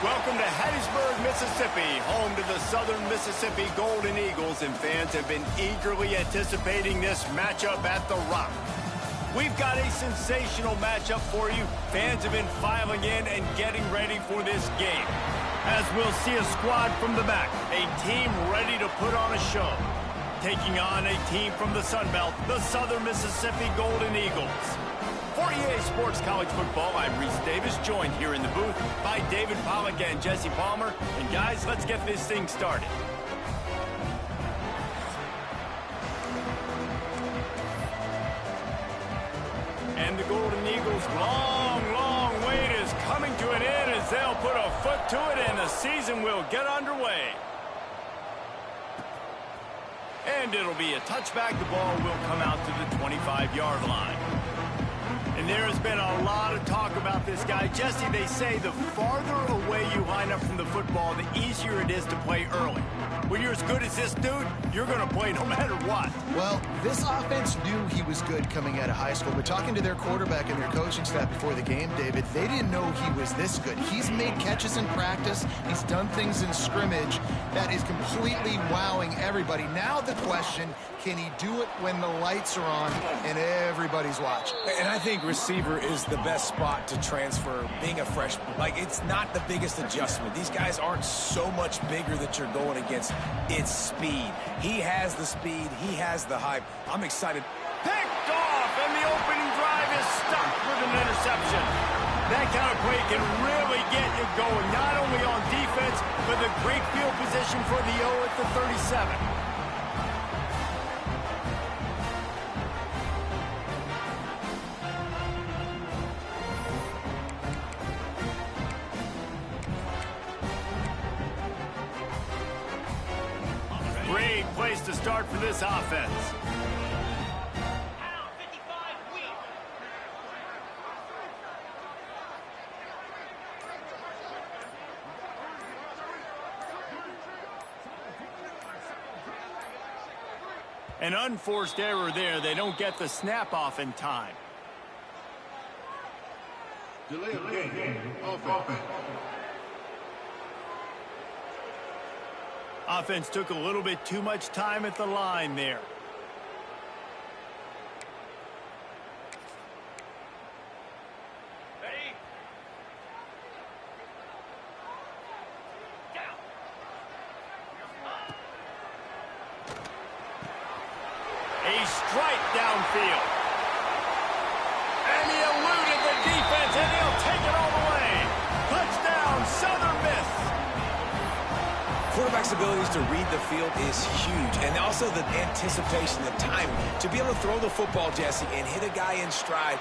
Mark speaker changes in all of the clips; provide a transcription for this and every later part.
Speaker 1: Welcome to Hattiesburg, Mississippi, home to the Southern Mississippi Golden Eagles, and fans have been eagerly anticipating this matchup at The Rock. We've got a sensational matchup for you. Fans have been filing in and getting ready for this game. As we'll see a squad from the back, a team ready to put on a show. Taking on a team from the Sun Belt, the Southern Mississippi Golden Eagles. For EA Sports College Football, I'm Reese Davis, joined here in the booth by David Pollack and Jesse Palmer. And guys, let's get this thing started. And the Golden Eagles' long wait is coming to an end as they'll put a foot to it and the season will get underway. And it'll be a touchback. The ball will come out to the 25-yard line. And there has been a lot of talk about this guy. Jesse, they say the farther away you line up from the football, the easier it is to play early. When you're as good as this dude, you're going to play no matter what.
Speaker 2: Well, this offense knew he was good coming out of high school, but talking to their quarterback and their coaching staff before the game, David, they didn't know he was this good. He's made catches in practice. He's done things in scrimmage that is completely wowing everybody. Now the question, can he do it when the lights are on and everybody's watching?
Speaker 3: And I think receiver is the best spot to transfer being a freshman. Like, it's not the biggest adjustment. These guys aren't so much bigger that you're going against. It's speed. He has the speed. He has the hype. I'm excited.
Speaker 1: Picked off, and the opening drive is stopped with an interception. That kind of play can really get you going, not only on defense, but the great field position for the O at the 37. Great place to start for this offense. An unforced error there. They don't get the snap off in time.
Speaker 4: Delay of game. Offense.
Speaker 1: Offense took a little bit too much time at the line there. Ready? Down. A strike downfield. And he eluded the defense, and he'll take it all the way. Touchdown, Southern Miss.
Speaker 3: Quarterback's abilities to read the field is huge, and also the anticipation, the timing. To be able to throw the football, Jesse, and hit a guy in stride.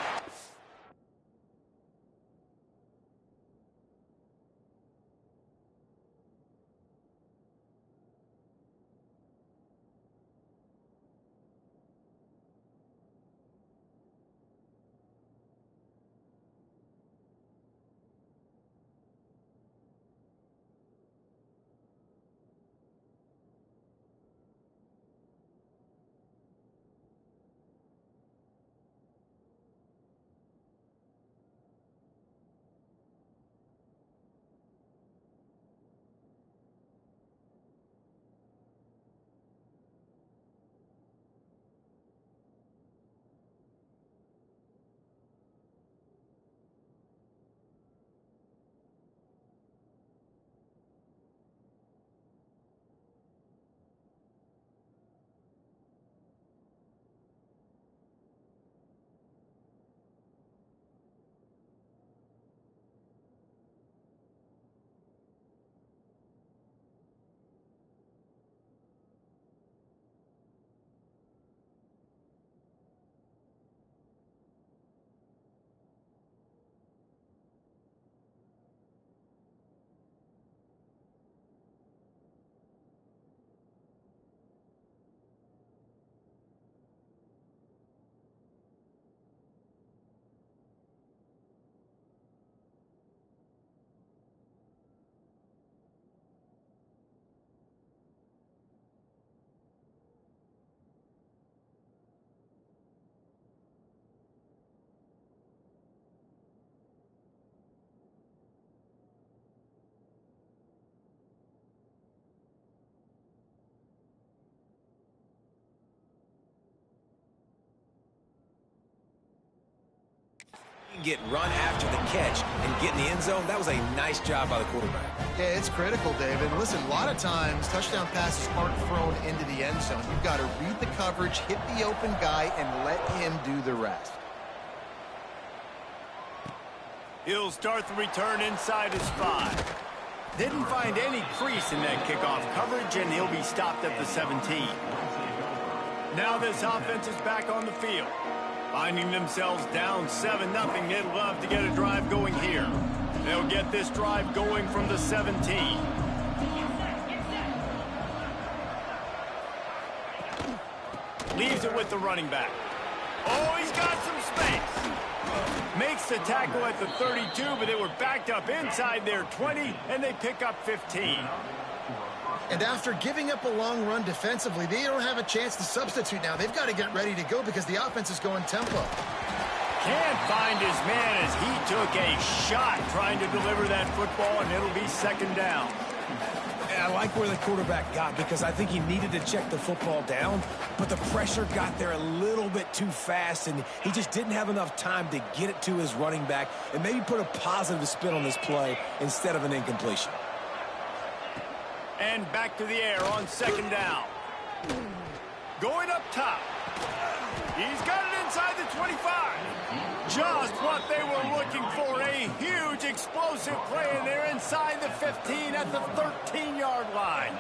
Speaker 3: didn't get run after the catch and get in the end zone, that was a nice job by the quarterback.
Speaker 2: Yeah, it's critical, David. Listen, a lot of times, touchdown passes aren't thrown into the end zone. You've got to read the coverage, hit the open guy, and let him do the rest.
Speaker 1: He'll start the return inside his 5. Didn't find any crease in that kickoff coverage, and he'll be stopped at the 17. Now this offense is back on the field. Finding themselves down 7-0, they'd love to get a drive going here. They'll get this drive going from the 17. Leaves it with the running back. Oh, he's got some space. Makes the tackle at the 32, but they were backed up inside their 20, and they pick up 15.
Speaker 2: And after giving up a long run defensively, they don't have a chance to substitute now. They've got to get ready to go because the offense is going tempo.
Speaker 1: Can't find his man as he took a shot trying to deliver that football, and it'll be second down.
Speaker 3: I like where the quarterback got because I think he needed to check the football down, but the pressure got there a little bit too fast, and he just didn't have enough time to get it to his running back and maybe put a positive spin on this play instead of an incompletion.
Speaker 1: And back to the air on second down. Going up top. He's got it inside the 25. Just what they were looking for, a huge explosive play, and they're inside the 15 at the 13-yard line.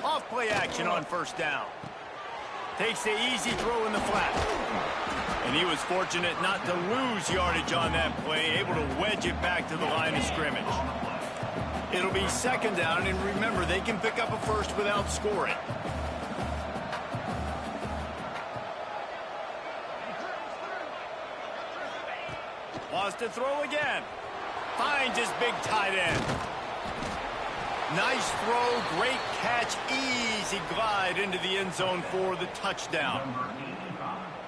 Speaker 1: Off play action on first down. Takes the easy throw in the flat. And he was fortunate not to lose yardage on that play, able to wedge it back to the line of scrimmage. It'll be second down, and remember, they can pick up a first without scoring. Wants to throw again. Finds his big tight end. Nice throw, great catch, easy glide into the end zone for the touchdown.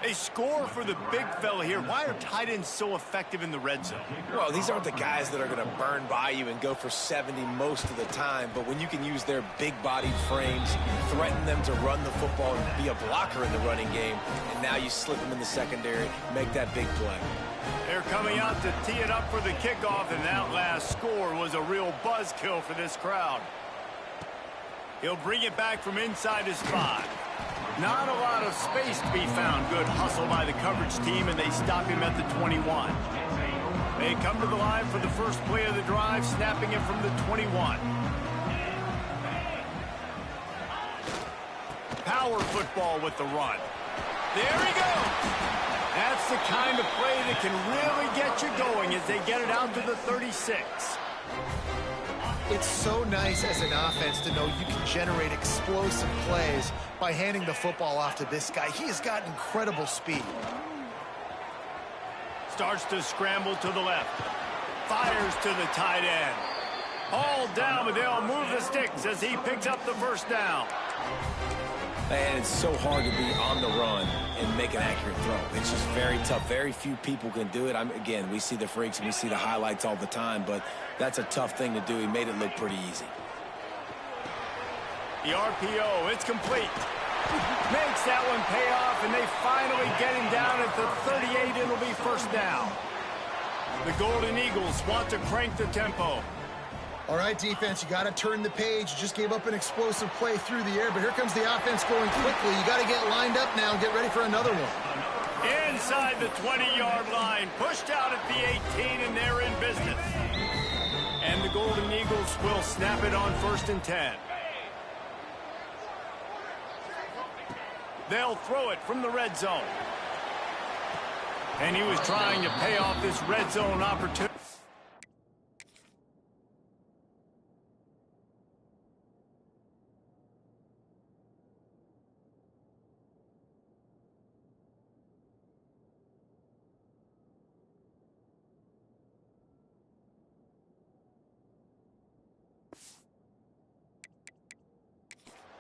Speaker 1: A score for the big fella here. Why are tight ends so effective in the red zone?
Speaker 3: Well, these aren't the guys that are going to burn by you and go for 70 most of the time, but when you can use their big-bodied frames, threaten them to run the football and be a blocker in the running game, and now you slip them in the secondary, make that big play.
Speaker 1: They're coming out to tee it up for the kickoff, and that last score was a real buzzkill for this crowd. He'll bring it back from inside his 5. Not a lot of space to be found. Good hustle by the coverage team, and they stop him at the 21. They come to the line for the first play of the drive, snapping it from the 21. Power football with the run. There he goes. That's the kind of play that can really get you going as they get it out to the 36.
Speaker 2: It's so nice as an offense to know you can generate explosive plays by handing the football off to this guy. He has got incredible speed.
Speaker 1: Starts to scramble to the left. Fires to the tight end. All down, but they'll move the sticks as he picks up the first down.
Speaker 3: And it's so hard to be on the run and make an accurate throw. It's just very tough. Very few people can do it. Again, we see the freaks and we see the highlights all the time, but that's a tough thing to do. He made it look pretty easy.
Speaker 1: The RPO, it's complete. Makes that one pay off, and they finally get him down at the 38. It'll be first down. The Golden Eagles want to crank the tempo.
Speaker 2: All right, defense, you got to turn the page. You just gave up an explosive play through the air, but here comes the offense going quickly. You got to get lined up now and get ready for another one.
Speaker 1: Inside the 20-yard line, pushed out at the 18, and they're in business. And the Golden Eagles will snap it on 1st and 10. They'll throw it from the red zone. And he was trying to pay off this red zone opportunity.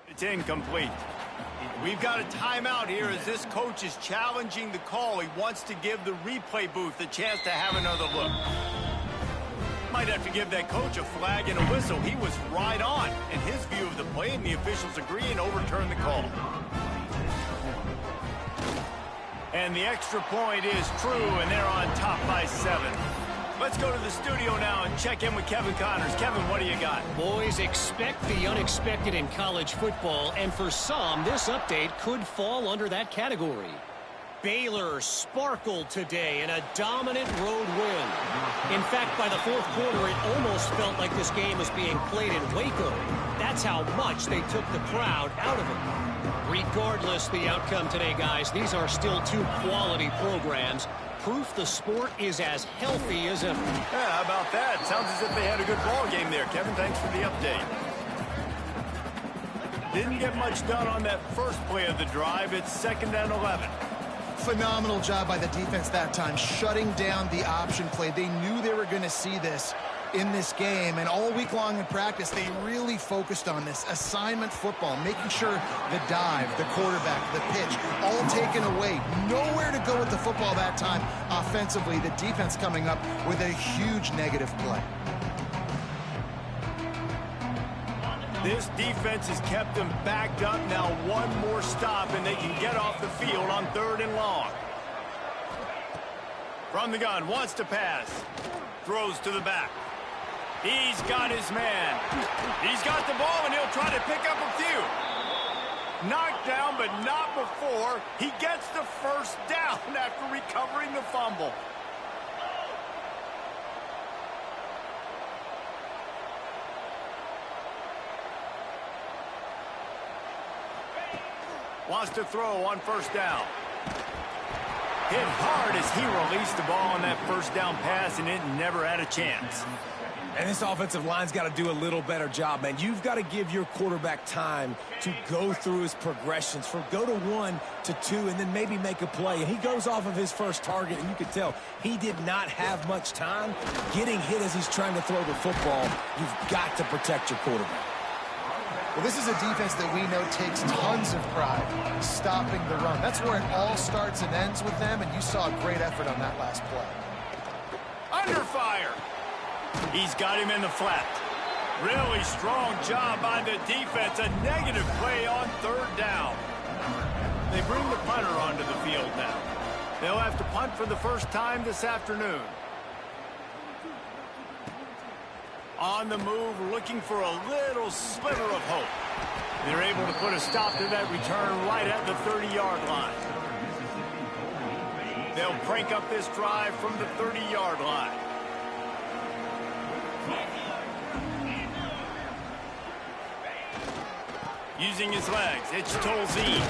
Speaker 1: It's incomplete. We've got a timeout here as this coach is challenging the call. He wants to give the replay booth a chance to have another look. Might have to give that coach a flag and a whistle. He was right on in his view of the play, and the officials agree and overturn the call. And the extra point is true, and they're on top by 7. Let's go to the studio now and check in with Kevin Connors. Kevin, what do you got?
Speaker 5: Boys, expect the unexpected in college football, and for some, this update could fall under that category. Baylor sparkled today in a dominant road win. In fact, by the fourth quarter, it almost felt like this game was being played in Waco. That's how much they took the crowd out of it. Regardless the outcome today, guys, these are still two quality programs. Proof the sport is as healthy as ever.
Speaker 1: Yeah, how about that? Sounds as if they had a good ball game there. Kevin, thanks for the update. Didn't get much done on that first play of the drive. It's 2nd and 11.
Speaker 2: Phenomenal job by the defense that time, shutting down the option play. They knew they were going to see this in this game, and all week long in practice, they really focused on this assignment football, making sure the dive, the quarterback, the pitch, all taken away. Nowhere to go with the football that time offensively. The defense coming up with a huge negative play.
Speaker 1: This defense has kept them backed up. Now one more stop, and they can get off the field on 3rd and long. From the gun, wants to pass. Throws to the back. He's got his man. He's got the ball, and he'll try to pick up a few. Knocked down, but not before. He gets the first down after recovering the fumble. Wants to throw on 1st down. Hit hard as he released the ball on that 1st down pass, and it never had a chance.
Speaker 3: And this offensive line's got to do a little better job, man. You've got to give your quarterback time to go through his progressions, from go to 1 to 2, and then maybe make a play. And he goes off of his first target, and you can tell he did not have much time getting hit as he's trying to throw the football. You've got to protect your quarterback.
Speaker 2: Well, this is a defense that we know takes tons of pride stopping the run. That's where it all starts and ends with them, and you saw a great effort on that last play.
Speaker 1: Under fire. He's got him in the flat. Really strong job by the defense. A negative play on 3rd down. They bring the punter onto the field now. They'll have to punt for the first time this afternoon. On the move, looking for a little sliver of hope. They're able to put a stop to that return right at the 30-yard line. They'll crank up this drive from the 30-yard line. Using his legs, it's Tolzien.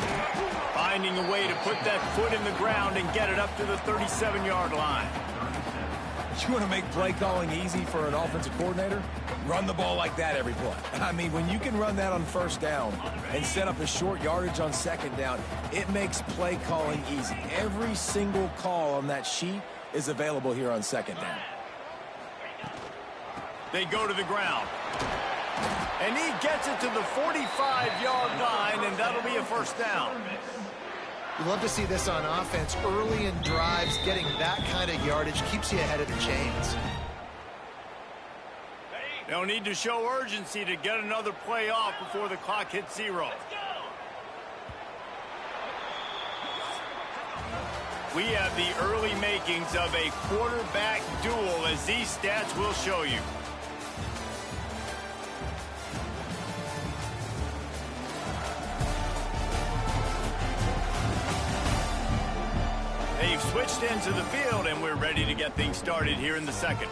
Speaker 1: Finding a way to put that foot in the ground and get it up to the 37-yard line.
Speaker 3: You want to make play calling easy for an offensive coordinator? Run the ball like that every play. I mean, when you can run that on 1st down and set up a short yardage on 2nd down, it makes play calling easy. Every single call on that sheet is available here on 2nd down.
Speaker 1: They go to the ground. And he gets it to the 45-yard line, and that'll be a 1st down.
Speaker 2: You love to see this on offense. Early in drives, getting that kind of yardage keeps you ahead of the chains.
Speaker 1: They'll need to show urgency to get another play off before the clock hits 0. We have the early makings of a quarterback duel, as these stats will show you. They've switched into the field, and we're ready to get things started here in the 2nd.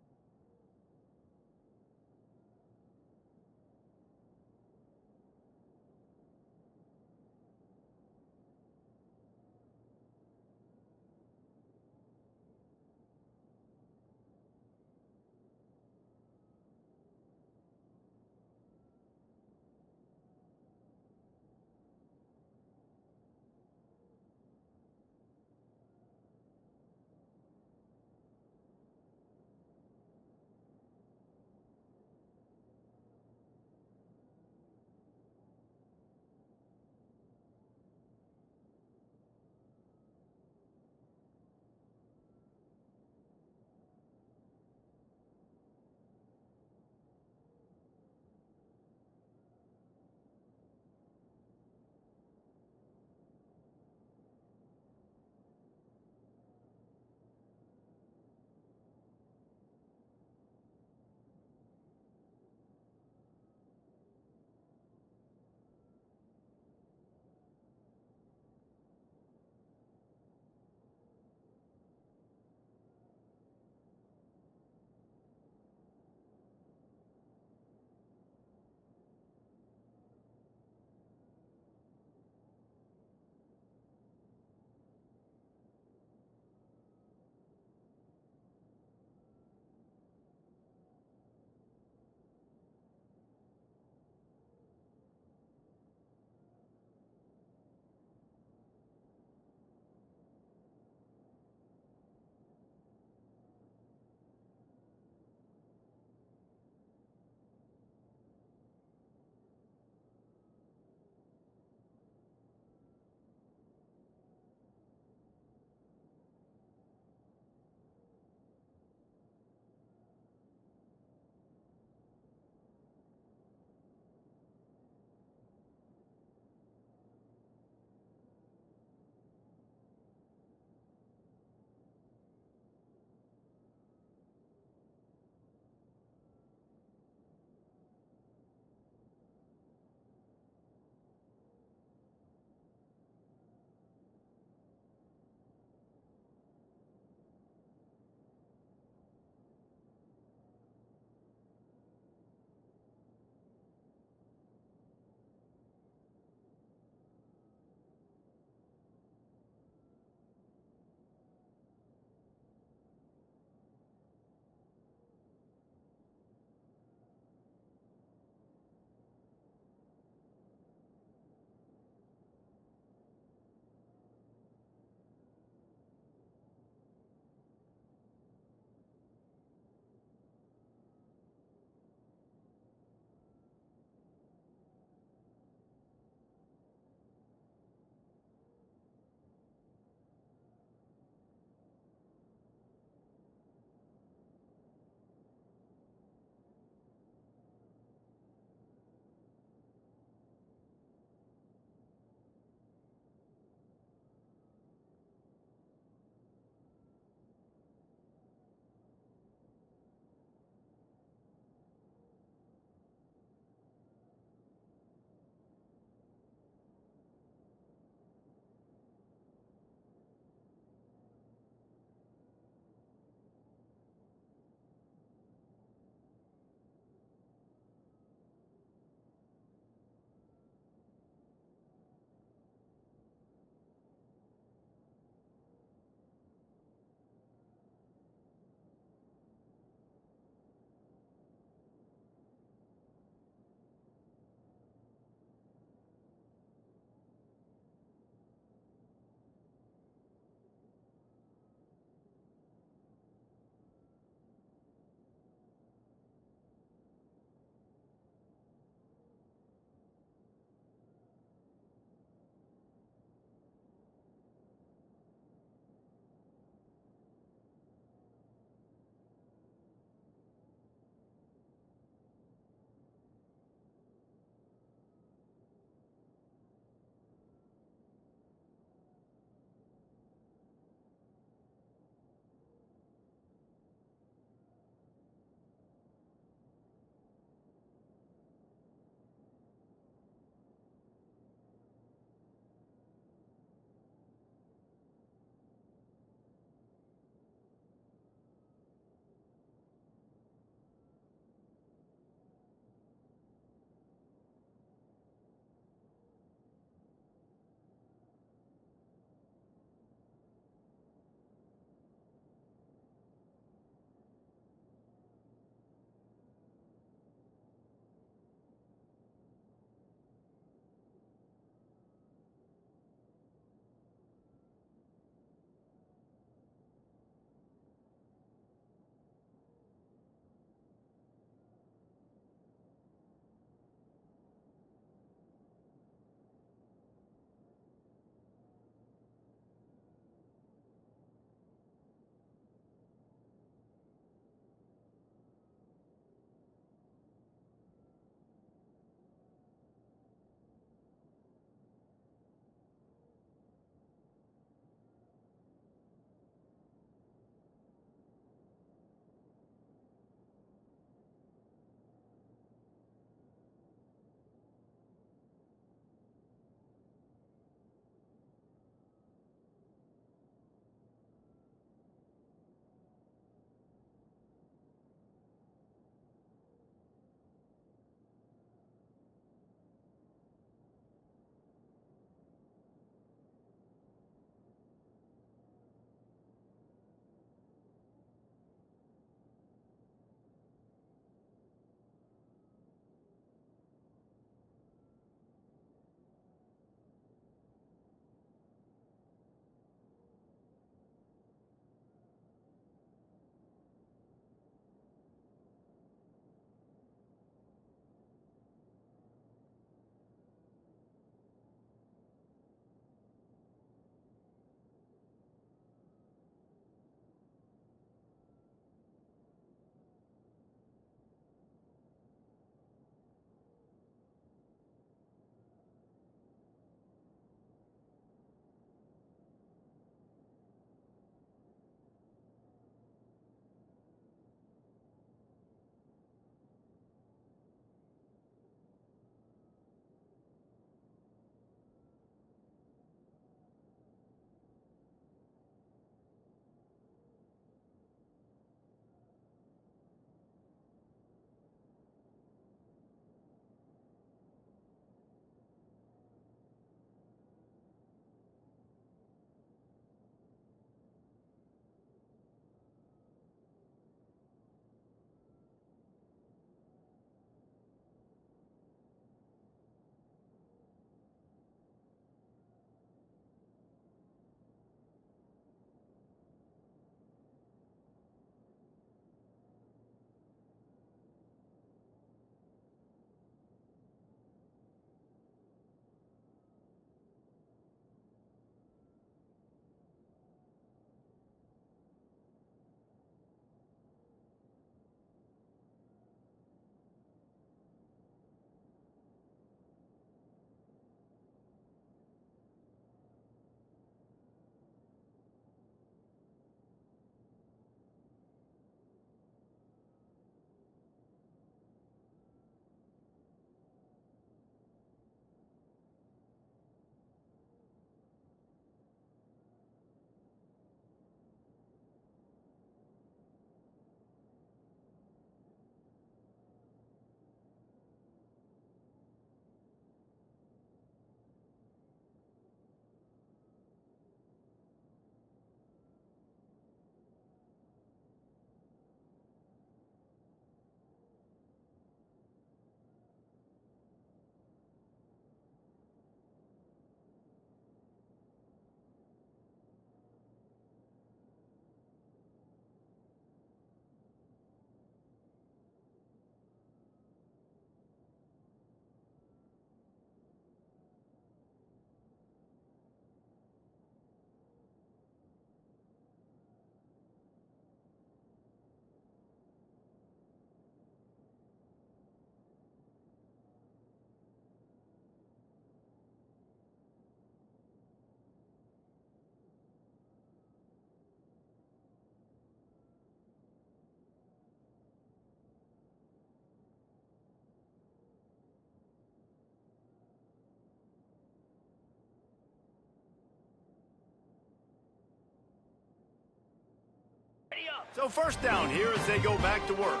Speaker 1: So first down here as they go back to work.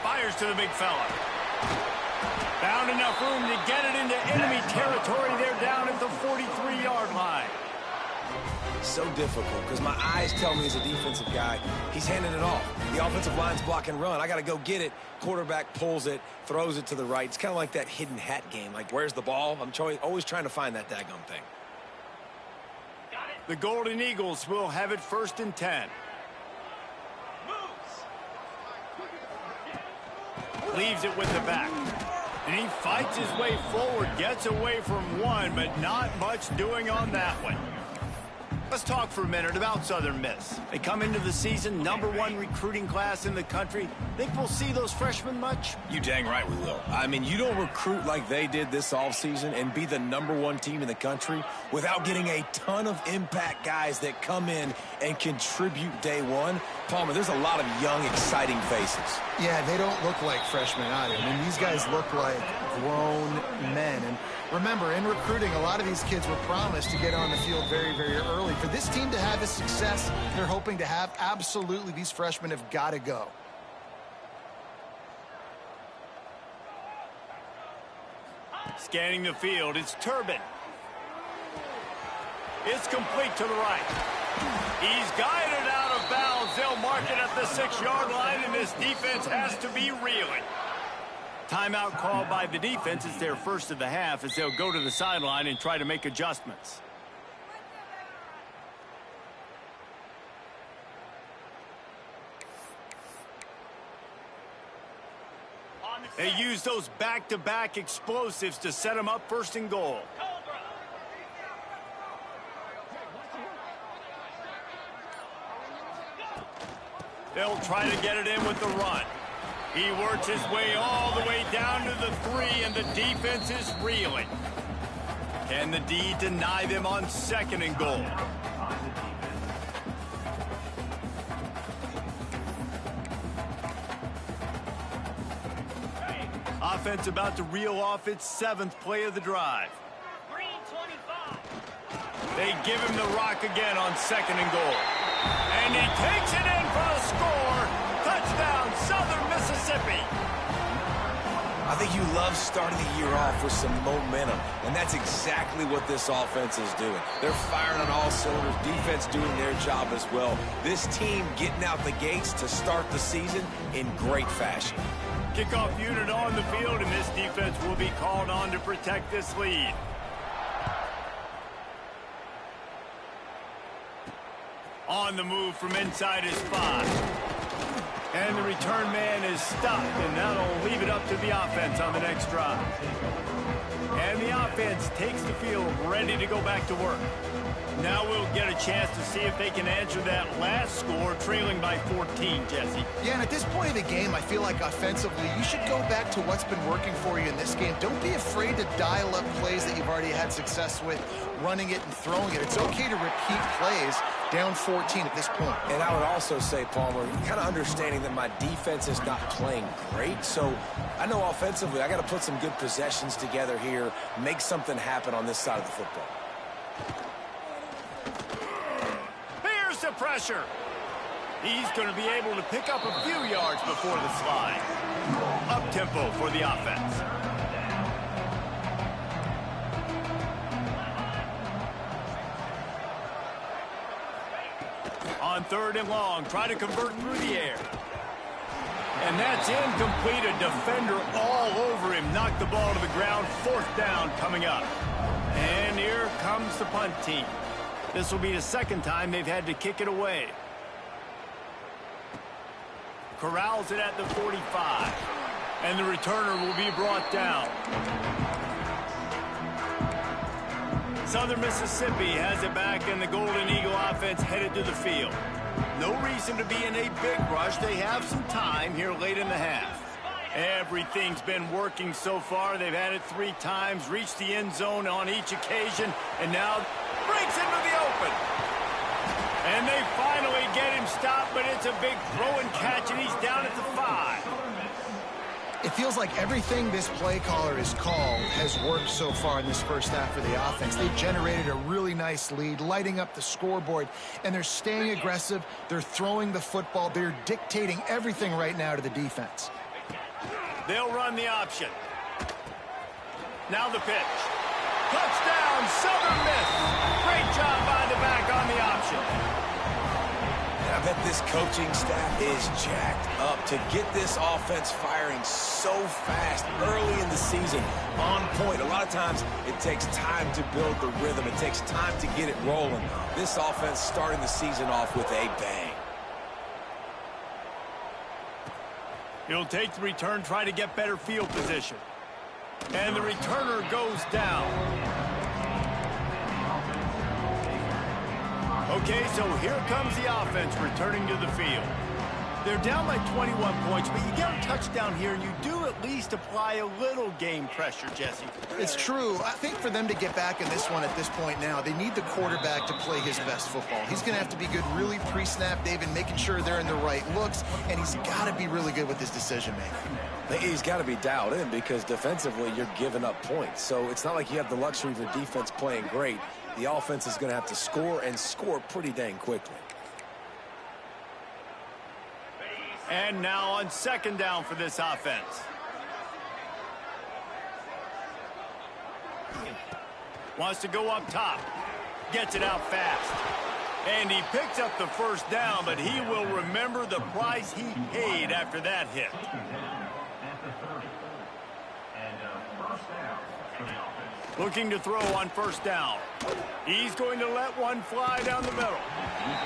Speaker 1: Fires to the big fella. Found enough room to get it into enemy territory. They're down at the 43-yard line.
Speaker 3: So difficult because my eyes tell me as a defensive guy, he's handing it off. The offensive line's block and run. I got to go get it. Quarterback pulls it, throws it to the right. It's kind of like that hidden hat game. Like, where's the ball? I'm always trying to find that daggone thing.
Speaker 1: The Golden Eagles will have it 1st and 10. Leaves it with the back. And he fights his way forward, gets away from one, but not much doing on that one. Let's talk for a minute about Southern Miss. They come into the season, #1 recruiting class in the country. Think we'll see those freshmen much?
Speaker 3: You dang right we will. I mean, you don't recruit like they did this offseason and be the #1 team in the country without getting a ton of impact guys that come in and contribute day one. Palmer, there's a lot of young, exciting faces.
Speaker 2: Yeah, they don't look like freshmen either. I mean, these guys look like grown men. And remember, in recruiting, a lot of these kids were promised to get on the field very, very early. For this team to have the success they're hoping to have, absolutely, these freshmen have got to go.
Speaker 1: Scanning the field, it's Turbin. It's complete to the right. He's guided out of bounds. They'll mark it at the 6-yard line, and this defense has to be reeling. Timeout called by the defense. It's their first of the half as they'll go to the sideline and try to make adjustments. They use those back-to-back explosives to set them up 1st and goal. They'll try to get it in with the run. He works his way all the way down to the 3, and the defense is reeling. Can the D deny them on 2nd and goal? Offense about to reel off its 7th play of the drive. They give him the rock again on 2nd and goal. And he takes it in for the score. Touchdown, Southern Mississippi.
Speaker 3: I think you love starting the year off with some momentum, and that's exactly what this offense is doing. They're firing on all cylinders, defense doing their job as well. This team getting out the gates to start the season in great fashion.
Speaker 1: Kickoff unit on the field, and this defense will be called on to protect this lead. On the move from inside his 5. And the return man is stopped, and that'll leave it up to the offense on the next drive. And the offense takes the field ready to go back to work. Now we'll get a chance to see if they can answer that last score, trailing by 14, Jesse.
Speaker 2: Yeah, and at this point of the game, I feel like offensively, you should go back to what's been working for you in this game. Don't be afraid to dial up plays that you've already had success with, running it and throwing it. It's okay to repeat plays down 14 at this point.
Speaker 3: And I would also say, Palmer, kind of understanding that my defense is not playing great, so I know offensively I got to put some good possessions together here, make something happen on this side of the football.
Speaker 1: Here's the pressure. He's going to be able to pick up a few yards before the slide. Up-tempo for the offense. On 3rd and long, try to convert through the air. And that's incomplete. A defender all over him. Knocked the ball to the ground. 4th down coming up. And here comes the punt team. This will be the 2nd time they've had to kick it away. Corrals it at the 45. And the returner will be brought down. Southern Mississippi has it back, and the Golden Eagle offense headed to the field. No reason to be in a big rush. They have some time here late in the half. Everything's been working so far. They've had it 3 times, reached the end zone on each occasion, and now breaks into the open. And they finally get him stopped, but it's a big throw and catch, and he's down at the 5.
Speaker 2: It feels like everything this play caller has called has worked so far in this first half for the offense. They generated a really nice lead, lighting up the scoreboard, and they're staying aggressive. They're throwing the football. They're dictating everything right now to the defense.
Speaker 1: They'll run the option. Now the pitch. Touchdown, Southern Miss. Great job by the back on the option.
Speaker 3: I bet this coaching staff is jacked up to get this offense firing so fast early in the season, on point. A lot of times it takes time to build the rhythm. It takes time to get it rolling. This offense starting the season off with a bang.
Speaker 1: He'll take the return, try to get better field position. And the returner goes down. Okay, so here comes the offense returning to the field. They're down by 21 points, but you get a touchdown here, and you do at least apply a little game pressure, Jesse.
Speaker 2: It's true. I think for them to get back in this one at this point now, they need the quarterback to play his best football. He's going to have to be good really pre-snap, David, making sure they're in the right looks, and he's got to be really good with his decision-making.
Speaker 3: He's got to be dialed in because defensively you're giving up points. So it's not like you have the luxury of your defense playing great. The offense is going to have to score and score pretty dang quickly.
Speaker 1: And now on second down for this offense. Wants to go up top. Gets it out fast. And he picks up the first down, but he will remember the price he paid after that hit. Looking to throw on first down. He's going to let one fly down the middle.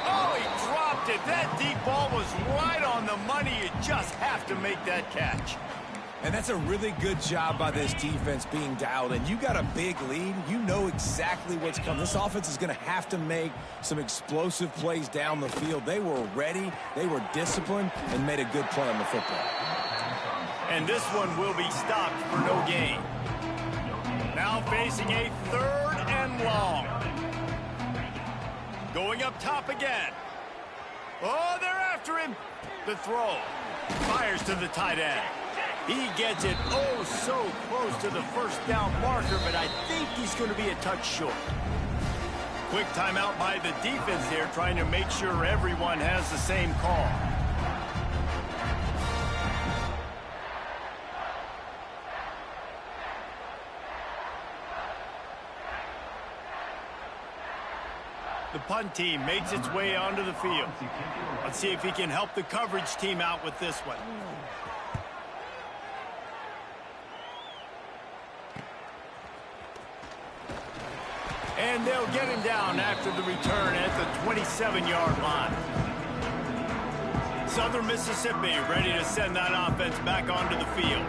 Speaker 1: Oh, he dropped it. That deep ball was right on the money. You just have to make that catch.
Speaker 3: And that's a really good job by this defense being dialed in. You got a big lead. You know exactly what's coming. This offense is going to have to make some explosive plays down the field. They were ready. They were disciplined and made a good play on the football.
Speaker 1: And this one will be stopped for no gain. Now facing a third and long. Going up top again. Oh, they're after him. The throw. Fires to the tight end. He gets it oh so close to the first down marker, but I think he's going to be a touch short. Quick timeout by the defense here, trying to make sure everyone has the same call. The punt team makes its way onto the field. Let's see if he can help the coverage team out with this one. And they'll get him down after the return at the 27-yard line. Southern Mississippi ready to send that offense back onto the field.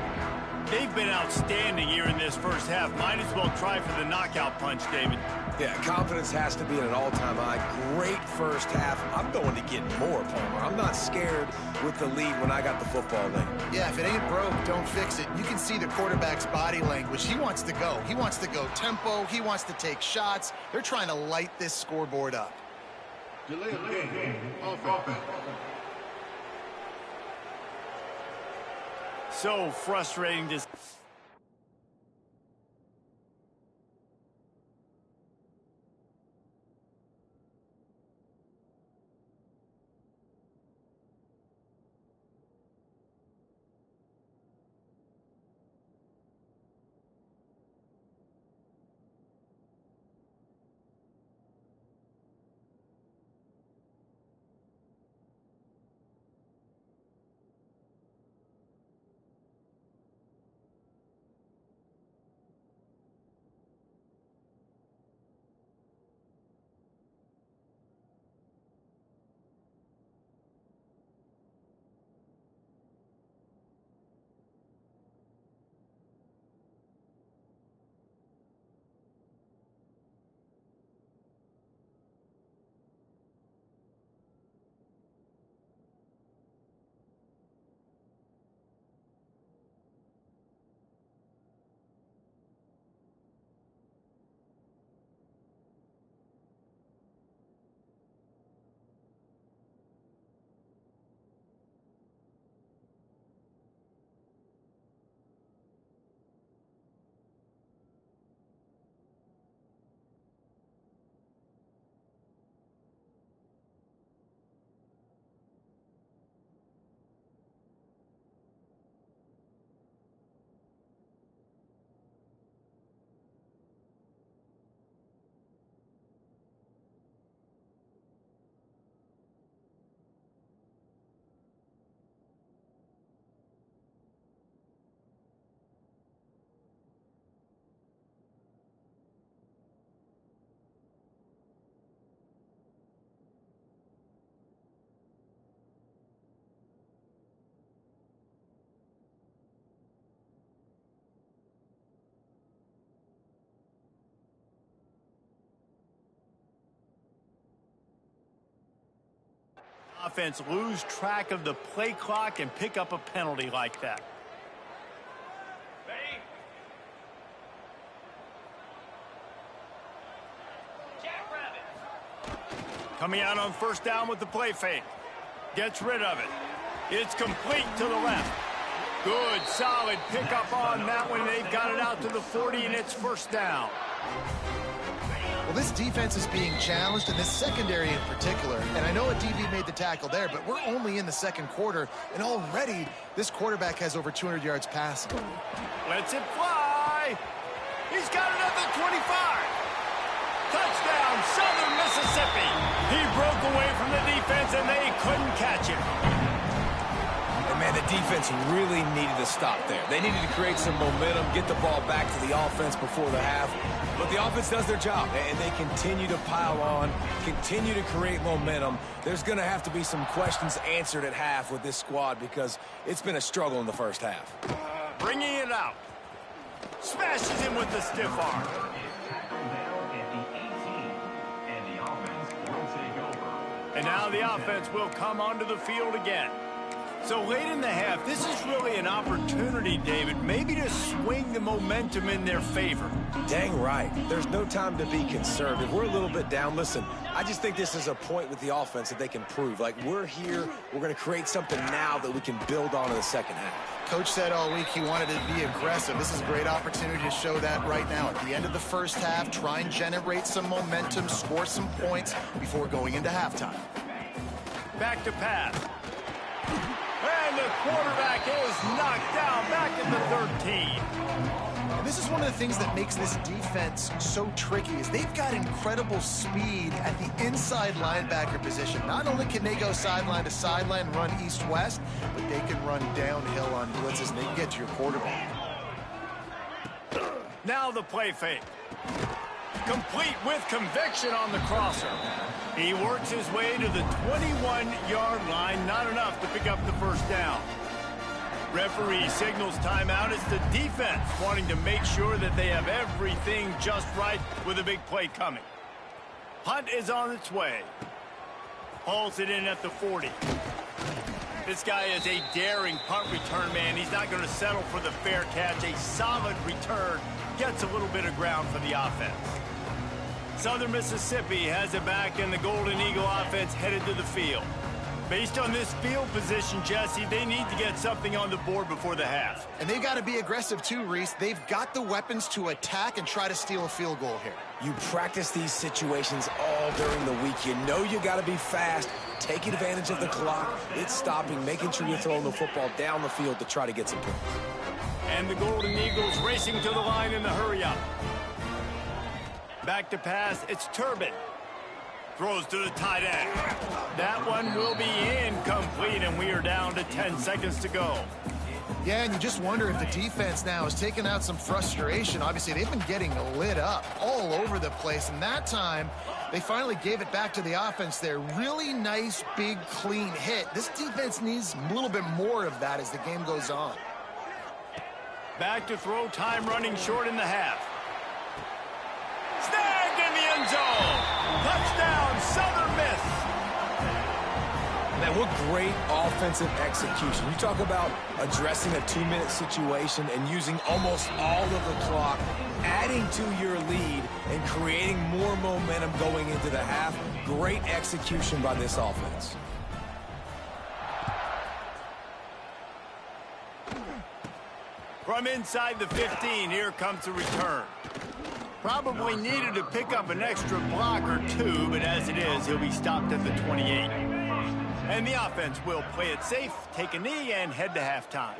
Speaker 1: They've been outstanding here in this first half. Might as well try for the knockout punch, David.
Speaker 3: Yeah, confidence has to be at an all-time high. Great first half. I'm going to get more, Palmer. I'm not scared with the lead when I got the football late.
Speaker 2: Yeah, if it ain't broke, don't fix it. You can see the quarterback's body language. He wants to go. He wants to go tempo. He wants to take shots. They're trying to light this scoreboard up.
Speaker 4: Delay of game. Offense.
Speaker 1: So frustrating to... offense lose track of the play clock and pick up a penalty like that. Coming out on first down with the play fake. Gets rid of it. It's complete to the left. Good, solid pickup on that one. They've got it out to the 40, and it's first down.
Speaker 2: Well, this defense is being challenged, and this secondary in particular. And I know a DB made the tackle there, but we're only in the second quarter, and already this quarterback has over 200 yards passing.
Speaker 1: Lets it fly. He's got it at the 25. Touchdown, Southern Mississippi. He broke away from the defense, and they couldn't catch him.
Speaker 3: And, man, the defense really needed to stop there. They needed to create some momentum, get the ball back to the offense before the half. But the offense does their job, and they continue to pile on, continue to create momentum. There's going to have to be some questions answered at half with this squad because it's been a struggle in the first half.
Speaker 1: Bringing it out. Smashes him with the stiff arm. And now the offense will come onto the field again. So late in the half, this is really an opportunity, David, maybe to swing the momentum in their favor.
Speaker 3: Dang right. There's no time to be conservative. We're a little bit down. Listen, I just think this is a point with the offense that they can prove. Like, we're here, we're going to create something now that we can build on in the second half.
Speaker 2: Coach said all week he wanted to be aggressive. This is a great opportunity to show that right now. At the end of the first half, try and generate some momentum, score some points before going into halftime.
Speaker 1: Back to pass. And the quarterback is knocked down back at the 13.
Speaker 2: And this is one of the things that makes this defense so tricky is they've got incredible speed at the inside linebacker position. Not only can they go sideline to sideline, run east-west, but they can run downhill on blitzes and they can get to your quarterback.
Speaker 1: Now the play fake. Complete with conviction on the crosser. He works his way to the 21-yard line. Not enough to pick up the first down. Referee signals timeout. It's the defense wanting to make sure that they have everything just right with a big play coming. Punt is on its way. Hauls it in at the 40. This guy is a daring punt return man. He's not going to settle for the fair catch. A solid return gets a little bit of ground for the offense. Southern Mississippi has it back, and the Golden Eagle offense headed to the field. Based on this field position, Jesse, they need to get something on the board before the half.
Speaker 2: And they've got to be aggressive too, Reese. They've got the weapons to attack and try to steal a field goal here.
Speaker 3: You practice these situations all during the week. You know you got to be fast, taking advantage of the clock. It's stopping, making sure you're throwing the football down the field to try to get some points.
Speaker 1: And the Golden Eagles racing to the line in the hurry-up. Back to pass, it's Turbin. Throws to the tight end. That one will be incomplete, and we are down to 10 seconds to go.
Speaker 2: Yeah, and you just wonder if the defense now is taking out some frustration. Obviously, they've been getting lit up all over the place, and that time, they finally gave it back to the offense there. Really nice, big, clean hit. This defense needs a little bit more of that as the game goes on.
Speaker 1: Back to throw, time running short in the half. Snagged in the end zone. Touchdown, Southern Miss.
Speaker 3: Man, what great offensive execution. You talk about addressing a 2-minute situation and using almost all of the clock, adding to your lead and creating more momentum going into the half. Great execution by this offense.
Speaker 1: From inside the 15, here comes the return. Probably needed to pick up an extra block or two, but as it is, he'll be stopped at the 28. And the offense will play it safe, take a knee, and head to halftime.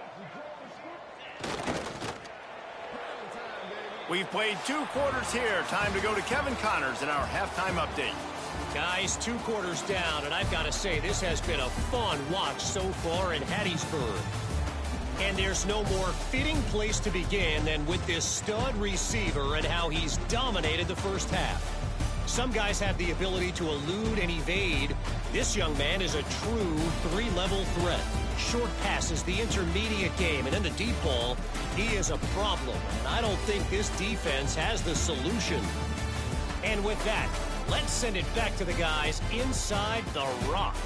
Speaker 1: We've played 2 quarters here. Time to go to Kevin Connors in our halftime update.
Speaker 5: Guys, 2 quarters down, and I've got to say, this has been a fun watch so far in Hattiesburg. And there's no more fitting place to begin than with this stud receiver and how he's dominated the first half. Some guys have the ability to elude and evade. This young man is a true 3-level threat. Short passes, the intermediate game, and in the deep ball, he is a problem. And I don't think this defense has the solution. And with that, let's send it back to the guys inside the Rock.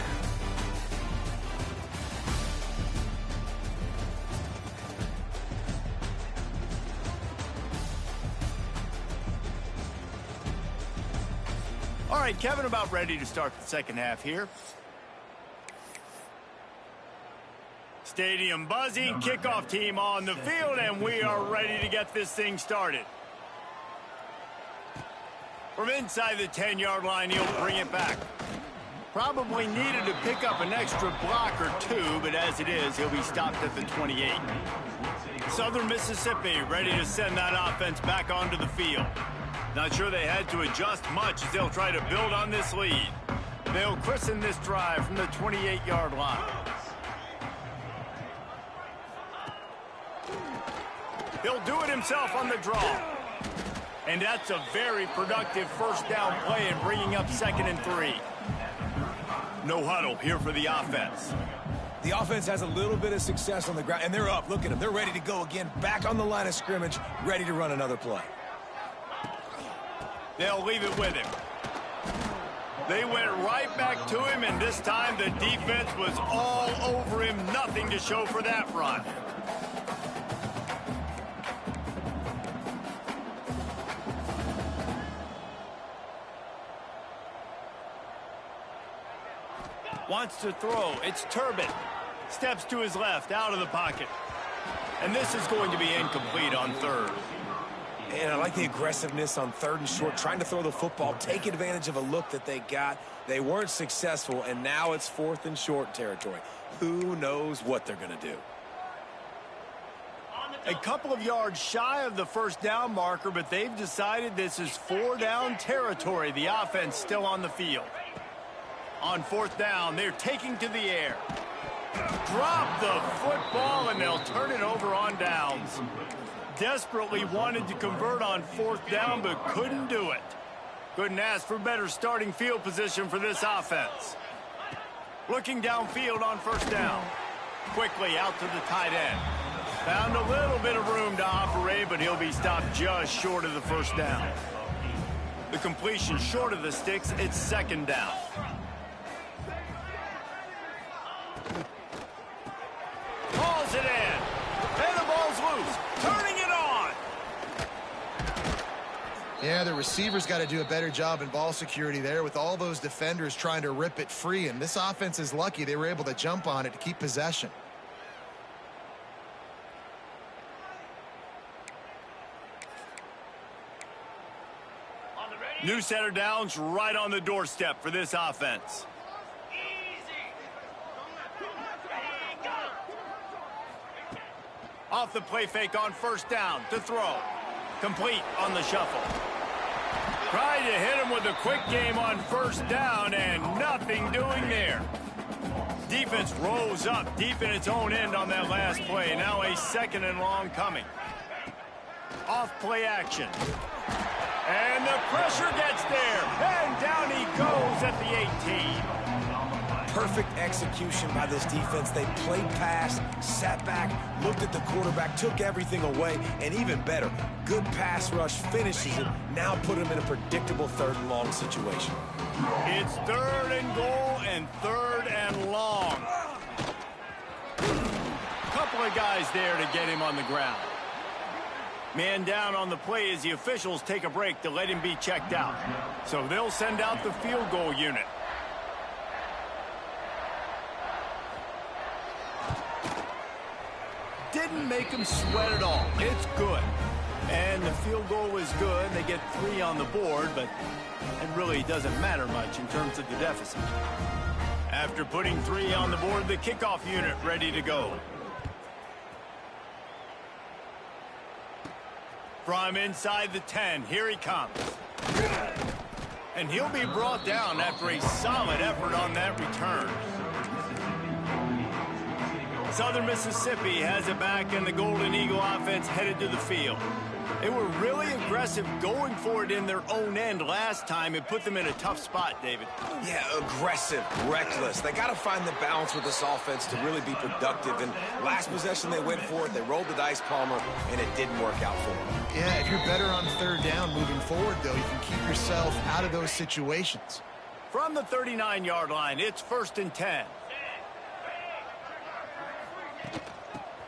Speaker 1: All right, Kevin, about ready to start the second half here. Stadium buzzing, kickoff team on the field, and we are ready to get this thing started. From inside the 10-yard line, he'll bring it back. Probably needed to pick up an extra block or two, but as it is, he'll be stopped at the 28. Southern Mississippi ready to send that offense back onto the field. Not sure they had to adjust much as they'll try to build on this lead. They'll christen this drive from the 28-yard line. He'll do it himself on the draw. And that's a very productive first down play in bringing up 2nd and 3. No huddle here for the offense.
Speaker 3: The offense has a little bit of success on the ground, and they're up. Look at them. They're ready to go again, back on the line of scrimmage, ready to run another play.
Speaker 1: They'll leave it with him. They went right back to him, and this time the defense was all over him. Nothing to show for that run. Wants to throw. It's Turbin. Steps to his left, out of the pocket. And this is going to be incomplete on 3rd.
Speaker 3: And I like the aggressiveness on 3rd and short, trying to throw the football, take advantage of a look that they got. They weren't successful, and now it's 4th and short territory. Who knows what they're going to do?
Speaker 1: A couple of yards shy of the first down marker, but they've decided this is 4-down territory. The offense still on the field. On 4th down, they're taking to the air. Drop the football, and they'll turn it over on downs. Desperately wanted to convert on 4th down, but couldn't do it. Couldn't ask for better starting field position for this offense. Looking downfield on 1st down. Quickly out to the tight end. Found a little bit of room to operate, but he'll be stopped just short of the 1st down. The completion short of the sticks, it's 2nd down. Hauls it in. And the ball's loose. Turning it on.
Speaker 2: Yeah, the receiver's got to do a better job in ball security there with all those defenders trying to rip it free. And this offense is lucky they were able to jump on it to keep possession.
Speaker 1: New set of downs right on the doorstep for this offense. Off the play fake on 1st down to throw. Complete on the shuffle. Tried to hit him with a quick game on 1st down and nothing doing there. Defense rose up deep in its own end on that last play. Now a 2nd and long coming. Off play action. And the pressure gets there. And down he goes at the 18.
Speaker 3: Perfect execution by this defense. They played pass, sat back, looked at the quarterback, took everything away, and even better, good pass rush finishes it. Now put him in a predictable 3rd and long situation.
Speaker 1: It's 3rd and goal and 3rd and long. Couple of guys there to get him on the ground. Man down on the play as the officials take a break to let him be checked out. So they'll send out the field goal unit. Didn't make him sweat at all. It's good. And the field goal is good. They get 3 on the board, but it really doesn't matter much in terms of the deficit. After putting 3 on the board, the kickoff unit ready to go. From inside the 10, here he comes. And he'll be brought down after a solid effort on that return. Southern Mississippi has it back, and the Golden Eagle offense headed to the field. They were really aggressive going for it in their own end last time. It put them in a tough spot, David.
Speaker 3: Yeah, aggressive, reckless. They got to find the balance with this offense to really be productive. And last possession, they went for it. They rolled the dice, Palmer, and it didn't work out for them.
Speaker 2: Yeah, if you're better on 3rd down moving forward, though, you can keep yourself out of those situations.
Speaker 1: From the 39-yard line, it's 1st and 10.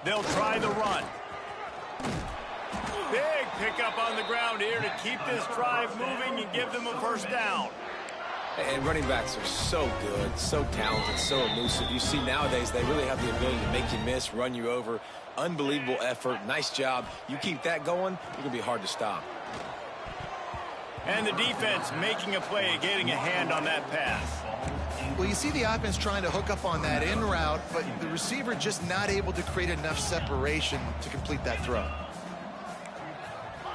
Speaker 1: They'll try the run. Big pickup on the ground here to keep this drive moving and give them a 1st down.
Speaker 3: And running backs are so good, so talented, so elusive. You see nowadays they really have the ability to make you miss, run you over. Unbelievable effort. Nice job. You keep that going, you're going to be hard to stop.
Speaker 1: And the defense making a play, getting a hand on that pass.
Speaker 2: Well, you see the offense trying to hook up on that in route, but the receiver just not able to create enough separation to complete that throw.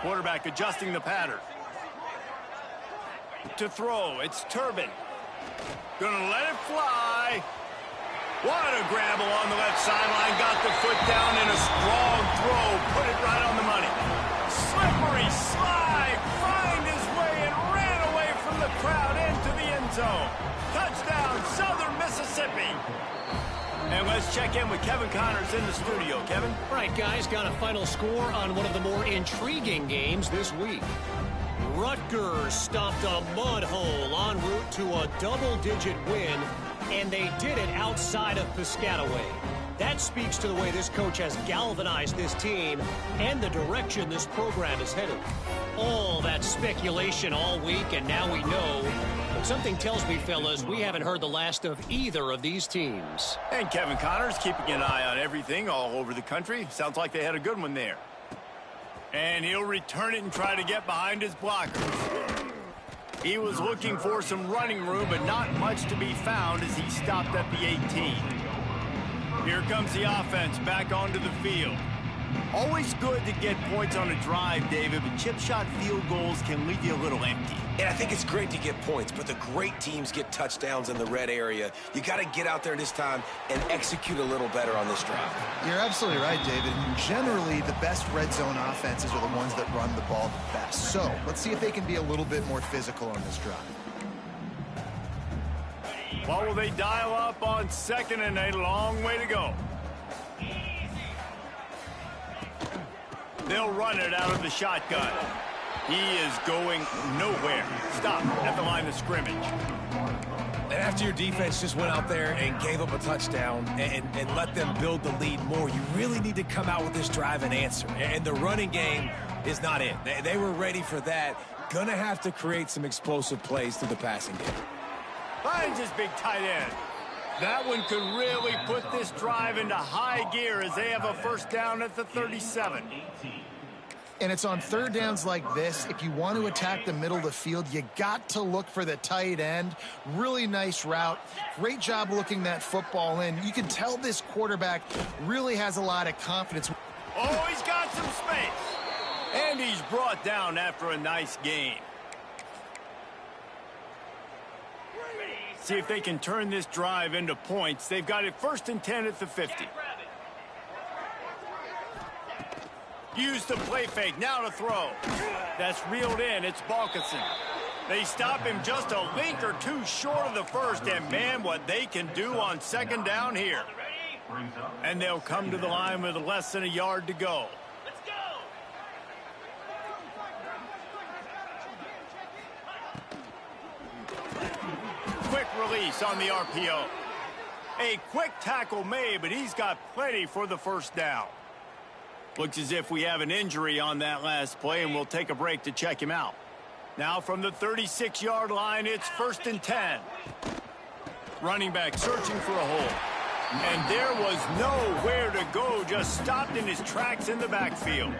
Speaker 1: Quarterback adjusting the pattern. To throw, it's Turbin. Gonna let it fly. What a grab along the left sideline. Got the foot down in a strong throw. Put it right on the money. Slippery slide. Find his way and ran away from the crowd into the end zone. Touchdown, Southern Mississippi. And let's check in with Kevin Connors in the studio. Kevin?
Speaker 5: All right, guys, got a final score on one of the more intriguing games this week. Rutgers stopped a mud hole en route to a double-digit win, and they did it outside of Piscataway. That speaks to the way this coach has galvanized this team and the direction this program is headed. All that speculation all week, and now we know. But something tells me, fellas, we haven't heard the last of either of these teams.
Speaker 1: And Kevin Connors keeping an eye on everything all over the country. Sounds like they had a good one there. And he'll return it and try to get behind his blockers. He was looking for some running room, but not much to be found as he stopped at the 18. Here comes the offense back onto the field. Always good to get points on a drive, David, but chip shot field goals can leave you a little empty.
Speaker 3: And I think it's great to get points, but the great teams get touchdowns in the red area. You got to get out there this time and execute a little better on this drive.
Speaker 2: You're absolutely right, David. Generally, the best red zone offenses are the ones that run the ball the best. So let's see if they can be a little bit more physical on this drive.
Speaker 1: What will they dial up on second and a long way to go? They'll run it out of the shotgun. He is going nowhere. Stop at the line of scrimmage.
Speaker 3: And after your defense just went out there and gave up a touchdown and let them build the lead more, you really need to come out with this drive and answer. And the running game is not it. They were ready for that. Gonna have to create some explosive plays through the passing game.
Speaker 1: Finds his big tight end. That one could really put this drive into high gear as they have a first down at the 37.
Speaker 2: And it's on third downs like this. If you want to attack the middle of the field, you got to look for the tight end. Really nice route. Great job looking that football in. You can tell this quarterback really has a lot of confidence.
Speaker 1: Oh, he's got some space. And he's brought down after a nice game. See if they can turn this drive into points. They've got it 1st and 10 at the 50. Use the play fake. Now to throw. That's reeled in. It's Balkinson. They stop him just a link or two short of the first. And, man, what they can do on second down here. And they'll come to the line with less than a yard to go. Quick release on the RPO. A quick tackle made, but he's got plenty for the first down. Looks as if we have an injury on that last play, and we'll take a break to check him out. Now from the 36-yard line, it's 1st and 10. Running back searching for a hole. And there was nowhere to go, just stopped in his tracks in the backfield.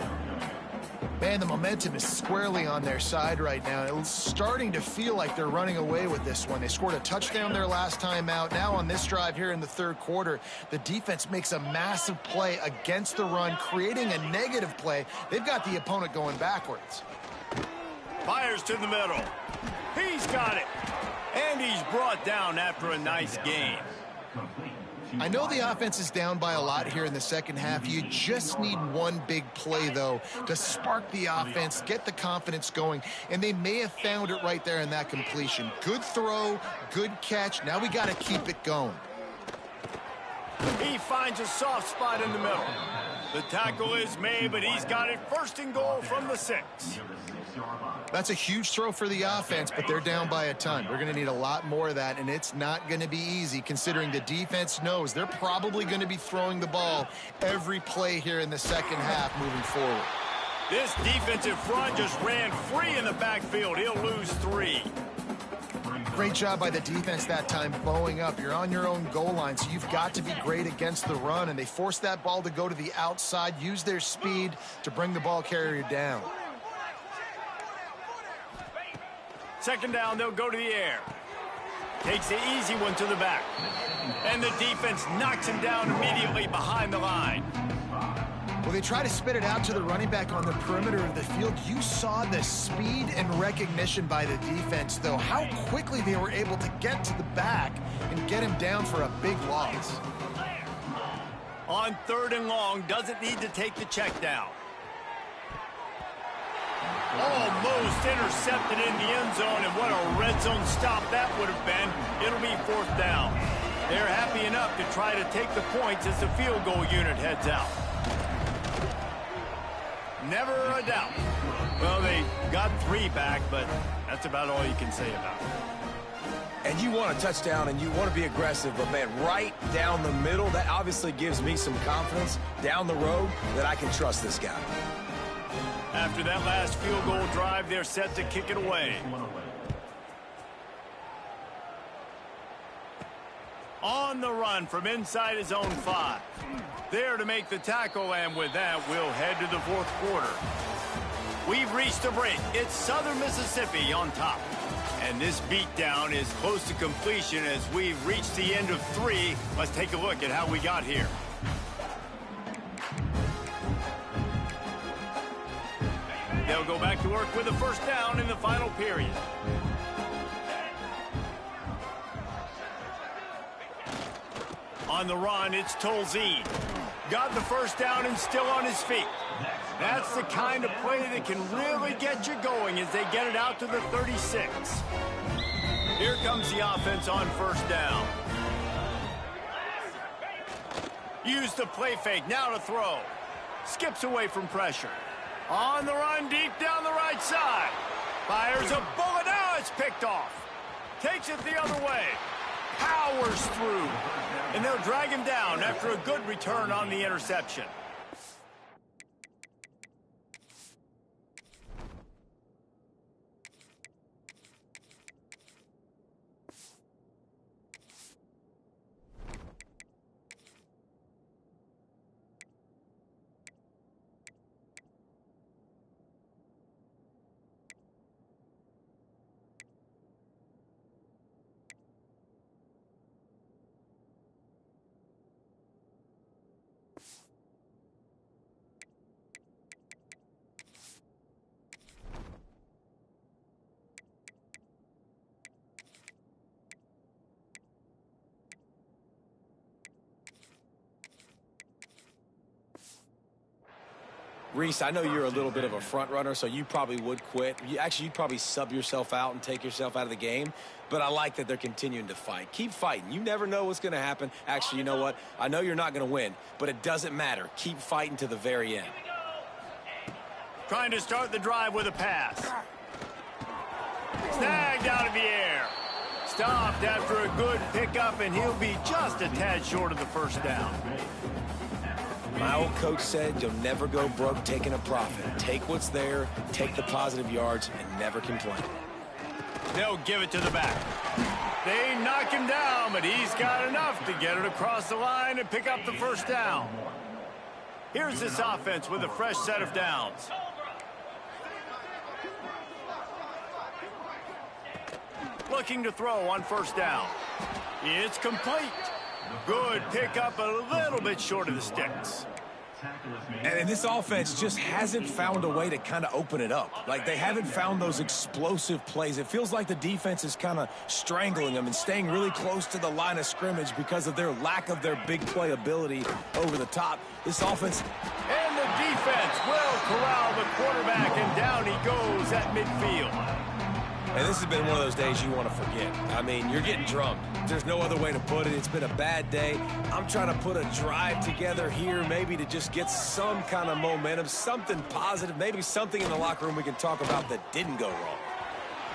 Speaker 2: Man, the momentum is squarely on their side right now. It's starting to feel like they're running away with this one. They scored a touchdown their last time out. Now on this drive here in the third quarter, the defense makes a massive play against the run, creating a negative play. They've got the opponent going backwards.
Speaker 1: Fires to the middle. He's got it. And he's brought down after a nice game.
Speaker 2: I know the offense is down by a lot here in the second half. You just need one big play, though, to spark the offense, get the confidence going, and they may have found it right there in that completion. Good throw, good catch. Now we got to keep it going.
Speaker 1: He finds a soft spot in the middle. The tackle is made, but he's got it 1st and goal from the 6.
Speaker 2: That's a huge throw for the offense, but they're down by a ton. We're going to need a lot more of that, and it's not going to be easy considering the defense knows they're probably going to be throwing the ball every play here in the second half moving forward.
Speaker 1: This defensive front just ran free in the backfield. He'll lose 3.
Speaker 2: Great job by the defense that time, bowing up. You're on your own goal line, so you've got to be great against the run, and they forced that ball to go to the outside, use their speed to bring the ball carrier down.
Speaker 1: Second down, they'll go to the air. Takes the easy one to the back. And the defense knocks him down immediately behind the line.
Speaker 2: Well, they try to spit it out to the running back on the perimeter of the field. You saw the speed and recognition by the defense, though. How quickly they were able to get to the back and get him down for a big loss.
Speaker 1: On 3rd and long, doesn't need to take the check down. Almost intercepted in the end zone, and what a red zone stop that would have been. It'll be 4th down. They're happy enough to try to take the points as the field goal unit heads out. Never a doubt. Well, they got 3 back, but that's about all you can say about it.
Speaker 3: And you want a touchdown and you want to be aggressive, but man, right down the middle, that obviously gives me some confidence down the road that I can trust this guy.
Speaker 1: After that last field goal drive, they're set to kick it away. On the run from inside his own 5. There to make the tackle, and with that, we'll head to the 4th quarter. We've reached a break. It's Southern Mississippi on top. And this beatdown is close to completion as we've reached the end of 3. Let's take a look at how we got here. They'll go back to work with a 1st down in the final period. On the run, it's Tolzien. Got the 1st down and still on his feet. That's the kind of play that can really get you going as they get it out to the 36. Here comes the offense on 1st down. Use the play fake, now to throw. Skips away from pressure. On the run, deep down the right side. Fires a bullet, now it's picked off. Takes it the other way. Powers through. And they'll drag him down after a good return on the interception.
Speaker 3: Reese, I know you're a little bit of a front runner, so you probably would quit. You'd probably sub yourself out and take yourself out of the game. But I like that they're continuing to fight. Keep fighting. You never know what's going to happen. Actually, you know what? I know you're not going to win, but it doesn't matter. Keep fighting to the very end.
Speaker 1: Trying to start the drive with a pass. Snagged out of the air. Stopped after a good pickup, and he'll be just a tad short of the 1st down.
Speaker 3: My old coach said you'll never go broke taking a profit. Take what's there, take the positive yards, and never complain.
Speaker 1: They'll give it to the back. They knock him down, but he's got enough to get it across the line and pick up the 1st down. Here's this offense with a fresh set of downs. Looking to throw on 1st down. It's complete. Good pickup, a little bit short of the sticks.
Speaker 3: And this offense just hasn't found a way to kind of open it up. Like, they haven't found those explosive plays. It feels like the defense is kind of strangling them and staying really close to the line of scrimmage because of their lack of their big play ability over the top. This offense...
Speaker 1: And the defense will corral the quarterback, and down he goes at midfield.
Speaker 3: And this has been one of those days you want to forget. I mean, you're getting drunk. There's no other way to put it. It's been a bad day. I'm trying to put a drive together here, maybe to just get some kind of momentum, something positive, maybe something in the locker room we can talk about that didn't go wrong.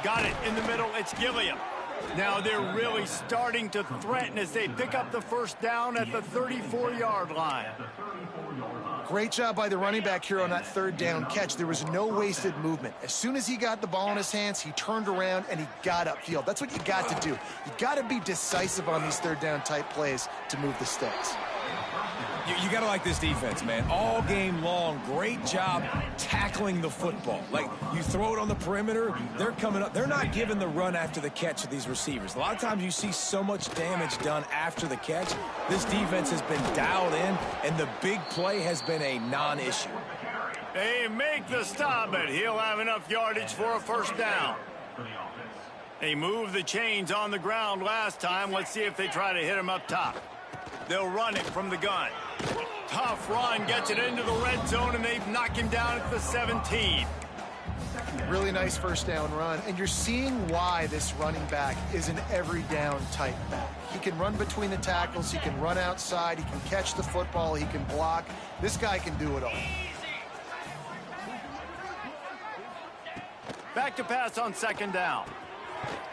Speaker 1: Got it in the middle. It's Gilliam. Now they're really starting to threaten as they pick up the first down at the 34-yard line.
Speaker 2: Great job by the running back here on that third down catch. There was no wasted movement. As soon as he got the ball in his hands, he turned around and he got upfield. That's what you got to do. You got to be decisive on these third down type plays to move the sticks.
Speaker 3: You got to like this defense, man. All game long, great job tackling the football. Like, you throw it on the perimeter, they're coming up. They're not giving the run after the catch to these receivers. A lot of times you see so much damage done after the catch. This defense has been dialed in, and the big play has been a non-issue.
Speaker 1: They make the stop, but he'll have enough yardage for a first down. They moved the chains on the ground last time. Let's see if they try to hit him up top. They'll run it from the gun. Tough run, gets it into the red zone, and they've knocked him down at the 17.
Speaker 2: Really nice first down run, and you're seeing why this running back is an every down type back. He can run between the tackles, he can run outside, he can catch the football, he can block. This guy can do it all.
Speaker 1: Back to pass on second down.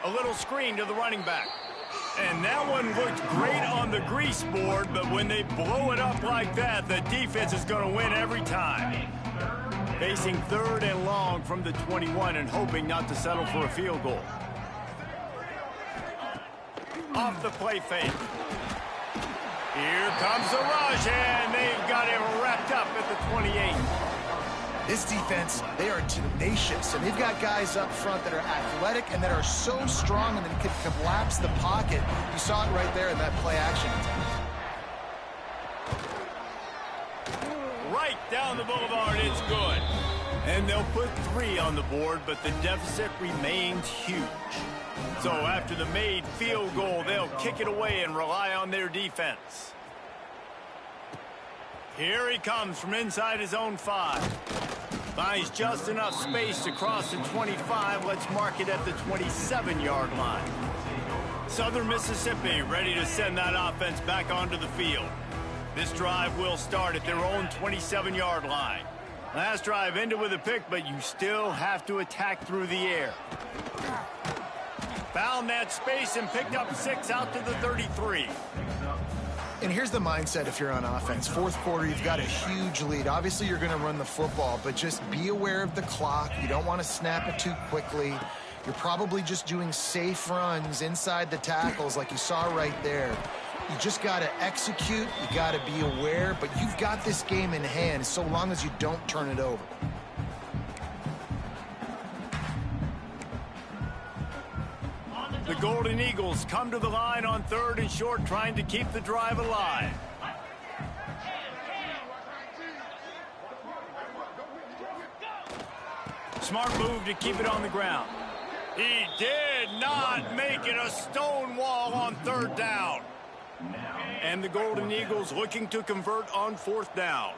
Speaker 1: A little screen to the running back. And that one looked great on the grease board, but when they blow it up like that, the defense is going to win every time. Facing third and long from the 21 and hoping not to settle for a field goal. Off the play fake. Here comes the rush, and they've got him wrapped up at the 28.
Speaker 2: This defense, they are tenacious, and they've got guys up front that are athletic and that are so strong and that can collapse the pocket. You saw it right there in that play action.
Speaker 1: Right down the boulevard, it's good. And they'll put 3 on the board, but the deficit remains huge. So after the made field goal, they'll kick it away and rely on their defense. Here he comes from inside his own 5. Finds just enough space to cross the 25. Let's mark it at the 27-yard line. Southern Mississippi ready to send that offense back onto the field. This drive will start at their own 27-yard line. Last drive ended with a pick, but you still have to attack through the air. Found that space and picked up 6 out to the 33.
Speaker 2: And here's the mindset if you're on offense. Fourth quarter, you've got a huge lead. Obviously, you're going to run the football, but just be aware of the clock. You don't want to snap it too quickly. You're probably just doing safe runs inside the tackles like you saw right there. You just got to execute. You got to be aware, but you've got this game in hand so long as you don't turn it over.
Speaker 1: The Golden Eagles come to the line on 3rd and short, trying to keep the drive alive. Smart move to keep it on the ground. He did not make it a stone wall on 3rd down. And the Golden Eagles looking to convert on 4th down.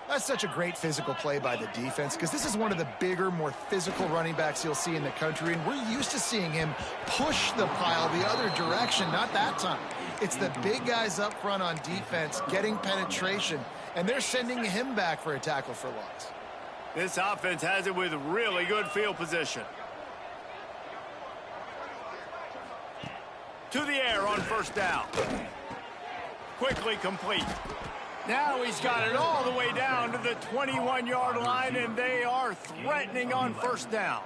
Speaker 2: That's such a great physical play by the defense because this is one of the bigger, more physical running backs you'll see in the country, and we're used to seeing him push the pile the other direction. Not that time. It's the big guys up front on defense getting penetration, and they're sending him back for a tackle for loss.
Speaker 1: This offense has it with really good field position. To the air on 1st down. Quickly complete. Now he's got it all the way down to the 21-yard line, and they are threatening on 1st down.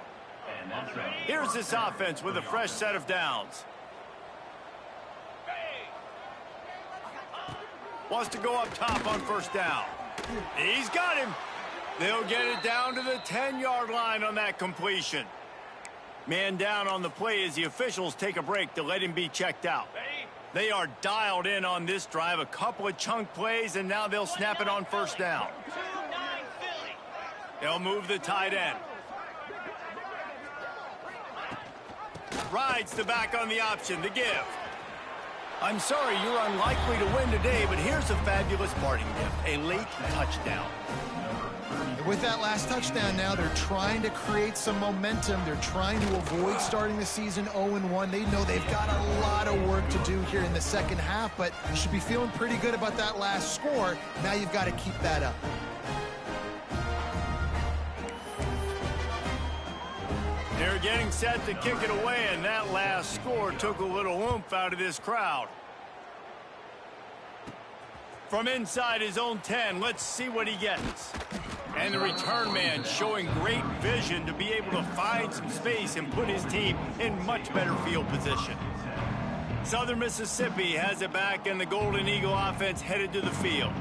Speaker 1: Here's this offense with a fresh set of downs. Wants to go up top on 1st down. He's got him. They'll get it down to the 10-yard line on that completion. Man down on the play as the officials take a break to let him be checked out. They are dialed in on this drive. A couple of chunk plays, and now they'll snap it on 1st down. They'll move the tight end. Rides the back on the option, the give. I'm sorry you're unlikely to win today, but here's a fabulous parting gift, a late touchdown.
Speaker 2: With that last touchdown now, they're trying to create some momentum. They're trying to avoid starting the season 0-1. They know they've got a lot of work to do here in the second half, but you should be feeling pretty good about that last score. Now you've got to keep that up.
Speaker 1: They're getting set to kick it away, and that last score took a little oomph out of this crowd. From inside his own 10, let's see what he gets. And the return man showing great vision to be able to find some space and put his team in much better field position. Southern Mississippi has it back, and the Golden Eagle offense headed to the field.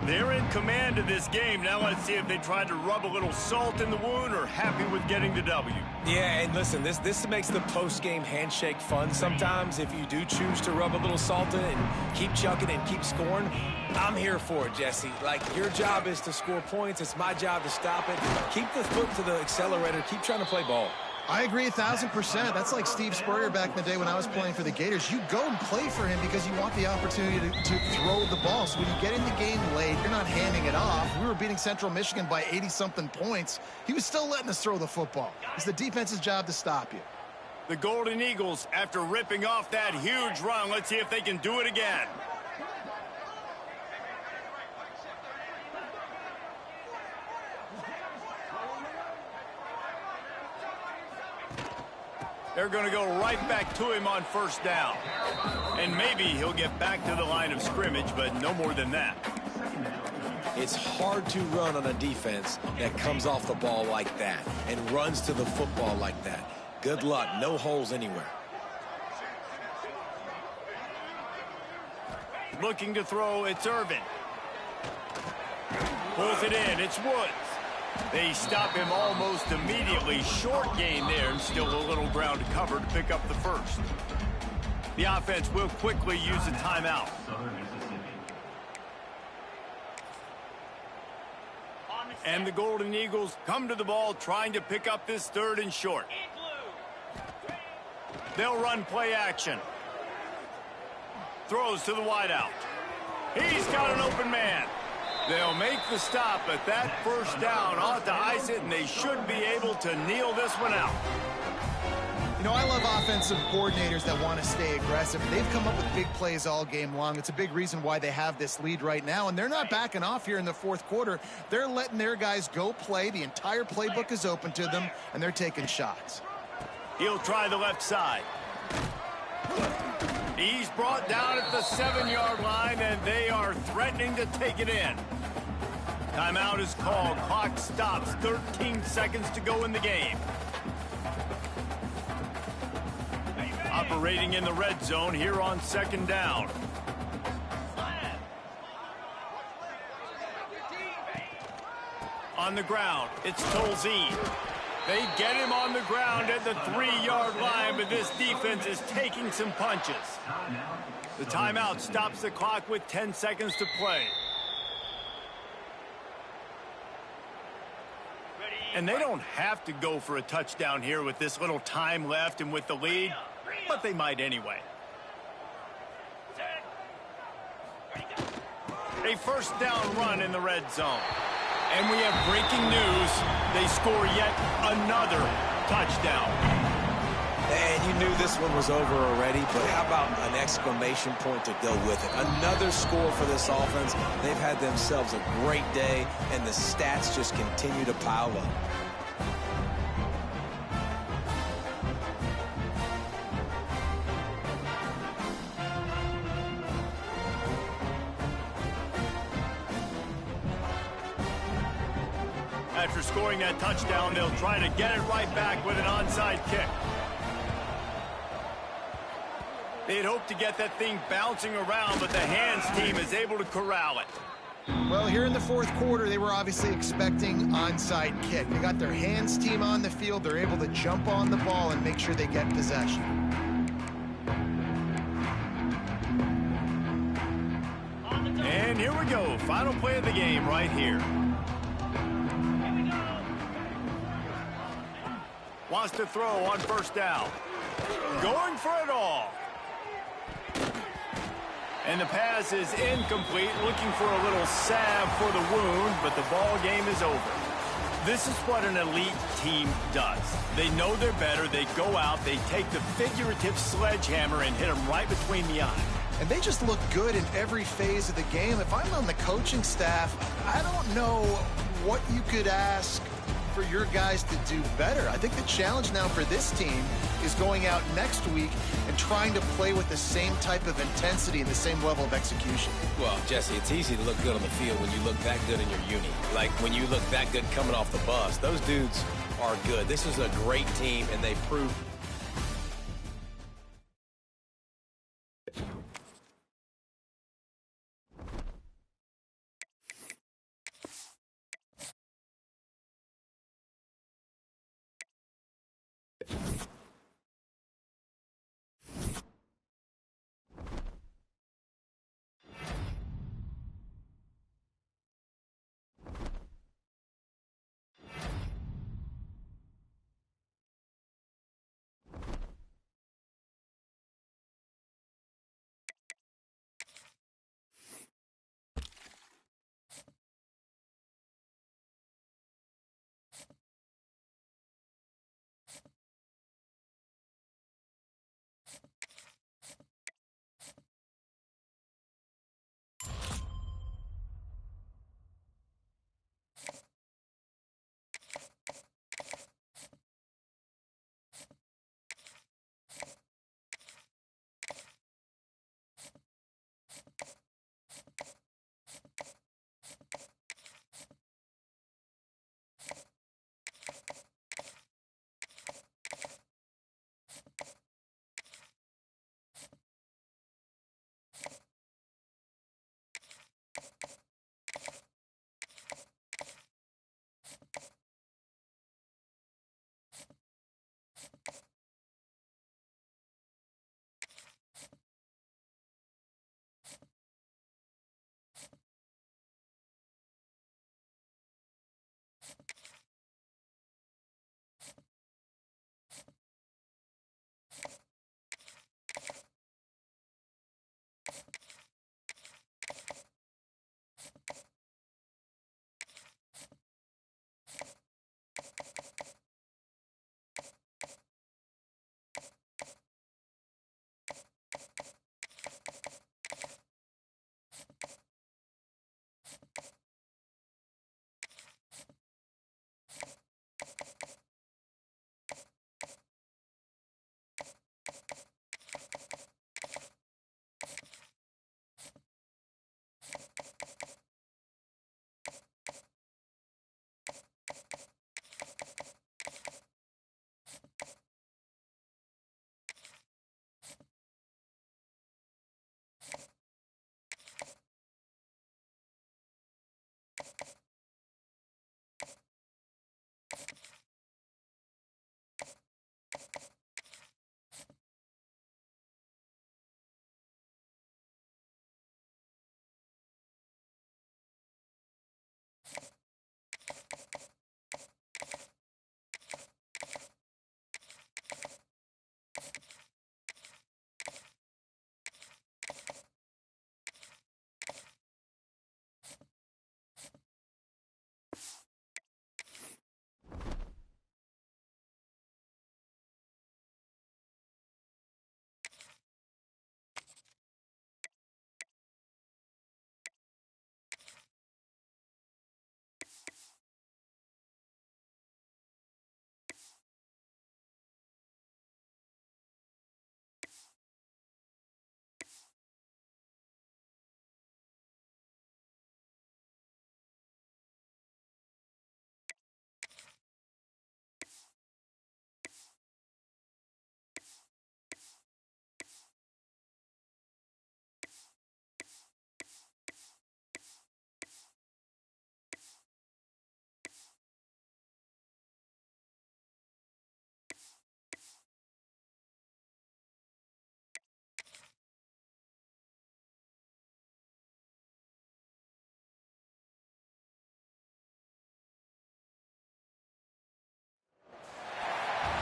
Speaker 1: They're in command of this game. Now let's see if they tried to rub a little salt in the wound or happy with getting the W.
Speaker 3: Yeah, and listen, this makes the post-game handshake fun sometimes. If you do choose to rub a little salt in it and keep chucking and keep scoring, I'm here for it, Jesse. Like, your job is to score points. It's my job to stop it. Keep the foot to the accelerator. Keep trying to play ball.
Speaker 2: I agree 1,000%. That's like Steve Spurrier back in the day when I was playing for the Gators. You go and play for him because you want the opportunity to throw the ball. So when you get in the game late, you're not handing it off. We were beating Central Michigan by 80-something points. He was still letting us throw the football. It's the defense's job to stop you.
Speaker 1: The Golden Eagles, after ripping off that huge run, let's see if they can do it again. They're going to go right back to him on first down. And maybe he'll get back to the line of scrimmage, but no more than that.
Speaker 3: It's hard to run on a defense that comes off the ball like that and runs to the football like that. Good luck. No holes anywhere.
Speaker 1: Looking to throw, it's Irvin. Pulls it in, it's Woods. They stop him almost immediately. Short gain there, and still a little ground to cover to pick up the first. The offense will quickly use a timeout. And the Golden Eagles come to the ball trying to pick up this third and short. They'll run play action. Throws to the wideout. He's got an open man. They'll make the stop, but that first down ought to ice it, and they should be able to kneel this one out.
Speaker 2: You know, I love offensive coordinators that want to stay aggressive. They've come up with big plays all game long. It's a big reason why they have this lead right now, and they're not backing off here in the fourth quarter. They're letting their guys go play. The entire playbook is open to them, and they're taking shots.
Speaker 1: He'll try the left side. He's brought down at the 7-yard line, and they are threatening to take it in. Timeout is called. Clock stops. 13 seconds to go in the game. Operating in the red zone here on second down. On the ground, it's Tolzien. They get him on the ground at the 3-yard line, but this defense is taking some punches. The timeout stops the clock with 10 seconds to play. And they don't have to go for a touchdown here with this little time left and with the lead, but they might anyway. A first down run in the red zone. And we have breaking news. They score yet another touchdown.
Speaker 3: And you knew this one was over already, but how about an exclamation point to go with it? Another score for this offense. They've had themselves a great day, and the stats just continue to pile up.
Speaker 1: After scoring that touchdown, they'll try to get it right back with an onside kick. They'd hoped to get that thing bouncing around, but the hands team is able to corral it.
Speaker 2: Well, here in the fourth quarter, they were obviously expecting onside kick. They got their hands team on the field. They're able to jump on the ball and make sure they get possession.
Speaker 1: And here we go. Final play of the game right here. Wants to throw on first down. Going for it all. And the pass is incomplete. Looking for a little salve for the wound, but the ball game is over. This is what an elite team does. They know they're better. They go out. They take the figurative sledgehammer and hit them right between the eyes.
Speaker 2: And they just look good in every phase of the game. If I'm on the coaching staff, I don't know what you could ask for your guys to do better. I think the challenge now for this team is going out next week and trying to play with the same type of intensity and the same level of execution.
Speaker 3: Well, Jesse, it's easy to look good on the field when you look that good in your uni. Like when you look that good coming off the bus. Those dudes are good. This is a great team, and they proved.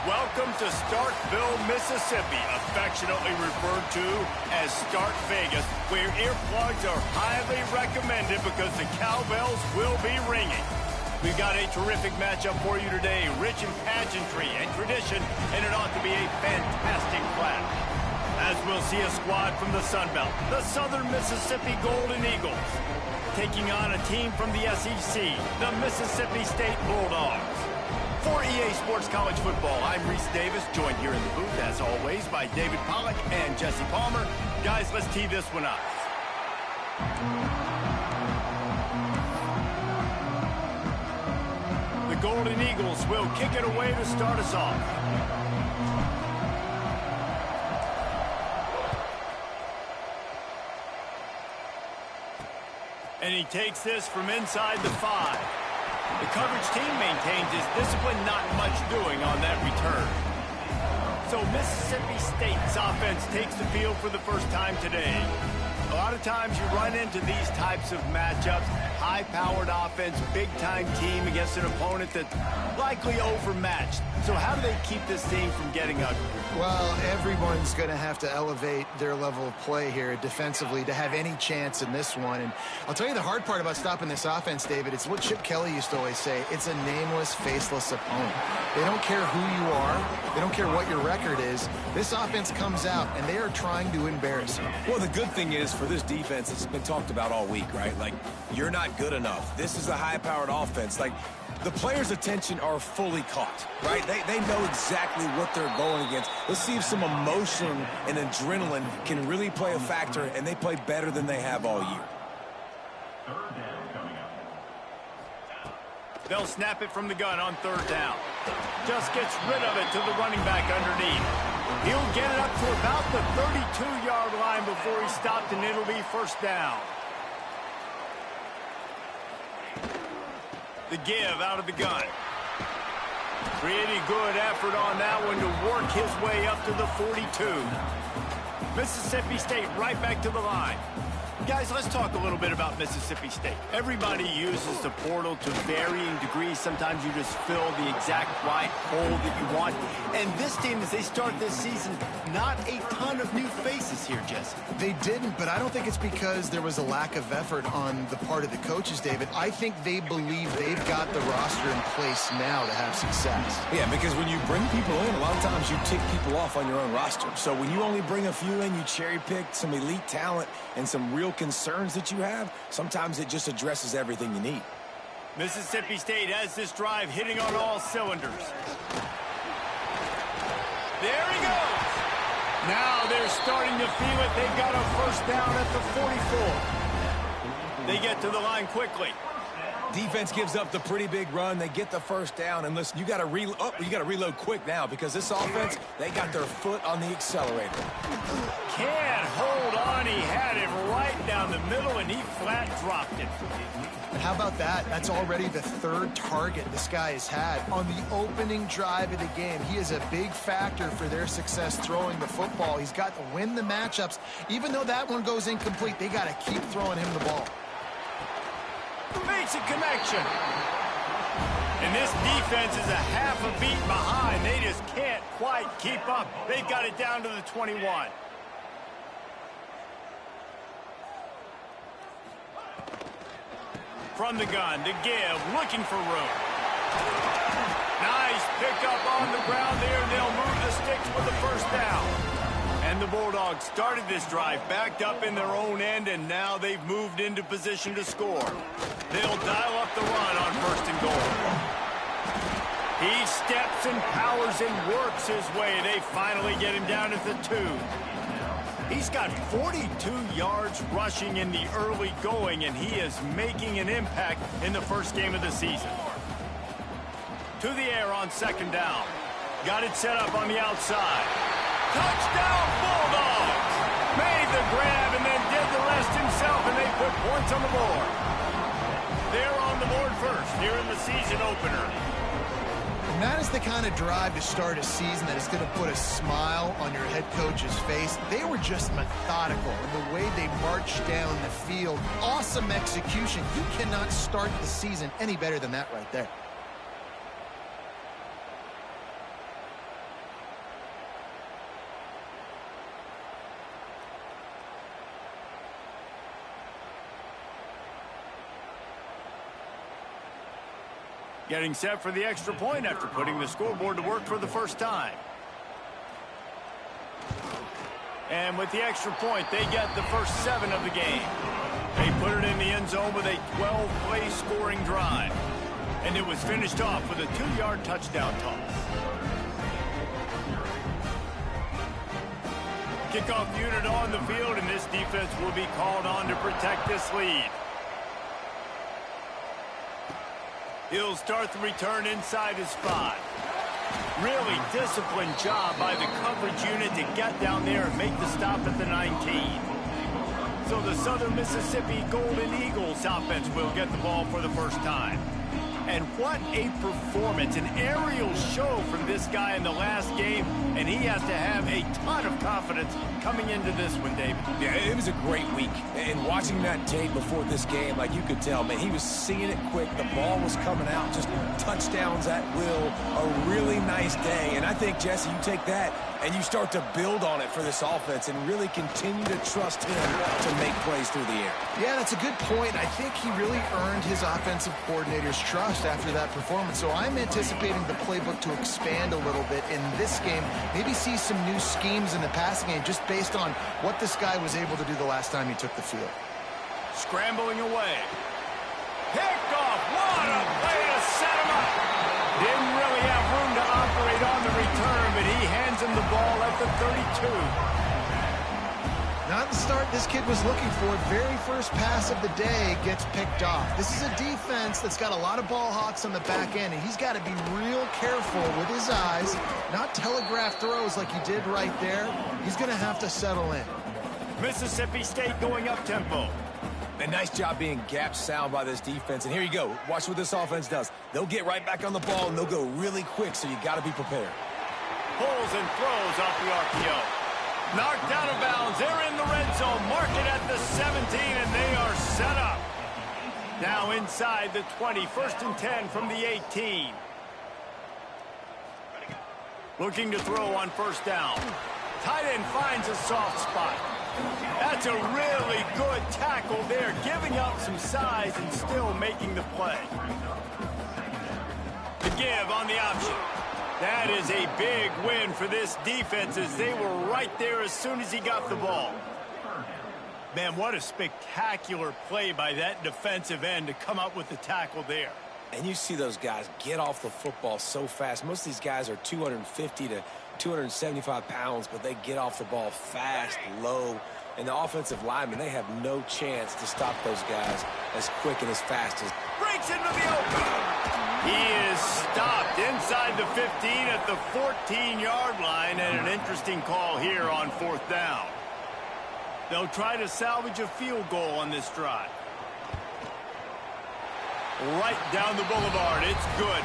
Speaker 1: Welcome to Starkville, Mississippi, affectionately referred to as Stark Vegas, where earplugs are highly recommended because the cowbells will be ringing. We've got a terrific matchup for you today, rich in pageantry and tradition, and it ought to be a fantastic clash. As we'll see a squad from the Sun Belt, the Southern Mississippi Golden Eagles, taking on a team from the SEC, the Mississippi State Bulldogs. For EA Sports College Football, I'm Reese Davis, joined here in the booth, as always, by David Pollack and Jesse Palmer. Guys, let's tee this one up. The Golden Eagles will kick it away to start us off. And he takes this from inside the 5. The coverage team maintains his discipline, not much doing on that return. So Mississippi State's offense takes the field for the first time today. A lot of times you run into these types of matchups, high-powered offense, big-time team against an opponent that's likely overmatched. So how do they keep this team from getting ugly?
Speaker 2: Well, everyone's going to have to elevate their level of play here defensively to have any chance in this one. And I'll tell you the hard part about stopping this offense, David, it's what Chip Kelly used to always say. It's a nameless, faceless opponent. They don't care who you are. They don't care what your record is. This offense comes out, and they are trying to embarrass you.
Speaker 3: Well, the good thing is for this defense, it's been talked about all week, right? Like, you're not good enough. This is a high-powered offense. Like, the players' attention are fully caught, right? They know exactly what they're going against. Let's see if some emotion and adrenaline can really play a factor, and they play better than they have all year.
Speaker 1: They'll snap it from the gun on third down. Just gets rid of it to the running back underneath. He'll get it up to about the 32-yard line before he stopped, and it'll be first down. The give out of the gun. Pretty good effort on that one to work his way up to the 42. Mississippi State right back to the line. Guys, let's talk a little bit about Mississippi State. Everybody uses the portal to varying degrees. Sometimes you just fill the exact right hole that you want. And this team, as they start this season, not a ton of new faces here, Jesse.
Speaker 2: They didn't, but I don't think it's because there was a lack of effort on the part of the coaches, David. I think they believe they've got the roster in place now to have success.
Speaker 3: Yeah, because when you bring people in, a lot of times you tick people off on your own roster. So when you only bring a few in, you cherry-pick some elite talent and some real concerns that you have, sometimes it just addresses everything you need.
Speaker 1: Mississippi State has this drive hitting on all cylinders. There he goes. Now they're starting to feel it. They've got a first down at the 44. They get to the line quickly.
Speaker 3: Defense gives up the pretty big run. They get the first down, and listen, you got to reload quick now because this offense, they got their foot on the accelerator.
Speaker 1: Can't hold on. He had it right down the middle, and he flat dropped it.
Speaker 2: How about that? That's already the third target this guy has had on the opening drive of the game. He is a big factor for their success throwing the football. He's got to win the matchups. Even though that one goes incomplete, they got to keep throwing him the ball.
Speaker 1: Makes a connection. And this defense is a half a beat behind. They just can't quite keep up. They've got it down to the 21. From the gun, to give, looking for room. Nice pickup on the ground there. They'll move the sticks with the first down. And the Bulldogs started this drive backed up in their own end, and now they've moved into position to score. They'll dial up the run on first and goal. He steps and powers and works his way. They finally get him down at the 2. He's got 42 yards rushing in the early going, and he is making an impact in the first game of the season. To the air on second down. Got it set up on the outside. Touchdown, Bulldogs! Made the grab and then did the rest himself, and they put points on the board. They're on the board first here in the season opener.
Speaker 2: And that is the kind of drive to start a season that is going to put a smile on your head coach's face. They were just methodical in the way they marched down the field. Awesome execution. You cannot start the season any better than that right there.
Speaker 1: Getting set for the extra point after putting the scoreboard to work for the first time. And with the extra point, they get the first 7 of the game. They put it in the end zone with a 12-play scoring drive. And it was finished off with a 2-yard touchdown toss. Kickoff unit on the field, and this defense will be called on to protect this lead. He'll start the return inside his 5. Really disciplined job by the coverage unit to get down there and make the stop at the 19. So the Southern Mississippi Golden Eagles offense will get the ball for the first time. And what a performance, an aerial show from this guy in the last game, and he has to have a ton of confidence coming into this one, David.
Speaker 3: Yeah, it was a great week. And watching that tape before this game, like you could tell, man, he was seeing it quick. The ball was coming out, just touchdowns at will. A really nice day. And I think, Jesse, you take that and you start to build on it for this offense and really continue to trust him to make plays through the air.
Speaker 2: Yeah, that's a good point. I think he really earned his offensive coordinator's trust after that performance. So I'm anticipating the playbook to expand a little bit in this game. Maybe see some new schemes in the passing game just based on what this guy was able to do the last time he took the field.
Speaker 1: Scrambling away. Picked off. What a play to set him up. Didn't really have room to operate on the return, but he hands him the ball at the 32.
Speaker 2: Not the start this kid was looking for. Very first pass of the day gets picked off. This is a defense that's got a lot of ball hawks on the back end, and he's got to be real careful with his eyes, not telegraph throws like he did right there. He's going to have to settle in.
Speaker 1: Mississippi State going up tempo.
Speaker 3: A nice job being gap sound by this defense. And here you go. Watch what this offense does. They'll get right back on the ball, and they'll go really quick, so you got to be prepared.
Speaker 1: Pulls and throws off the RPO. Knocked out of bounds. They're in the red zone. Mark it at the 17, and they are set up. Now inside the 20. First and 10 from the 18. Looking to throw on first down. Tight end finds a soft spot. That's a really good tackle there, giving up some size and still making the play. The give on the option. That is a big win for this defense as they were right there as soon as he got the ball. Man, what a spectacular play by that defensive end to come up with the tackle there.
Speaker 3: And you see those guys get off the football so fast. Most of these guys are 250 to 275 pounds, but they get off the ball fast, low. And the offensive linemen, they have no chance to stop those guys as quick and as fast as...
Speaker 1: Breaks into the open. He is stopped inside the 15 at the 14-yard line, and an interesting call here on fourth down. They'll try to salvage a field goal on this drive. Right down the boulevard. It's good.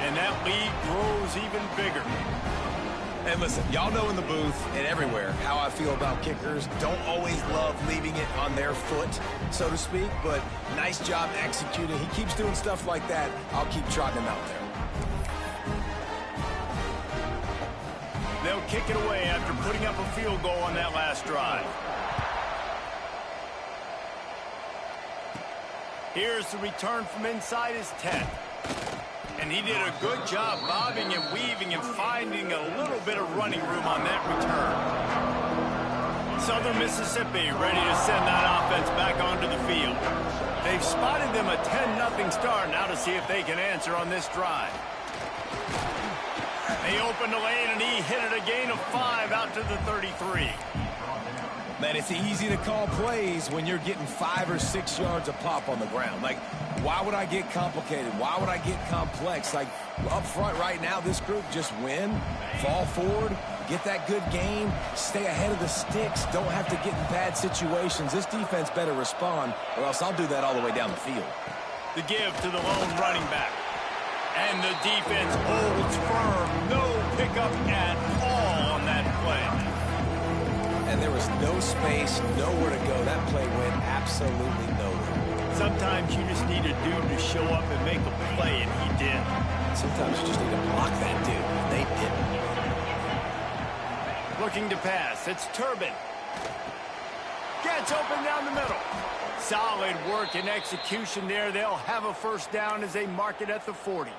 Speaker 1: And that lead grows even bigger.
Speaker 3: And listen, y'all know in the booth and everywhere how I feel about kickers. Don't always love leaving it on their foot, so to speak, but nice job executing. He keeps doing stuff like that. I'll keep trotting him out there.
Speaker 1: They'll kick it away after putting up a field goal on that last drive. Here's the return from inside his 10. And he did a good job bobbing and weaving and finding a little bit of running room on that return. Southern Mississippi ready to send that offense back onto the field. They've spotted them a 10-0 start. Now to see if they can answer on this drive. They opened the lane, and he hit it a gain of 5 out to the 33.
Speaker 3: Man, it's easy to call plays when you're getting 5 or 6 yards a pop on the ground. Like, why would I get complicated? Why would I get complex? Like, up front right now, this group just win, fall forward, get that good game, stay ahead of the sticks, don't have to get in bad situations. This defense better respond, or else I'll do that all the way down the field.
Speaker 1: The give to the lone running back. And the defense holds firm. No pickup at all on that play.
Speaker 3: And there was no space, nowhere to go. That play went absolutely nowhere.
Speaker 1: Sometimes you just need a dude to show up and make a play, and he did.
Speaker 3: Sometimes you just need to block that dude, and they didn't.
Speaker 1: Looking to pass. It's Turbin. Gets open down the middle. Solid work and execution there. They'll have a first down as they mark it at the 40.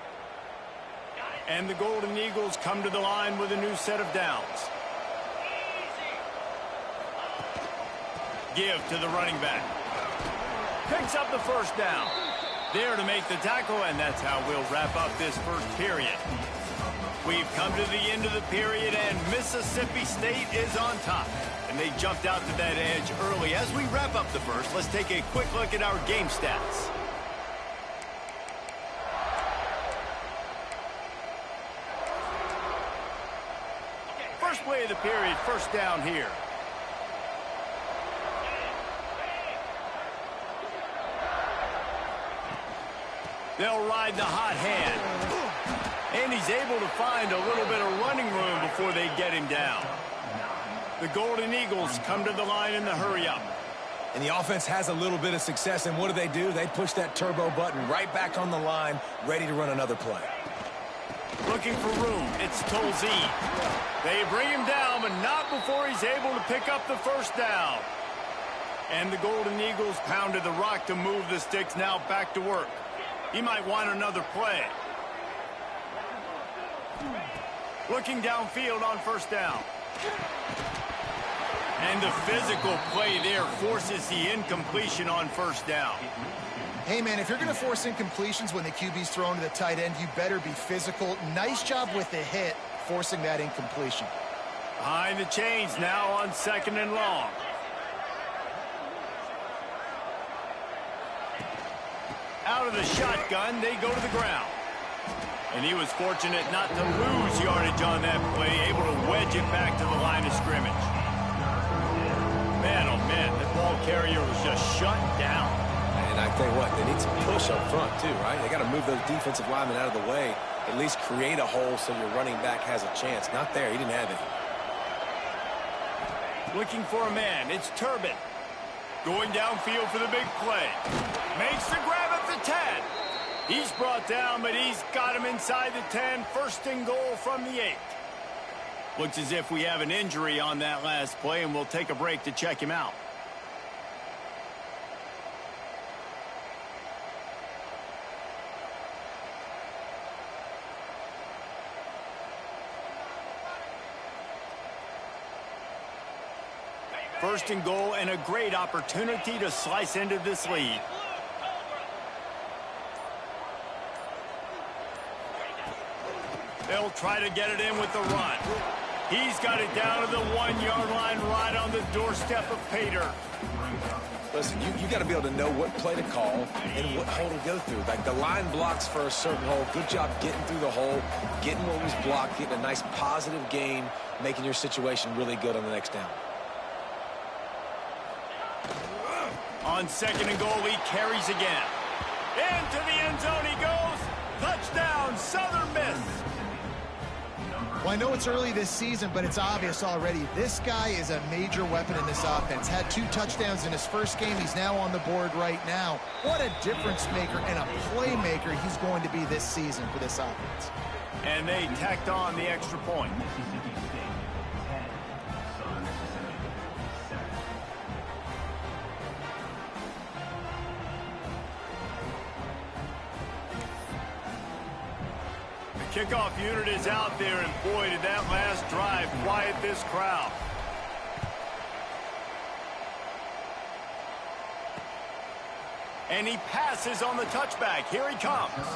Speaker 1: And the Golden Eagles come to the line with a new set of downs. Give to the running back. Picks up the first down. there to make the tackle, and that's how we'll wrap up this first period. We've come to the end of the period, and Mississippi State is on top. And they jumped out to that edge early. As we wrap up the first, let's take a quick look at our game stats. First play of the period, first down here. They'll ride the hot hand. And he's able to find a little bit of running room before they get him down. The Golden Eagles come to the line in the hurry-up.
Speaker 3: And the offense has a little bit of success, and what do? They push that turbo button right back on the line, ready to run another play.
Speaker 1: Looking for room, it's Tolzien. They bring him down, but not before he's able to pick up the first down. And the Golden Eagles pounded the rock to move the sticks, now back to work. He might want another play. Looking downfield on first down. And the physical play there forces the incompletion on first down.
Speaker 2: Hey, man, if you're going to force incompletions when the QB's thrown to the tight end, you better be physical. Nice job with the hit, forcing that incompletion.
Speaker 1: Behind the chains now on second and long. Out of the shotgun, they go to the ground. And he was fortunate not to lose yardage on that play, able to wedge it back to the line of scrimmage. Man, oh man, that ball carrier was just shut down.
Speaker 3: And I tell you what, they need some push up front too, right? They got to move those defensive linemen out of the way, at least create a hole so your running back has a chance. Not there, he didn't have it.
Speaker 1: Looking for a man, it's Turbin. Going downfield for the big play. Makes the grab at the 10. He's brought down, but he's got him inside the 10. First and goal from the 8. Looks as if we have an injury on that last play, and we'll take a break to check him out. First and goal, and a great opportunity to slice into this lead. They'll try to get it in with the run. He's got it down to the 1-yard line right on the doorstep of Pater.
Speaker 3: Listen, you got to be able to know what play to call and what hole to go through. Like the line blocks for a certain hole. Good job getting through the hole, getting what was blocked, getting a nice positive gain, making your situation really good on the next down.
Speaker 1: On second and goal, he carries again. Into the end zone he goes. Touchdown, Southern Miss.
Speaker 2: Well, I know it's early this season, but it's obvious already. This guy is a major weapon in this offense. Had 2 touchdowns in his first game. He's now on the board right now. What a difference maker and a playmaker he's going to be this season for this offense.
Speaker 1: And they tacked on the extra point. Kickoff unit is out there, and boy, did that last drive quiet this crowd. And he passes on the touchback. Here he comes.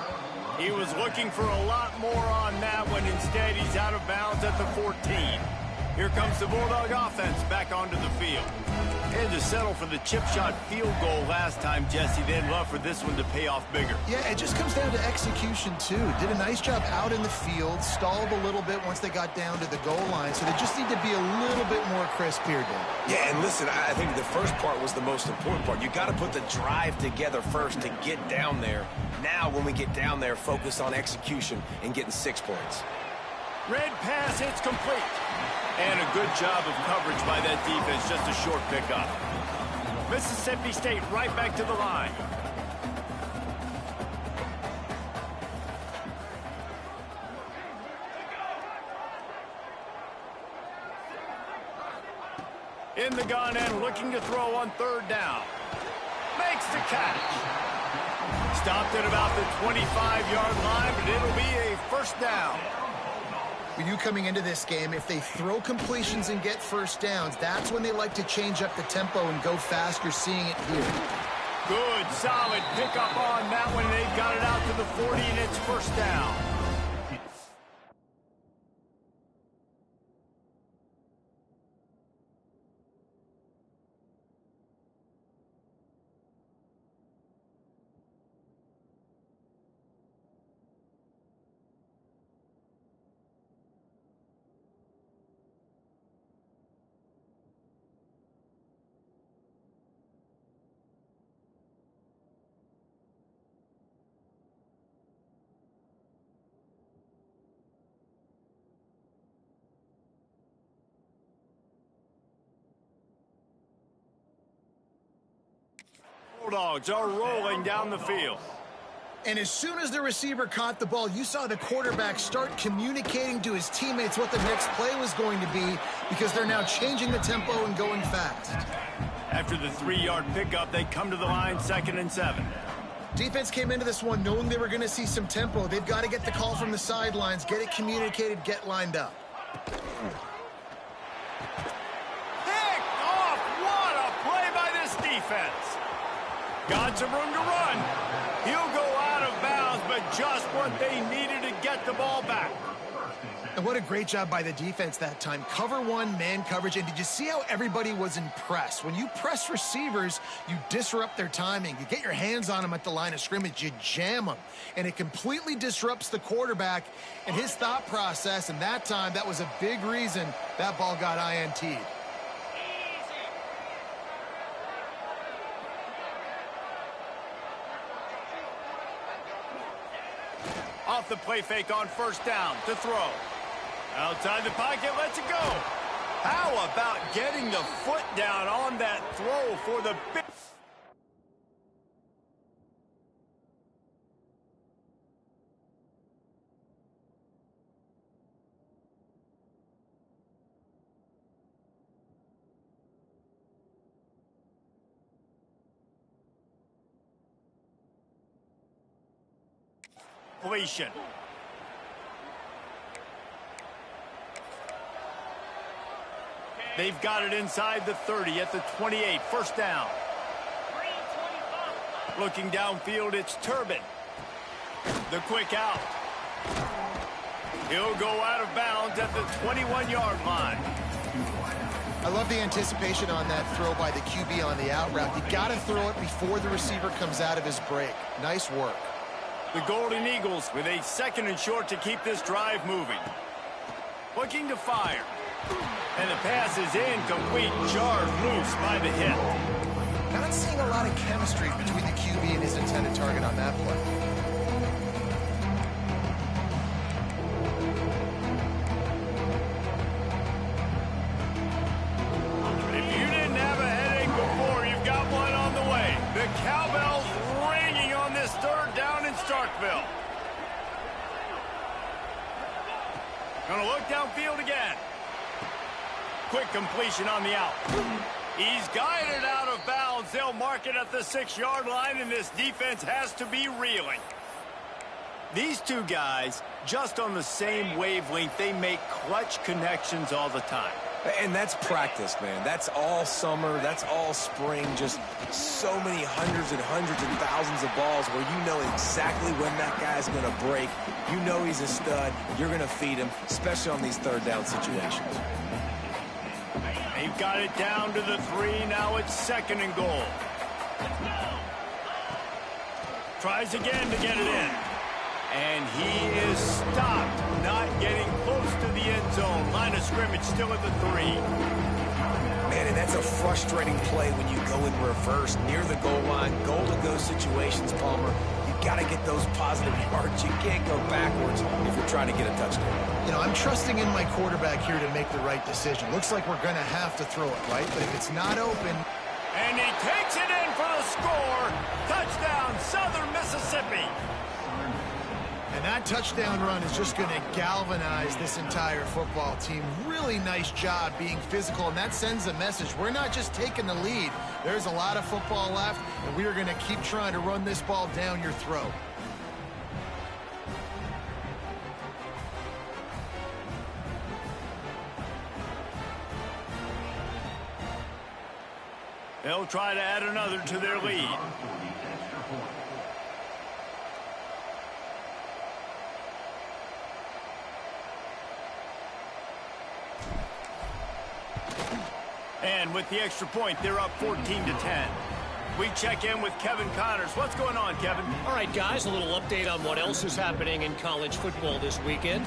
Speaker 1: He was looking for a lot more on that one. Instead, he's out of bounds at the 14. Here comes the Bulldog offense back onto the field. And to settle for the chip shot field goal last time, Jesse, they'd love for this one to pay off bigger.
Speaker 2: Yeah, it just comes down to execution, too. Did a nice job out in the field, stalled a little bit once they got down to the goal line, so they just need to be a little bit more crisp here, Dan.
Speaker 3: Yeah, and listen, I think the first part was the most important part. You got to put the drive together first to get down there. Now, when we get down there, focus on execution and getting 6 points.
Speaker 1: Red pass, it's complete. And a good job of coverage by that defense, just a short pickup. Mississippi State right back to the line. In the gun and looking to throw on third down. Makes the catch. Stopped at about the 25-yard line, but it'll be a first down.
Speaker 2: We knew coming into this game, if they throw completions and get first downs, that's when they like to change up the tempo and go fast. You're seeing it here.
Speaker 1: Good, solid pickup on that one. They've got it out to the 40, and it's first down. Bulldogs are rolling down the field.
Speaker 2: And as soon as the receiver caught the ball, you saw the quarterback start communicating to his teammates what the next play was going to be, because they're now changing the tempo and going fast.
Speaker 1: After the 3-yard pickup, they come to the line, 2nd and 7.
Speaker 2: Defense came into this one knowing they were going to see some tempo. They've got to get the call from the sidelines, get it communicated, get lined up.
Speaker 1: Picked off! What a play by this defense! Got some room to run. He'll go out of bounds, but just what they needed to get the ball back.
Speaker 2: And what a great job by the defense that time. Cover one, man coverage. And did you see how everybody was impressed? When you press receivers, you disrupt their timing. You get your hands on them at the line of scrimmage. You jam them. And it completely disrupts the quarterback and his thought process. And that time, that was a big reason that ball got INT'd.
Speaker 1: Off the play fake on first down to throw. Outside the pocket, lets it go. How about getting the foot down on that throw for the big... completion. They've got it inside the 30 at the 28. First down. Looking downfield, it's Turbin. The quick out. He'll go out of bounds at the 21-yard line.
Speaker 2: I love the anticipation on that throw by the QB on the out route. You got to throw it before the receiver comes out of his break. Nice work.
Speaker 1: The Golden Eagles with a 2nd and short to keep this drive moving. Looking to fire. And the pass is incomplete, jarred loose by the hit.
Speaker 2: Not seeing a lot of chemistry between the QB and his intended target on that play.
Speaker 1: If you didn't have a headache before, you've got one on the way. The cowbell's ringing on this 3rd down in Starkville. Gonna look downfield again. Quick completion on the out. He's guided out of bounds. They'll mark it at the 6-yard line, and this defense has to be reeling. These two guys, just on the same wavelength, they make clutch connections all the time.
Speaker 3: And that's practice, man. That's all summer. That's all spring. Just so many hundreds and thousands of balls where you know exactly when that guy's going to break. You know he's a stud. You're going to feed him, especially on these 3rd down situations.
Speaker 1: They've got it down to the 3. Now it's 2nd and goal. Tries again to get it in. And he is stopped, not getting close to the end zone. Line of scrimmage still at the 3.
Speaker 3: Man, and that's a frustrating play when you go in reverse near the goal line. Goal-to-go situations, Palmer. You got to get those positive yards. You can't go backwards if you're trying to get a touchdown.
Speaker 2: You know, I'm trusting in my quarterback here to make the right decision. Looks like we're going to have to throw it, right? But if it's not open...
Speaker 1: And he takes it in for the score. Touchdown, Southern Mississippi.
Speaker 2: And that touchdown run is just going to galvanize this entire football team. Really nice job being physical, and that sends a message. We're not just taking the lead. There's a lot of football left, and we are going to keep trying to run this ball down your throat.
Speaker 1: They'll try to add another to their lead. again with the extra point. They're up 14-10. We check in with Kevin Connors. What's going on, Kevin?
Speaker 5: All right, guys, a little update on what else is happening in college football this weekend.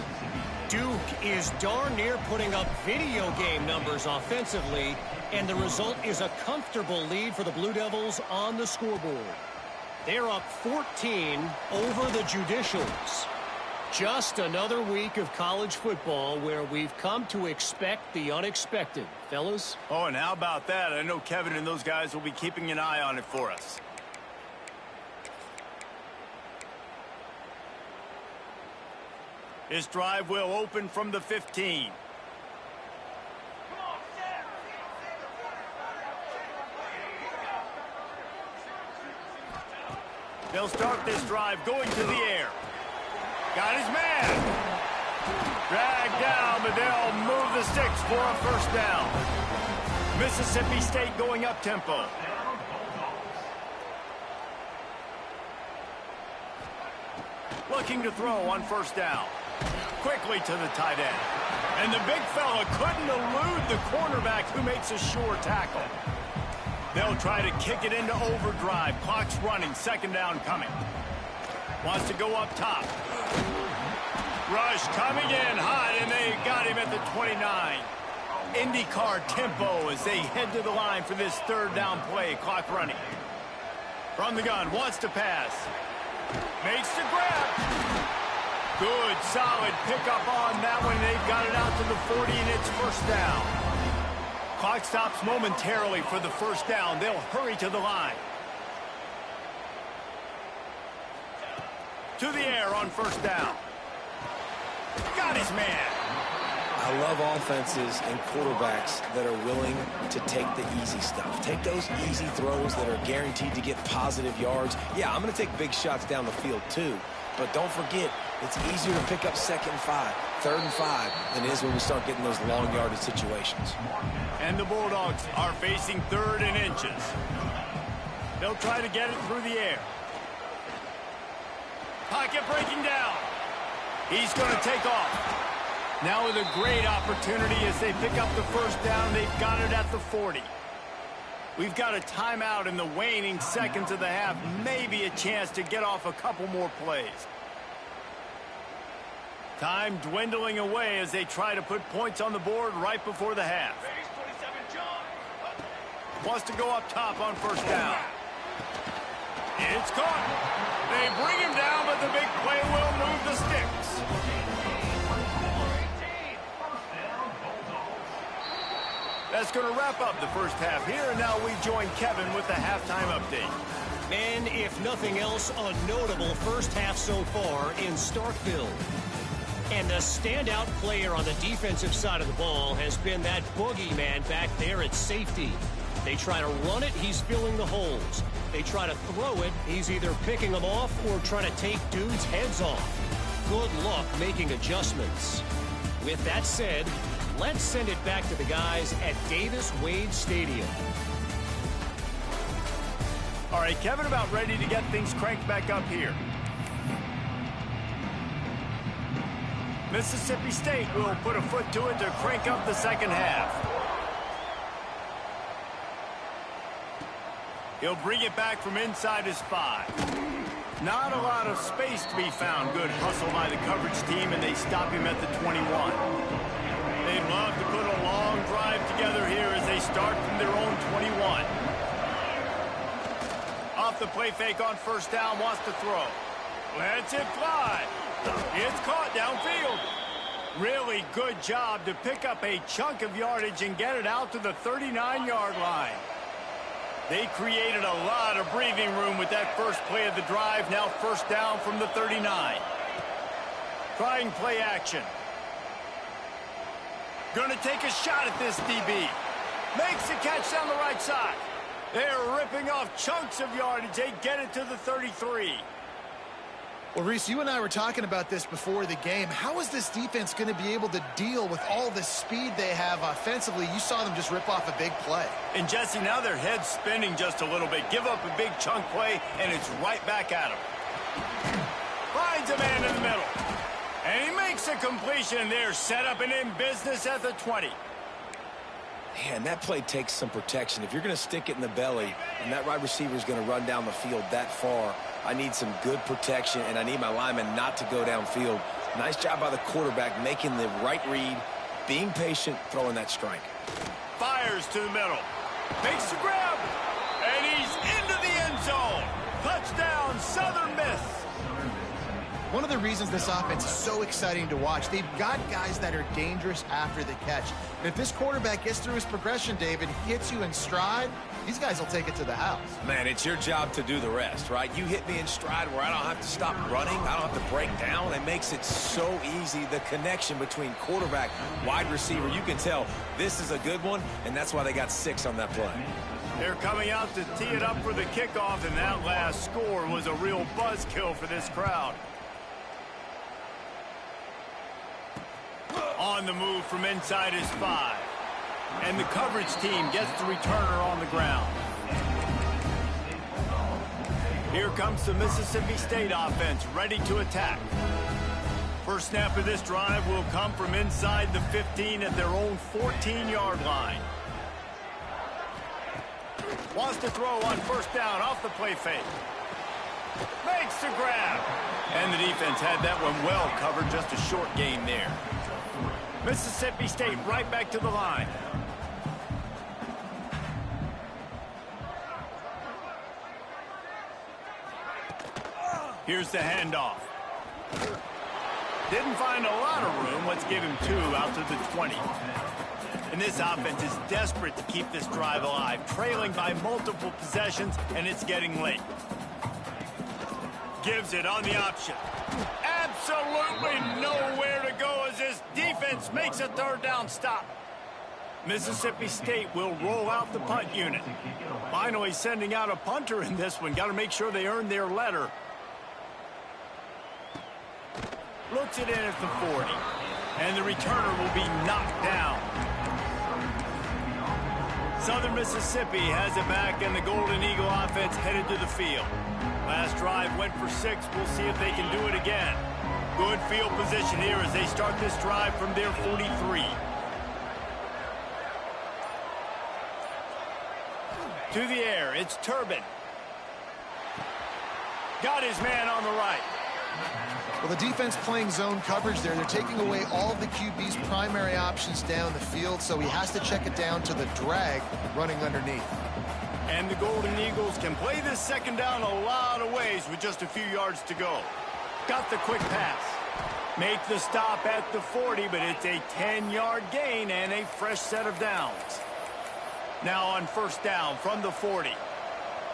Speaker 5: Duke is darn near putting up video game numbers offensively, and the result is a comfortable lead for the Blue Devils on the scoreboard. They're up 14 over the Judicials. Just another week of college football where we've come to expect the unexpected. Fellas?
Speaker 1: Oh, and how about that? I know Kevin and those guys will be keeping an eye on it for us. This drive will open from the 15. They'll start this drive going to the air. Got his man. Dragged down, but they'll move the sticks for a first down. Mississippi State going up tempo. Looking to throw on first down. Quickly to the tight end. And the big fella couldn't elude the cornerback who makes a sure tackle. They'll try to kick it into overdrive. Clock's running. Second down coming. Wants to go up top. Rush coming in hot, and they got him at the 29. IndyCar tempo as they head to the line for this third down play. Clock running. From the gun, wants to pass. Makes the grab. Good, solid pickup on that one. They've got it out to the 40, and it's first down. Clock stops momentarily for the first down. They'll hurry to the line. To the air on first down. Got his man.
Speaker 3: I love offenses and quarterbacks that are willing to take the easy stuff. Take those easy throws that are guaranteed to get positive yards. Yeah, I'm going to take big shots down the field too. But don't forget, it's easier to pick up second and 5, third and 5 than it is when we start getting those long yardage situations.
Speaker 1: And the Bulldogs are facing third and inches. They'll try to get it through the air. Pocket breaking down. He's going to take off. Now with a great opportunity as they pick up the first down. They've got it at the 40. We've got a timeout in the waning seconds of the half. Maybe a chance to get off a couple more plays. Time dwindling away as they try to put points on the board right before the half. Wants to go up top on first down. It's caught. They bring him down, but the big play will move the sticks. That's going to wrap up the first half here, and now we join Kevin with the halftime update.
Speaker 5: And if nothing else, a notable first half so far in Starkville. And the standout player on the defensive side of the ball has been that boogeyman back there at safety. They try to run it, he's filling the holes. They try to throw it, he's either picking them off or trying to take dudes' heads off. Good luck making adjustments. With that said, let's send it back to the guys at Davis-Wade Stadium.
Speaker 1: All right, Kevin, about ready to get things cranked back up here. Mississippi State will put a foot to it to crank up the second half. He'll bring it back from inside his 5. Not a lot of space to be found. Good hustle by the coverage team, and they stop him at the 21. They'd love to put a long drive together here as they start from their own 21. Off the play fake on first down, wants to throw. Lets it fly. It's caught downfield. Really good job to pick up a chunk of yardage and get it out to the 39-yard line. They created a lot of breathing room with that first play of the drive. Now first down from the 39. Trying play action. Going to take a shot at this DB. Makes the catch down the right side. They're ripping off chunks of yardage. They get it to the 33.
Speaker 2: Well, Reese, you and I were talking about this before the game. How is this defense going to be able to deal with all the speed they have offensively? You saw them just rip off a big play.
Speaker 1: And, Jesse, now their head's spinning just a little bit. Give up a big chunk play, and it's right back at him. Finds a man in the middle. And he makes a completion there. Set up and in business at the 20.
Speaker 3: Man, that play takes some protection. If you're going to stick it in the belly and that wide receiver is going to run down the field that far, I need some good protection, and I need my lineman not to go downfield. Nice job by the quarterback making the right read, being patient, throwing that strike.
Speaker 1: Fires to the middle. Makes the grab. And he's into the end zone. Touchdown, Southern Miss.
Speaker 2: One of the reasons this offense is so exciting to watch, they've got guys that are dangerous after the catch. And if this quarterback gets through his progression, David, hits you in stride, these guys will take it to the house.
Speaker 3: Man, it's your job to do the rest, right? You hit me in stride where I don't have to stop running. I don't have to break down. It makes it so easy. The connection between quarterback, wide receiver, you can tell this is a good one, and that's why they got 6 on that play.
Speaker 1: They're coming out to tee it up for the kickoff, and that last score was a real buzzkill for this crowd. On the move from inside his 5. And the coverage team gets the returner on the ground. Here comes the Mississippi State offense ready to attack. First snap of this drive will come from inside the 15 at their own 14-yard line. Wants to throw on first down off the play fake. Makes the grab. And the defense had that one well covered, just a short gain there. Mississippi State right back to the line. Here's the handoff. Didn't find a lot of room. Let's give him 2 out to the 20. And this offense is desperate to keep this drive alive, trailing by multiple possessions, and it's getting late. Gives it on the option. Absolutely nowhere to go as this defense makes a third down stop. Mississippi State will roll out the punt unit. Finally sending out a punter in this one. Got to make sure they earn their letter. Looks it in at the 40. And the returner will be knocked down. Southern Mississippi has it back, and the Golden Eagle offense headed to the field. Last drive went for 6. We'll see if they can do it again. Good field position here as they start this drive from their 43. To the air, it's Turbin. Got his man on the right.
Speaker 2: Well, the defense playing zone coverage there. They're taking away all of the QB's primary options down the field, so he has to check it down to the drag running underneath.
Speaker 1: And the Golden Eagles can play this second down a lot of ways with just a few yards to go. Got the quick pass. Make the stop at the 40, but it's a 10-yard gain and a fresh set of downs. Now on first down from the 40.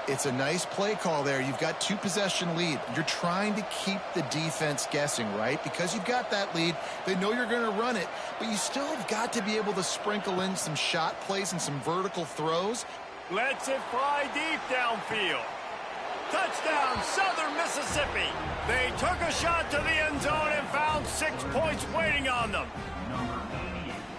Speaker 2: It's a nice play call there. You've got 2-possession lead. You're trying to keep the defense guessing, right? Because you've got that lead, they know you're going to run it, but you still have got to be able to sprinkle in some shot plays and some vertical throws.
Speaker 1: Lets it fly deep downfield. Touchdown, Southern Mississippi. They took a shot to the end zone and found 6 points waiting on them.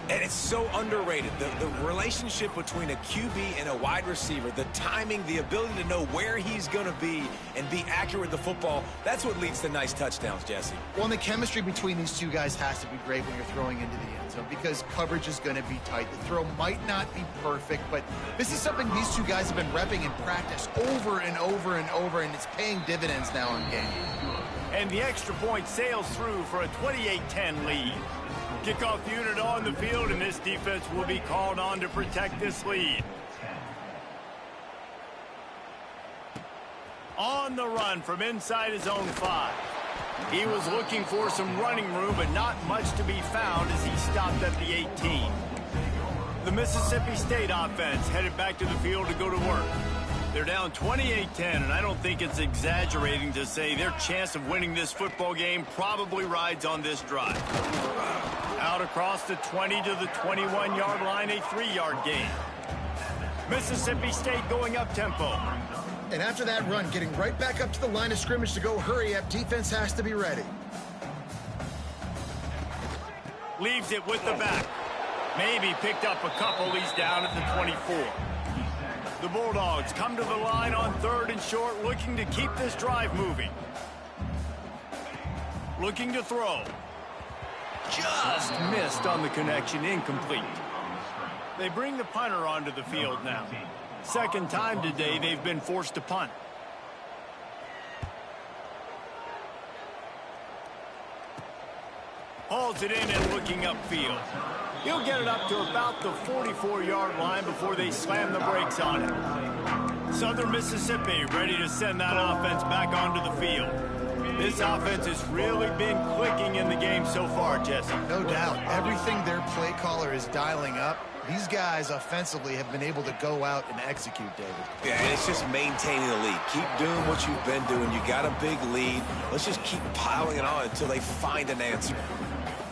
Speaker 3: And it's so underrated. The relationship between a QB and a wide receiver, the timing, the ability to know where he's going to be and be accurate with the football, that's what leads to nice touchdowns, Jesse.
Speaker 2: Well, and the chemistry between these two guys has to be great when you're throwing into the end zone because coverage is going to be tight. The throw might not be perfect, but this is something these two guys have been repping in practice over and over and over, and it's paying dividends now in game.
Speaker 1: And the extra point sails through for a 28-10 lead. Kickoff unit on the field, and this defense will be called on to protect this lead. On the run from inside his own 5. He was looking for some running room, but not much to be found as he stopped at the 18. The Mississippi State offense headed back to the field to go to work. They're down 28-10, and I don't think it's exaggerating to say their chance of winning this football game probably rides on this drive. Out across the 20 to the 21-yard line, a 3-yard gain. Mississippi State going up tempo.
Speaker 2: And after that run, getting right back up to the line of scrimmage to go hurry up, defense has to be ready.
Speaker 1: Leaves it with the back. Maybe picked up a couple. He's down at the 24. The Bulldogs come to the line on 3rd and short, looking to keep this drive moving. Looking to throw. Just missed on the connection, incomplete. They bring the punter onto the field now. Second time today they've been forced to punt. Hauls it in and looking upfield. He'll get it up to about the 44-yard line before they slam the brakes on it. Southern Mississippi ready to send that offense back onto the field. This offense has really been clicking in the game so far, Jesse.
Speaker 2: No doubt. Everything their play caller is dialing up, these guys offensively have been able to go out and execute, David.
Speaker 3: Yeah, and it's just maintaining the lead. Keep doing what you've been doing. You got a big lead. Let's just keep piling it on until they find an answer.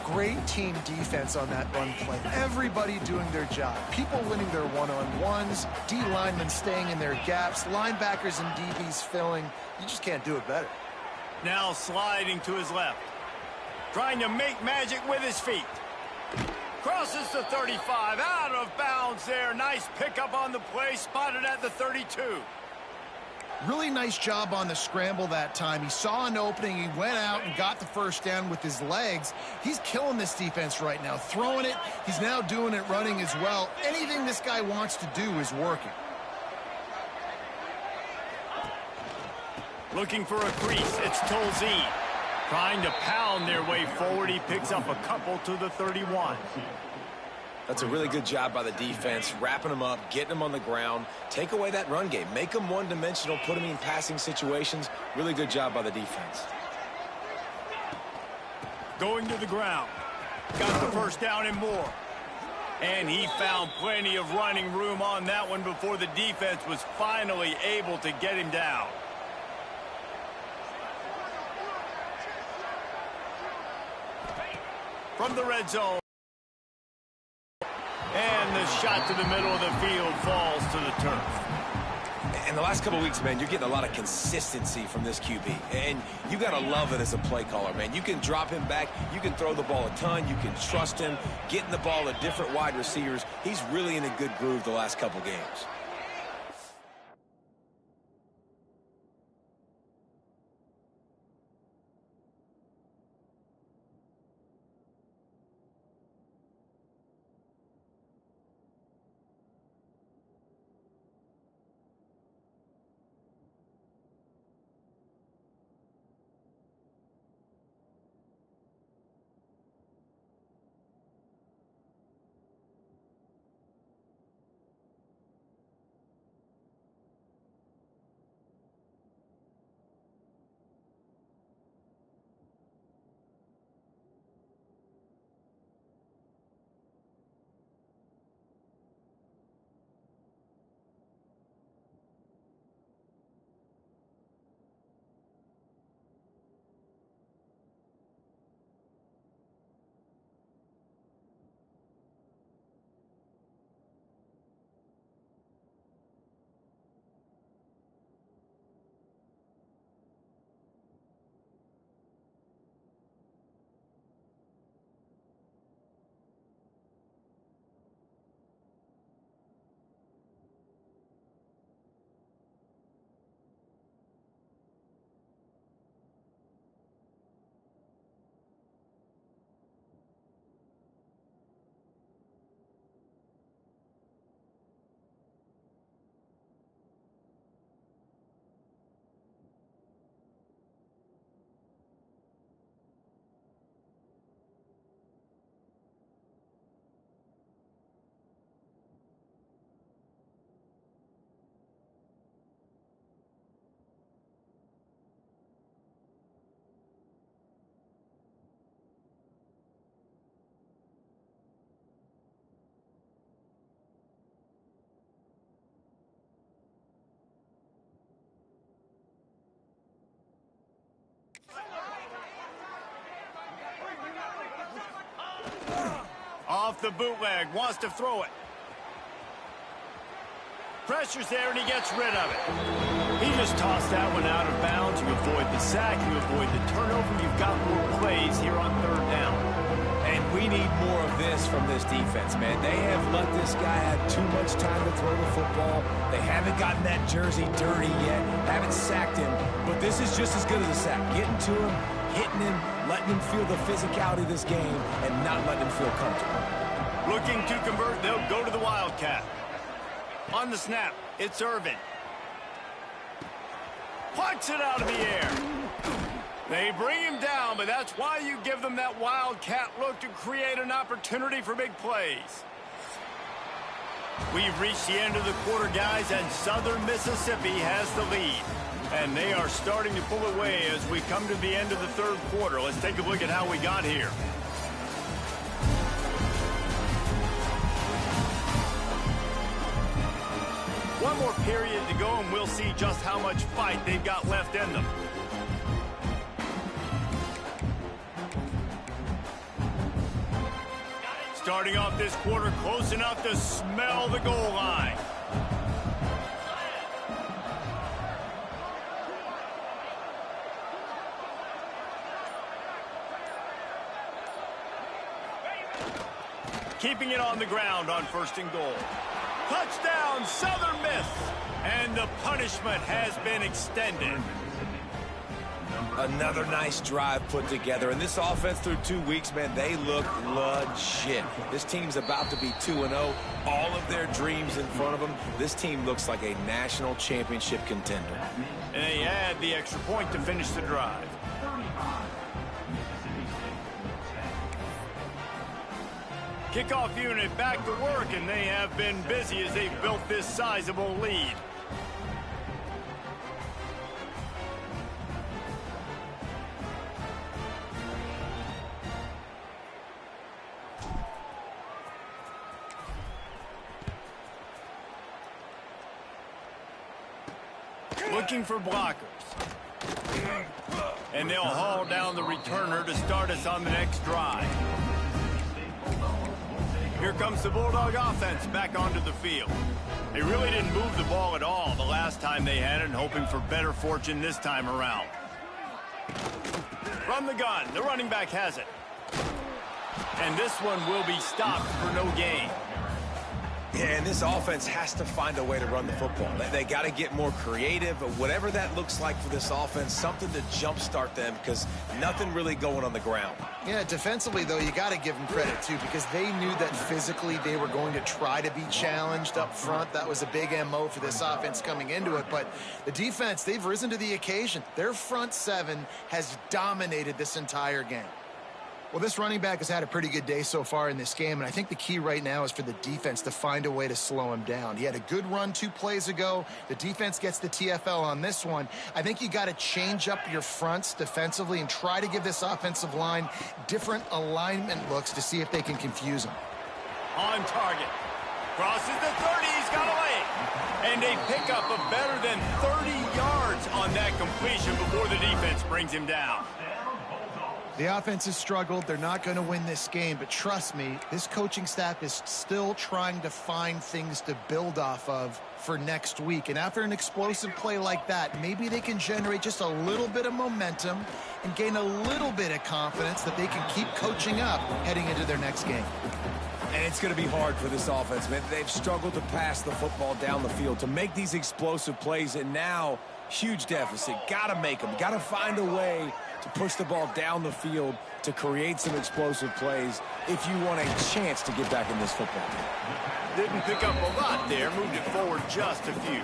Speaker 2: Great team defense on that run play. Everybody doing their job. People winning their one-on-ones, D linemen staying in their gaps, linebackers and DBs filling. You just can't do it better.
Speaker 1: Now sliding to his left. Trying to make magic with his feet. Crosses the 35, out of bounds there. Nice pickup on the play, spotted at the 32.
Speaker 2: Really nice job on the scramble that time. He saw an opening, he went out and got the first down with his legs. He's killing this defense right now, throwing it. He's now doing it running as well. Anything this guy wants to do is working.
Speaker 1: Looking for a crease, it's Tolzien. Trying to pound their way forward. He picks up a couple to the 31.
Speaker 3: That's a really good job by the defense, wrapping them up, getting them on the ground. Take away that run game. Make them one-dimensional, put them in passing situations. Really good job by the defense.
Speaker 1: Going to the ground. Got the first down and more. And he found plenty of running room on that one before the defense was finally able to get him down. From the red zone. And the shot to the middle of the field falls to the turf.
Speaker 3: In the last couple of weeks, man, you're getting a lot of consistency from this QB. And you got to love it as a play caller, man. You can drop him back. You can throw the ball a ton. You can trust him. Getting the ball to different wide receivers. He's really in a good groove the last couple games.
Speaker 1: Off the bootleg, wants to throw it. Pressure's there and he gets rid of it. He just tossed that one out of bounds. You avoid the sack, you avoid the turnover. You've got more plays here on third down.
Speaker 3: And we need more of this from this defense, man. They have let this guy have too much time to throw the football. They haven't gotten that jersey dirty yet, haven't sacked him. But this is just as good as a sack. Getting to him, hitting him, letting him feel the physicality of this game, and not letting him feel comfortable.
Speaker 1: Looking to convert, they'll go to the Wildcat. On the snap, it's Irvin. Punts it out of the air. They bring him down, but that's why you give them that Wildcat look to create an opportunity for big plays. We've reached the end of the quarter, guys, and Southern Mississippi has the lead. And they are starting to pull away as we come to the end of the third quarter. Let's take a look at how we got here. One more period to go, and we'll see just how much fight they've got left in them. Starting off this quarter close enough to smell the goal line. Keeping it on the ground on 1st and goal. Touchdown, Southern Miss. And the punishment has been extended.
Speaker 3: Another nice drive put together. And this offense through 2 weeks, man, they look legit. This team's about to be 2-0. All of their dreams in front of them. This team looks like a national championship contender.
Speaker 1: And they add the extra point to finish the drive. Kickoff unit back to work, and they have been busy as they've built this sizable lead. Looking for blockers. And they'll haul down the returner to start us on the next drive. Here comes the Bulldog offense back onto the field. They really didn't move the ball at all the last time they had it, and hoping for better fortune this time around. From the gun, the running back has it. And this one will be stopped for no gain.
Speaker 3: Yeah, and this offense has to find a way to run the football. They got to get more creative, whatever that looks like for this offense, something to jumpstart them, because nothing really going on the ground.
Speaker 2: Yeah, defensively, though, you got to give them credit, too, because they knew that physically they were going to try to be challenged up front. That was a big MO for this offense coming into it. But the defense, they've risen to the occasion. Their front seven has dominated this entire game. Well, this running back has had a pretty good day so far in this game, and I think the key right now is for the defense to find a way to slow him down. He had a good run 2 plays ago. The defense gets the TFL on this one. I think you got to change up your fronts defensively and try to give this offensive line different alignment looks to see if they can confuse him.
Speaker 1: On target. Crosses the 30. He's got a lane. And a pickup of better than 30 yards on that completion before the defense brings him down.
Speaker 2: The offense has struggled. They're not going to win this game, but trust me, this coaching staff is still trying to find things to build off of for next week. And after an explosive play like that, maybe they can generate just a little bit of momentum and gain a little bit of confidence that they can keep coaching up heading into their next game.
Speaker 3: And it's going to be hard for this offense, man. They've struggled to pass the football down the field, to make these explosive plays, and now huge deficit. Got to make them. Got to find a way to push the ball down the field to create some explosive plays if you want a chance to get back in this football game.
Speaker 1: Didn't pick up a lot there. Moved it forward just a few.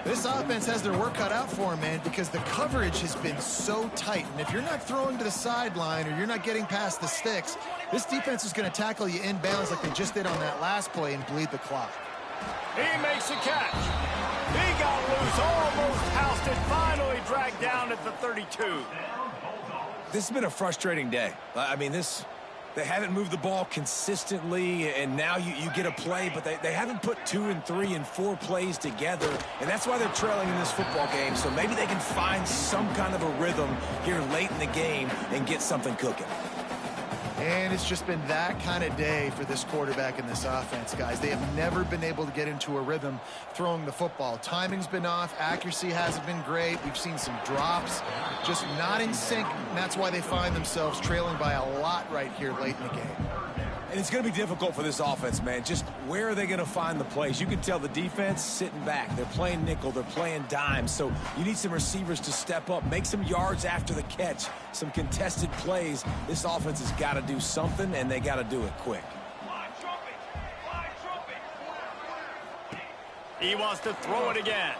Speaker 2: This offense has their work cut out for them, man, because the coverage has been so tight. And if you're not throwing to the sideline or you're not getting past the sticks, this defense is going to tackle you inbounds like they just did on that last play and bleed the clock.
Speaker 1: He makes a catch. He got loose, almost housed it, finally dragged down at the 32.
Speaker 3: This has been a frustrating day. I mean, they haven't moved the ball consistently, and now you get a play, but they haven't put 2 and 3 and 4 plays together, and that's why they're trailing in this football game. So maybe they can find some kind of a rhythm here late in the game and get something cooking.
Speaker 2: And it's just been that kind of day for this quarterback and this offense, guys. They have never been able to get into a rhythm throwing the football. Timing's been off. Accuracy hasn't been great. We've seen some drops, just not in sync. And that's why they find themselves trailing by a lot right here late in the game.
Speaker 3: And it's going to be difficult for this offense, man. Just where are they going to find the plays? You can tell the defense sitting back. They're playing nickel. They're playing dime. So you need some receivers to step up, make some yards after the catch, some contested plays. This offense has got to do something, and they got to do it quick.
Speaker 1: He wants to throw it again.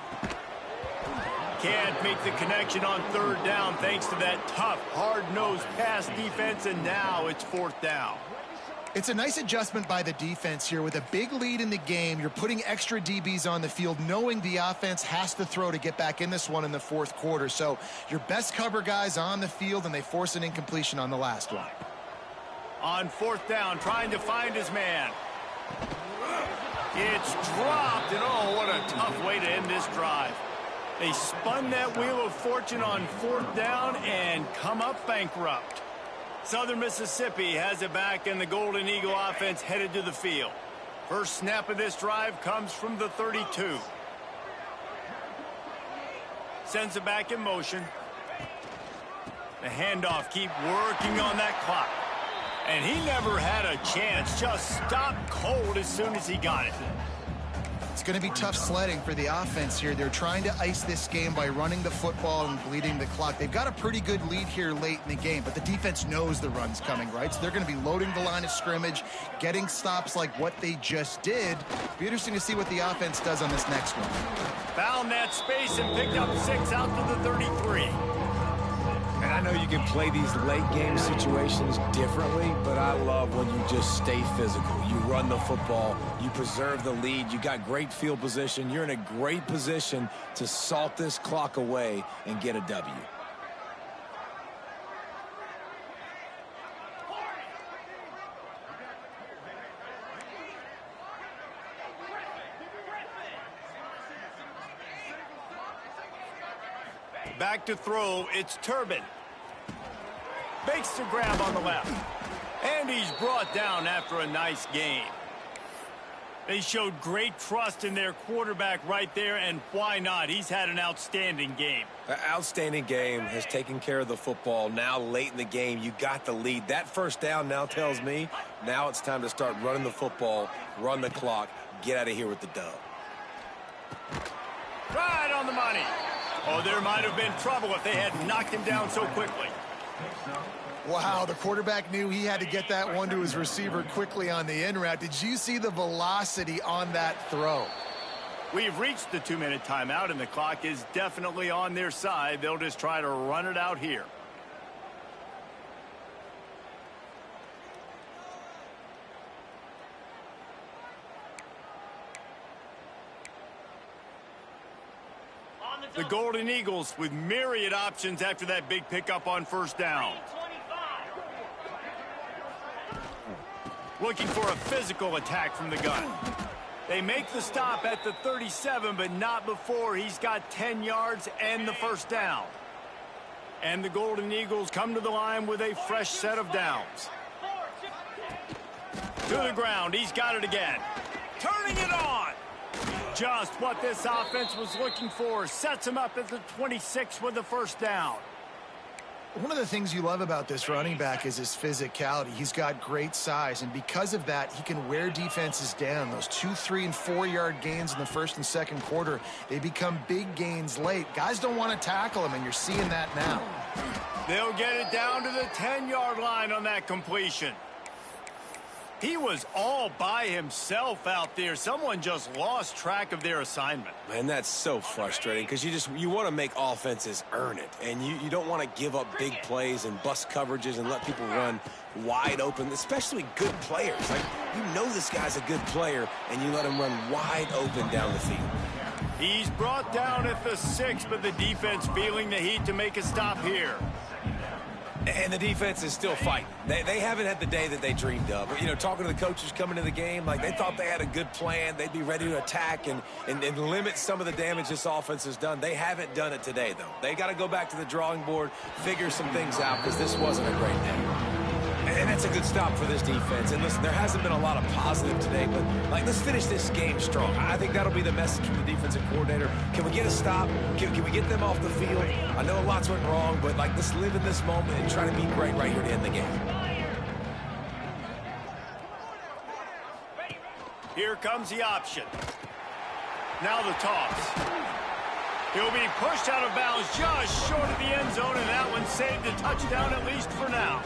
Speaker 1: Can't make the connection on third down thanks to that tough, hard-nosed pass defense, and now it's fourth down.
Speaker 2: It's a nice adjustment by the defense here. With a big lead in the game, you're putting extra DBs on the field, knowing the offense has to throw to get back in this one in the fourth quarter. So your best cover guys on the field, and they force an incompletion on the last one.
Speaker 1: On fourth down, trying to find his man. It's dropped, and oh, what a tough way to end this drive. They spun that wheel of fortune on fourth down and come up bankrupt. Southern Mississippi has it back, and the Golden Eagle offense headed to the field. First snap of this drive comes from the 32. Sends it back in motion. The handoff, keep working on that clock. And he never had a chance, just stopped cold as soon as he got it.
Speaker 2: It's going to be tough sledding for the offense here. They're trying to ice this game by running the football and bleeding the clock. They've got a pretty good lead here late in the game, but the defense knows the run's coming, right? So they're going to be loading the line of scrimmage, getting stops like what they just did. Be interesting to see what the offense does on this next one.
Speaker 1: Found that space and picked up 6 out to the 33.
Speaker 3: And I know you can play these late-game situations differently, but I love when you just stay physical. You run the football, you preserve the lead, you got great field position, you're in a great position to salt this clock away and get a W.
Speaker 1: Back to throw, it's Turbin. Makes the grab on the left. And he's brought down after a nice game. They showed great trust in their quarterback right there, and why not? He's had an outstanding game.
Speaker 3: An outstanding game, has taken care of the football. Now late in the game, you got the lead. That first down now tells me now it's time to start running the football, run the clock, get out of here with the dub.
Speaker 1: Right on the money. Oh, there might have been trouble if they had knocked him down so quickly.
Speaker 2: Wow, the quarterback knew he had to get that one to his receiver quickly on the in route. Did you see the velocity on that throw?
Speaker 1: We've reached the 2-minute timeout, and the clock is definitely on their side. They'll just try to run it out here. The Golden Eagles with myriad options after that big pickup on first down. Looking for a physical attack from the gun. They make the stop at the 37, but not before he's got 10 yards and the first down. And the Golden Eagles come to the line with a fresh set of downs. To the ground, he's got it again. Turning it on. Just what this offense was looking for. Sets him up at the 26 with the first down.
Speaker 2: One of the things you love about this running back is his physicality. He's got great size, and because of that, he can wear defenses down. Those 2-, 3-, and 4-yard gains in the first and second quarter, they become big gains late. Guys don't want to tackle him, and you're seeing that now.
Speaker 1: They'll get it down to the 10-yard line on that completion. He was all by himself out there. Someone just lost track of their assignment.
Speaker 3: Man, that's so frustrating because you want to make offenses earn it. And you don't want to give up big plays and bust coverages and let people run wide open, especially good players. Like, you know this guy's a good player, and you let him run wide open down the field.
Speaker 1: He's brought down at the 6, but the defense feeling the heat to make a stop here.
Speaker 3: And the defense is still fighting. They haven't had the day that they dreamed of. You know, talking to the coaches coming to the game, like they thought they had a good plan. They'd be ready to attack and limit some of the damage this offense has done. They haven't done it today, though. They got to go back to the drawing board, figure some things out, because this wasn't a great day. And that's a good stop for this defense. And listen, there hasn't been a lot of positive today, but like, let's finish this game strong. I think that'll be the message from the defensive coordinator. Can we get a stop? Can we get them off the field? I know lots went wrong, but like, let's live in this moment and try to be great right here to end the game.
Speaker 1: Here comes the option. Now the toss. He'll be pushed out of bounds just short of the end zone, and that one saved a touchdown at least for now.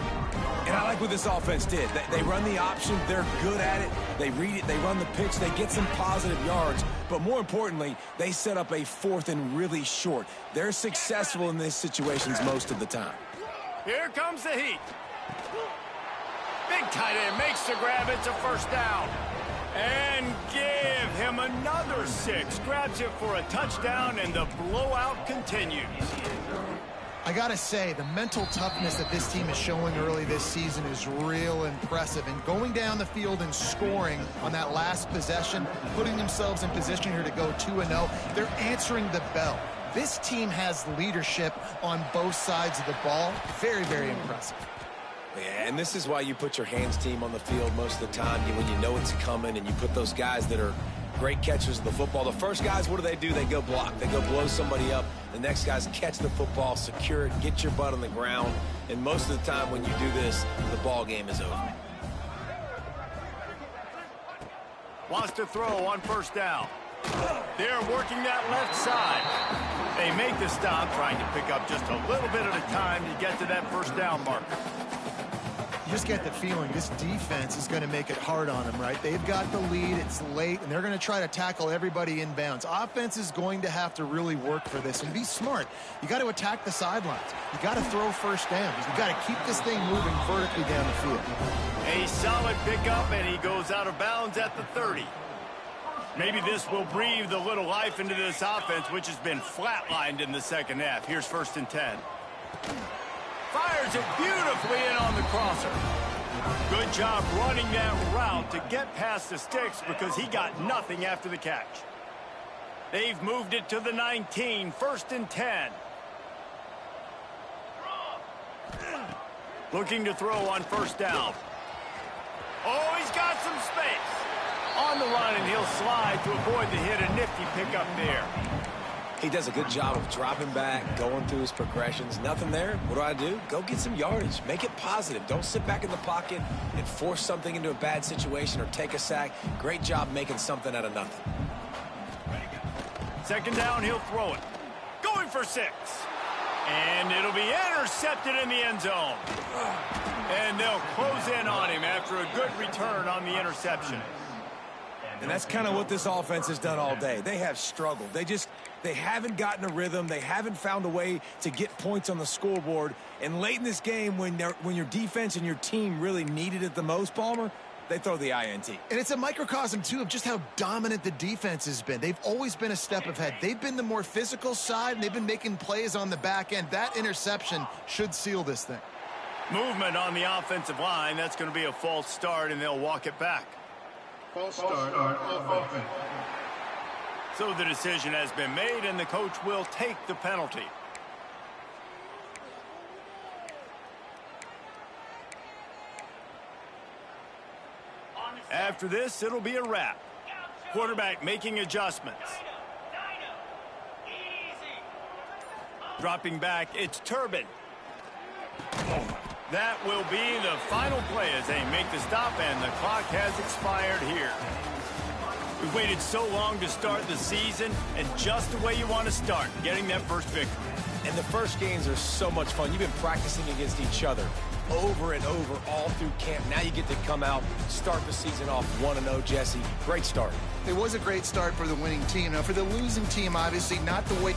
Speaker 3: And I like what this offense did. They run the option. They're good at it. They read it. They run the pitch. They get some positive yards. But more importantly, they set up a 4th and really short. They're successful in these situations most of the time.
Speaker 1: Here comes the heat. Big tight end makes the grab. It's a first down. And give him another 6. Grabs it for a touchdown, and the blowout continues.
Speaker 2: I gotta say, the mental toughness that this team is showing early this season is real impressive. And going down the field and scoring on that last possession, putting themselves in position here to go 2-0, they're answering the bell. This team has leadership on both sides of the ball. Very, very impressive.
Speaker 3: Yeah, and this is why you put your hands team on the field most of the time when you know it's coming, and you put those guys that are great catchers of the football. The first guys, what do? They go block. They go blow somebody up. The next guys catch the football, secure it, get your butt on the ground. And most of the time when you do this, the ball game is over.
Speaker 1: Wants to throw on first down. They're working that left side. They make the stop, trying to pick up just a little bit at a time to get to that first down marker.
Speaker 2: You just get the feeling this defense is going to make it hard on them, right? They've got the lead, it's late, and they're going to try to tackle everybody inbounds. Offense is going to have to really work for this and be smart. You got to attack the sidelines. You got to throw first downs. You got to keep this thing moving vertically down the field.
Speaker 1: A solid pickup, and he goes out of bounds at the 30. Maybe this will breathe a little life into this offense, which has been flatlined in the second half. Here's 1st and 10. Fires it beautifully in on the crosser. Good job running that route to get past the sticks because he got nothing after the catch. They've moved it to the 19, 1st and 10. Looking to throw on first down. Oh, he's got some space. On the run, and he'll slide to avoid the hit. A nifty pickup there.
Speaker 3: He does a good job of dropping back, going through his progressions. Nothing there. What do? Go get some yardage. Make it positive. Don't sit back in the pocket and force something into a bad situation or take a sack. Great job making something out of nothing.
Speaker 1: Second down, he'll throw it. Going for 6. And it'll be intercepted in the end zone. And they'll close in on him after a good return on the interception.
Speaker 3: And that's kind of what this offense has done all day. They have struggled. They haven't gotten a rhythm. They haven't found a way to get points on the scoreboard. And late in this game, when your defense and your team really needed it the most, Palmer, they throw the INT.
Speaker 2: And it's a microcosm, too, of just how dominant the defense has been. They've always been a step ahead. They've been the more physical side, and they've been making plays on the back end. That interception should seal this thing.
Speaker 1: Movement on the offensive line. That's going to be a false start, and they'll walk it back.
Speaker 4: False start on offense.
Speaker 1: So the decision has been made, and the coach will take the penalty. After this, it'll be a wrap. Quarterback making adjustments. Dropping back, it's Turbin. That will be the final play as they make the stop, and the clock has expired here. We've waited so long to start the season, and just the way you want to start, getting that first victory.
Speaker 3: And the first games are so much fun. You've been practicing against each other over and over all through camp. Now you get to come out, start the season off 1-0, Jesse. Great start.
Speaker 2: It was a great start for the winning team. Now, for the losing team, obviously, not the way...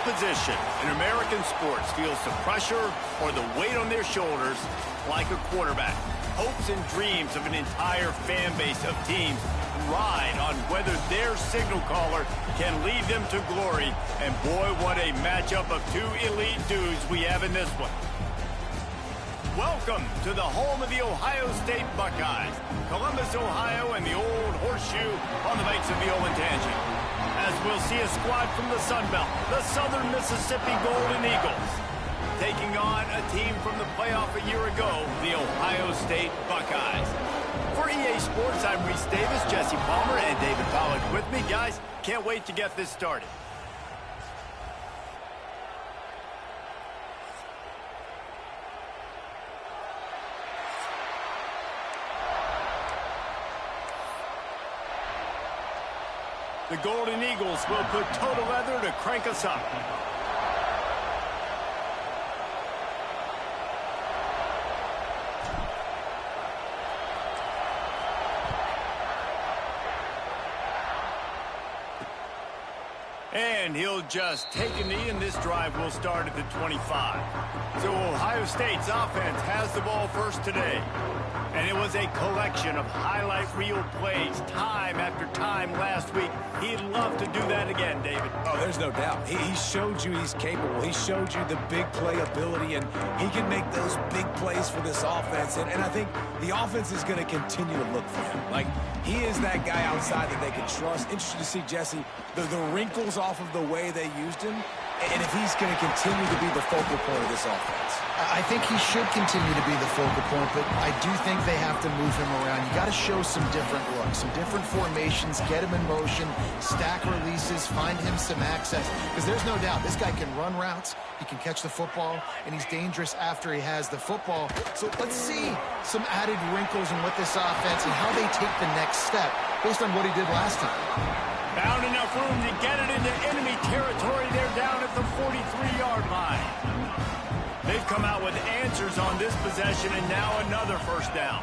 Speaker 1: position in American sports feels the pressure or the weight on their shoulders like a quarterback. Hopes and dreams of an entire fan base of teams ride on whether their signal caller can lead them to glory. And boy, what a matchup of two elite dudes we have in this one. Welcome to the home of the Ohio State Buckeyes, Columbus, Ohio, and the Old Horseshoe on the banks of the Olentangy. As we'll see a squad from the Sun Belt, the Southern Mississippi Golden Eagles, taking on a team from the playoff a year ago, the Ohio State Buckeyes. For EA Sports, I'm Reese Davis, Jesse Palmer, and David Pollack with me. Guys, can't wait to get this started. The Golden Eagles will put total leather to crank us up. And he'll just take a knee, and this drive will start at the 25. So Ohio State's offense has the ball first today. And it was a collection of highlight reel plays time after time last week. He'd love to do that again, David.
Speaker 3: Oh, there's no doubt. He showed you he's capable. He showed you the big play ability, and he can make those big plays for this offense. And I think the offense is going to continue to look for him. Like, he is that guy outside that they can trust. Interesting to see, Jesse, the wrinkles off of the way they used him, and if he's going to continue to be the focal point of this offense.
Speaker 2: I think he should continue to be the focal point, but I do think they have to move him around. You got to show some different looks, some different formations, get him in motion, stack releases, find him some access, because there's no doubt this guy can run routes, he can catch the football, and he's dangerous after he has the football. So let's see some added wrinkles in what this offense and how they take the next step based on what he did last time.
Speaker 1: Found enough room to get it into enemy territory. They're down at the 43-yard line. They've come out with answers on this possession, and now another first down.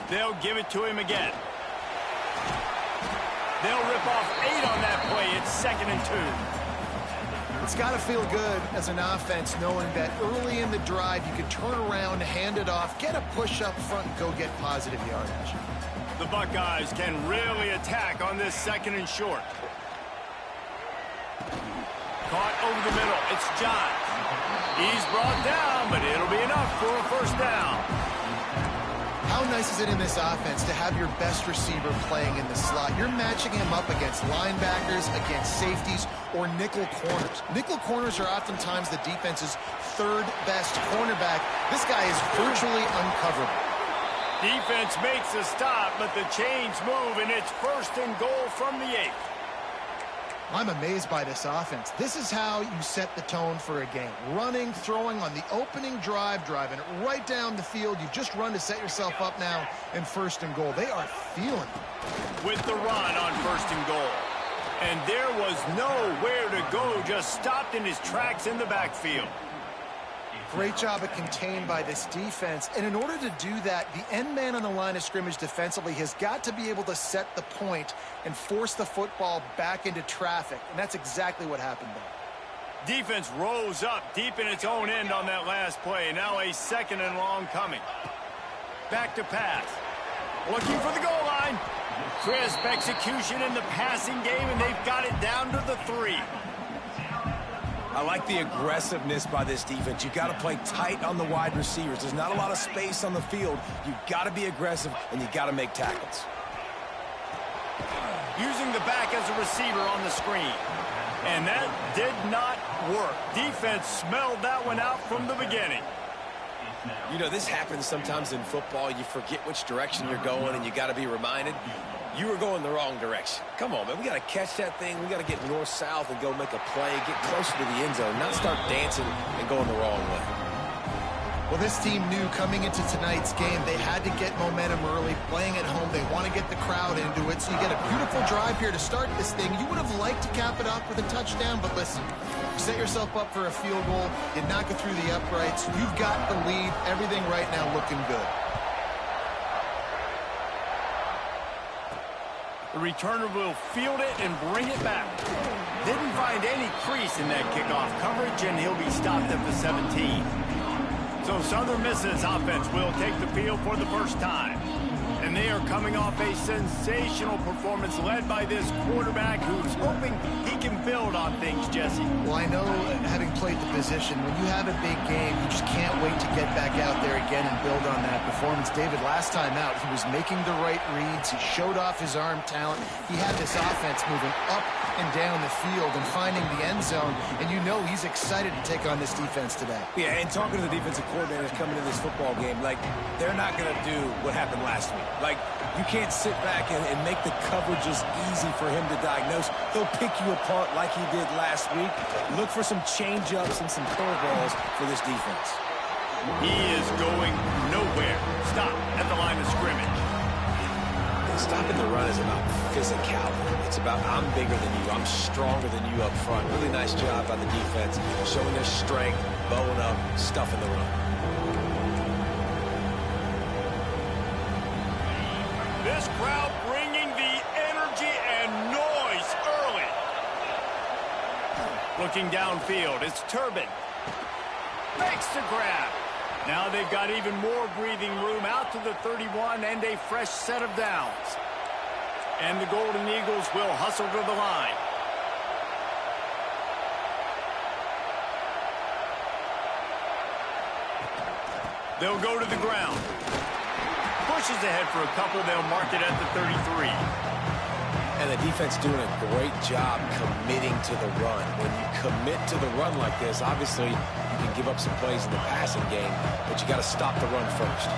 Speaker 1: They'll give it to him again. They'll rip off 8 on that play. It's 2nd and 2.
Speaker 2: It's got to feel good as an offense knowing that early in the drive you can turn around, hand it off, get a push up front, and go get positive yardage.
Speaker 1: The Buckeyes can really attack on this 2nd and short. Caught over the middle. It's Johns. He's brought down, but it'll be enough for a first down.
Speaker 2: How nice is it in this offense to have your best receiver playing in the slot? You're matching him up against linebackers, against safeties, or nickel corners. Nickel corners are oftentimes the defense's 3rd best cornerback. This guy is virtually uncoverable.
Speaker 1: Defense makes a stop, but the chains move, and it's 1st and goal from the 8.
Speaker 2: I'm amazed by this offense. This is how you set the tone for a game. Running, throwing on the opening drive, driving it right down the field. You've just run to set yourself up now in 1st and goal. They are feeling it.
Speaker 1: With the run on 1st and goal. And there was nowhere to go, just stopped in his tracks in the backfield.
Speaker 2: Great job of contained by this defense. And in order to do that, the end man on the line of scrimmage defensively has got to be able to set the point and force the football back into traffic. And that's exactly what happened there.
Speaker 1: Defense rose up deep in its own end on that last play. Now a 2nd and long coming. Back to pass. Looking for the goal line. Crisp execution in the passing game, and they've got it down to the 3.
Speaker 3: I like the aggressiveness by this defense. You've got to play tight on the wide receivers. There's not a lot of space on the field. You've got to be aggressive, and you've got to make tackles.
Speaker 1: Using the back as a receiver on the screen. And that did not work. Defense smelled that one out from the beginning.
Speaker 3: You know, this happens sometimes in football. You forget which direction you're going, and you got to be reminded you were going the wrong direction. Come on, man. We got to catch that thing. We got to get north-south and go make a play, get closer to the end zone, not start dancing and going the wrong way.
Speaker 2: Well, this team knew coming into tonight's game they had to get momentum early, playing at home. They want to get the crowd into it, so you get a beautiful drive here to start this thing. You would have liked to cap it off with a touchdown, but listen, set yourself up for a field goal. You knock it through the uprights. You've got the lead. Everything right now looking good.
Speaker 1: The returner will field it and bring it back. Didn't find any crease in that kickoff coverage, and he'll be stopped at the 17. So Southern Miss's offense will take the field for the first time. And they are coming off a sensational performance led by this quarterback who's hoping he can build on things, Jesse.
Speaker 2: Well, I know, having played the position, when you have a big game, you just can't wait to get back out there again and build on that performance. David, last time out, he was making the right reads. He showed off his arm talent. He had this offense moving up and down the field and finding the end zone. And you know he's excited to take on this defense today.
Speaker 3: Yeah, and talking to the defensive coordinators coming into this football game, like, they're not going to do what happened last week. Like, you can't sit back and make the coverages easy for him to diagnose. He'll pick you apart like he did last week. Look for some change-ups and some curveballs for this defense.
Speaker 1: He is going nowhere. Stop at the line of scrimmage.
Speaker 3: Stopping the run is about physicality. It's about I'm bigger than you. I'm stronger than you up front. Really nice job by the defense, showing their strength, bowing up, stuffing the run.
Speaker 1: This crowd bringing the energy and noise early. Looking downfield, it's Turbin. Makes the grab. Now they've got even more breathing room out to the 31 and a fresh set of downs. And the Golden Eagles will hustle to the line. They'll go to the ground. Pushes ahead for a couple. They'll mark it at the 33.
Speaker 3: And the defense doing a great job committing to the run. When you commit to the run like this, obviously you can give up some plays in the passing game, but you got to stop the run first.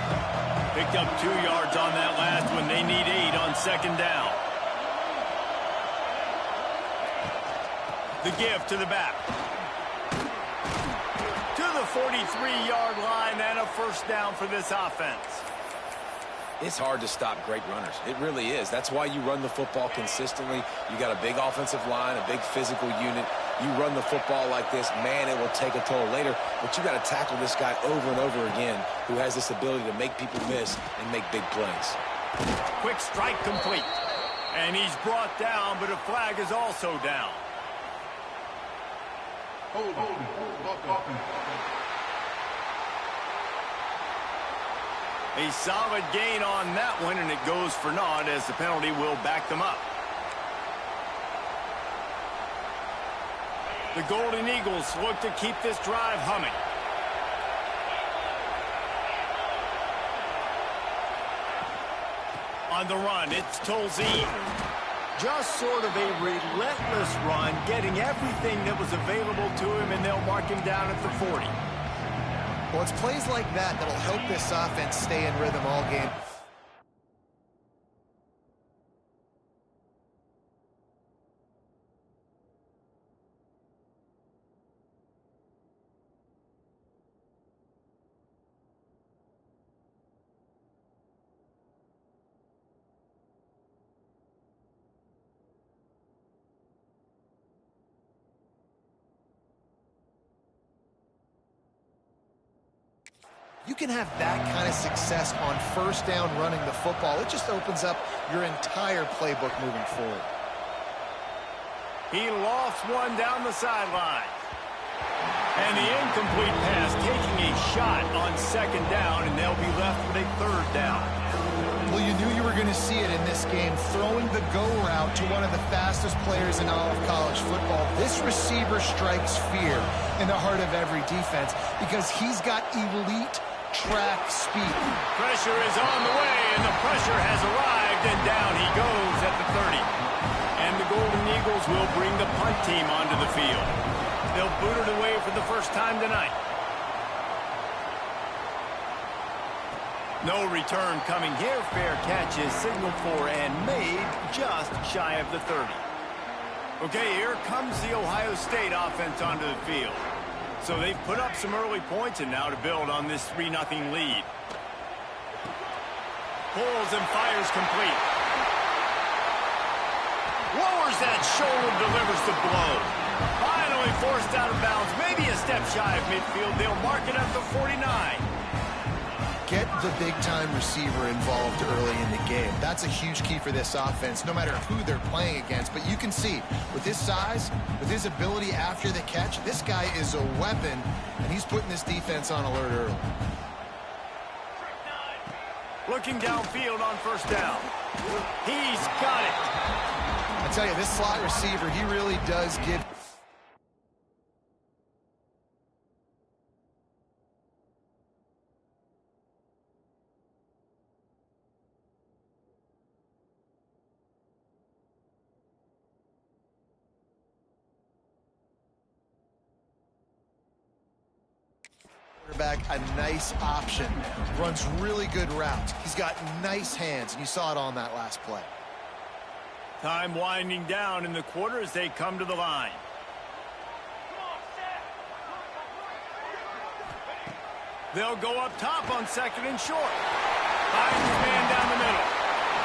Speaker 1: Picked up 2 yards on that last one. They need 8 on second down. The give to the back. To the 43-yard line and a first down for this offense.
Speaker 3: It's hard to stop great runners. It really is. That's why you run the football consistently. You got a big offensive line, a big physical unit. You run the football like this, man, it will take a toll later. But you got to tackle this guy over and over again who has this ability to make people miss and make big plays.
Speaker 1: Quick strike complete. And he's brought down, but a flag is also down.
Speaker 4: Hold.
Speaker 1: A solid gain on that one, and it goes for naught as the penalty will back them up. The Golden Eagles look to keep this drive humming. On the run, it's Tolzien. Just sort of a relentless run, getting everything that was available to him, and they'll mark him down at the 40.
Speaker 2: Well, it's plays like that that'll help this offense stay in rhythm all game. You can have that kind of success on first down running the football. It just opens up your entire playbook moving forward.
Speaker 1: He lofts one down the sideline. And the incomplete pass taking a shot on second down, and they'll be left with a third down.
Speaker 2: Well, you knew you were going to see it in this game, throwing the go route to one of the fastest players in all of college football. This receiver strikes fear in the heart of every defense because he's got elite track speed.
Speaker 1: Pressure is on the way, and the pressure has arrived, and down he goes at the 30. And the Golden Eagles will bring the punt team onto the field. They'll boot it away for the first time tonight. No return coming here. Fair catch is signaled for and made just shy of the 30. Okay, here comes the Ohio State offense onto the field. So they've put up some early points, and now to build on this 3-0 lead. Pulls and fires complete. Lowers that shoulder, delivers the blow. Finally forced out of bounds, maybe a step shy of midfield. They'll mark it at the 49.
Speaker 2: get the big-time receiver involved early in the game. That's a huge key for this offense, no matter who they're playing against. But you can see, with his size, with his ability after the catch, this guy is a weapon, and he's putting this defense on alert early.
Speaker 1: Looking downfield on first down. He's got it.
Speaker 2: I tell you, this slot receiver, he really does give... Back a nice option, runs really good routes. He's got nice hands, and you saw it on that last play.
Speaker 1: Time winding down in the quarter as they come to the line. They'll go up top on second and short. Finds his man down the middle.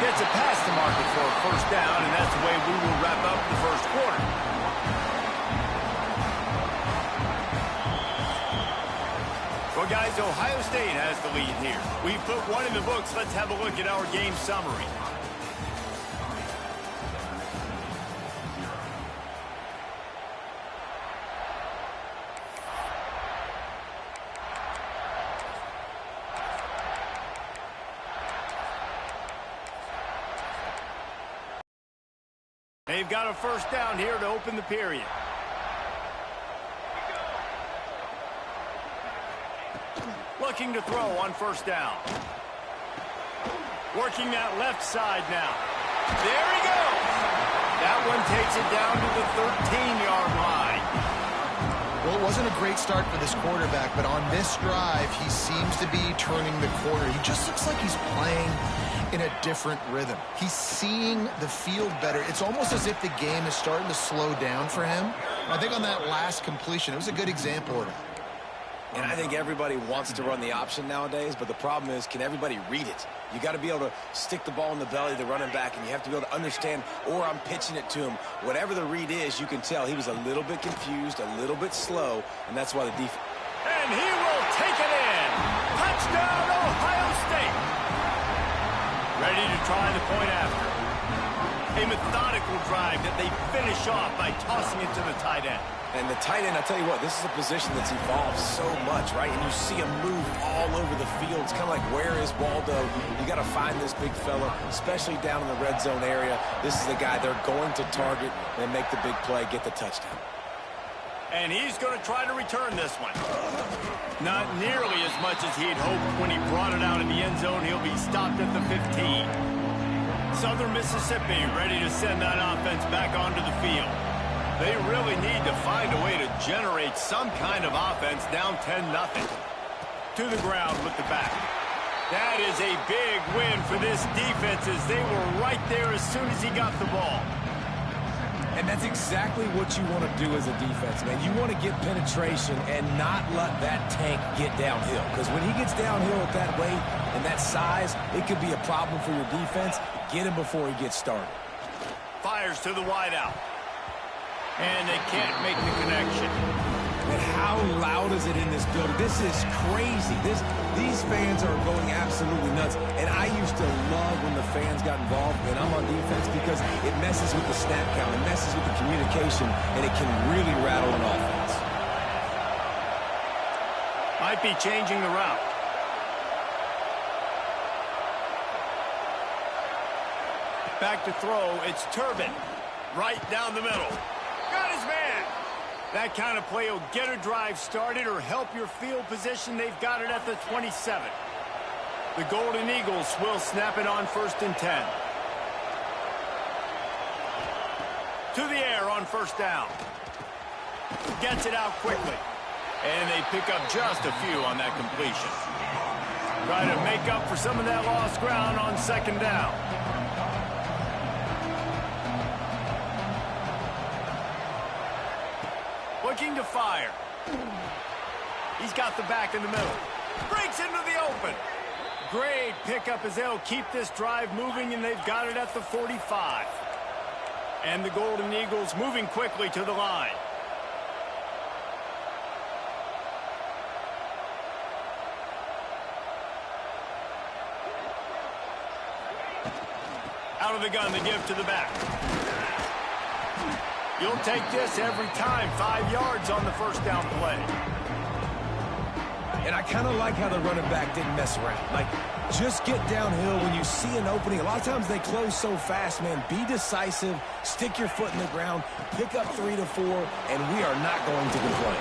Speaker 1: Gets it past the market for a first down, and that's the way we will wrap up the first quarter. Well, guys, Ohio State has the lead here. We put one in the books. Let's have a look at our game summary. They've got a first down here to open the period. Looking to throw on first down. Working that left side now. There he goes. That one takes it down to the 13-yard line.
Speaker 2: Well, it wasn't a great start for this quarterback, but on this drive, he seems to be turning the corner. He just looks like he's playing in a different rhythm. He's seeing the field better. It's almost as if the game is starting to slow down for him. I think on that last completion, it was a good example of that.
Speaker 3: And I think everybody wants to run the option nowadays, but the problem is, can everybody read it? You got to be able to stick the ball in the belly of the running back, and you have to be able to understand, or I'm pitching it to him. Whatever the read is, you can tell he was a little bit confused, a little bit slow, and that's why the defense...
Speaker 1: And he will take it in. Touchdown, Ohio State. Ready to try the point after. A methodical drive that they finish off by tossing it to the tight end.
Speaker 3: And the tight end, I'll tell you what, this is a position that's evolved so much, right? And you see him move all over the field. It's kind of like, where is Waldo? You got to find this big fella, especially down in the red zone area. This is the guy they're going to target and make the big play, get the touchdown.
Speaker 1: And he's going to try to return this one. Not nearly as much as he'd hoped when he brought it out in the end zone. He'll be stopped at the 15. Southern Mississippi ready to send that offense back onto the field. They really need to find a way to generate some kind of offense down 10-0. To the ground with the back. That is a big win for this defense as they were right there as soon as he got the ball.
Speaker 3: And that's exactly what you want to do as a defense, man. You want to get penetration and not let that tank get downhill. Because when he gets downhill at that weight and that size, it could be a problem for your defense. Get him before he gets started.
Speaker 1: Fires to the wideout. And they can't make the connection.
Speaker 3: And how loud is it in this building? This is crazy. These fans are going absolutely nuts. And I used to love when the fans got involved when I'm on defense because it messes with the snap count, it messes with the communication, and it can really rattle an offense.
Speaker 1: Might be changing the route. Back to throw, it's Turbin. Right down the middle. Got his man. That kind of play will get a drive started or help your field position. They've got it at the 27. The Golden Eagles will snap it on 1st and 10. To the air on first down. Gets it out quickly. And they pick up just a few on that completion. Try to make up for some of that lost ground on second down. Looking to fire. He's got the back in the middle. Breaks into the open. Great pickup as they'll keep this drive moving, and they've got it at the 45. And the Golden Eagles moving quickly to the line. Out of the gun, the give to the back. You'll take this every time. 5 yards on the first down play.
Speaker 3: And I kind of like how the running back didn't mess around. Like, just get downhill when you see an opening. A lot of times they close so fast, man. Be decisive, stick your foot in the ground, pick up 3 to 4, and we are not going to complain.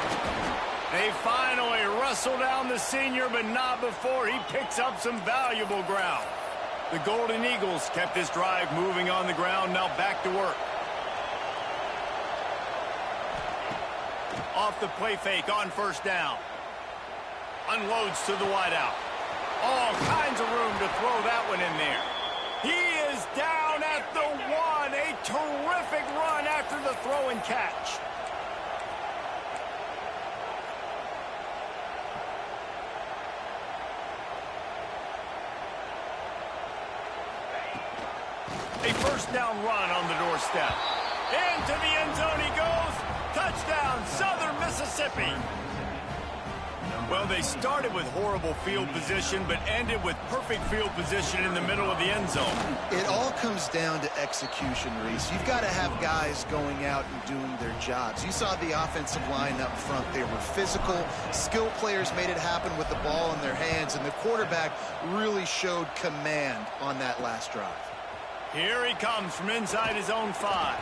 Speaker 1: They finally wrestle down the senior, but not before he picks up some valuable ground. The Golden Eagles kept this drive moving on the ground. Now back to work. Off the play fake on first down. Unloads to the wideout. All kinds of room to throw that one in there. He is down at the 1. A terrific run after the throw and catch. A first down run on the doorstep. Into the end zone he goes. Touchdown, Southern Mississippi. Well, they started with horrible field position, but ended with perfect field position in the middle of the end zone.
Speaker 2: It all comes down to execution, Reese. You've got to have guys going out and doing their jobs. You saw the offensive line up front. They were physical. Skilled players made it happen with the ball in their hands, and the quarterback really showed command on that last drive.
Speaker 1: Here he comes from inside his own 5.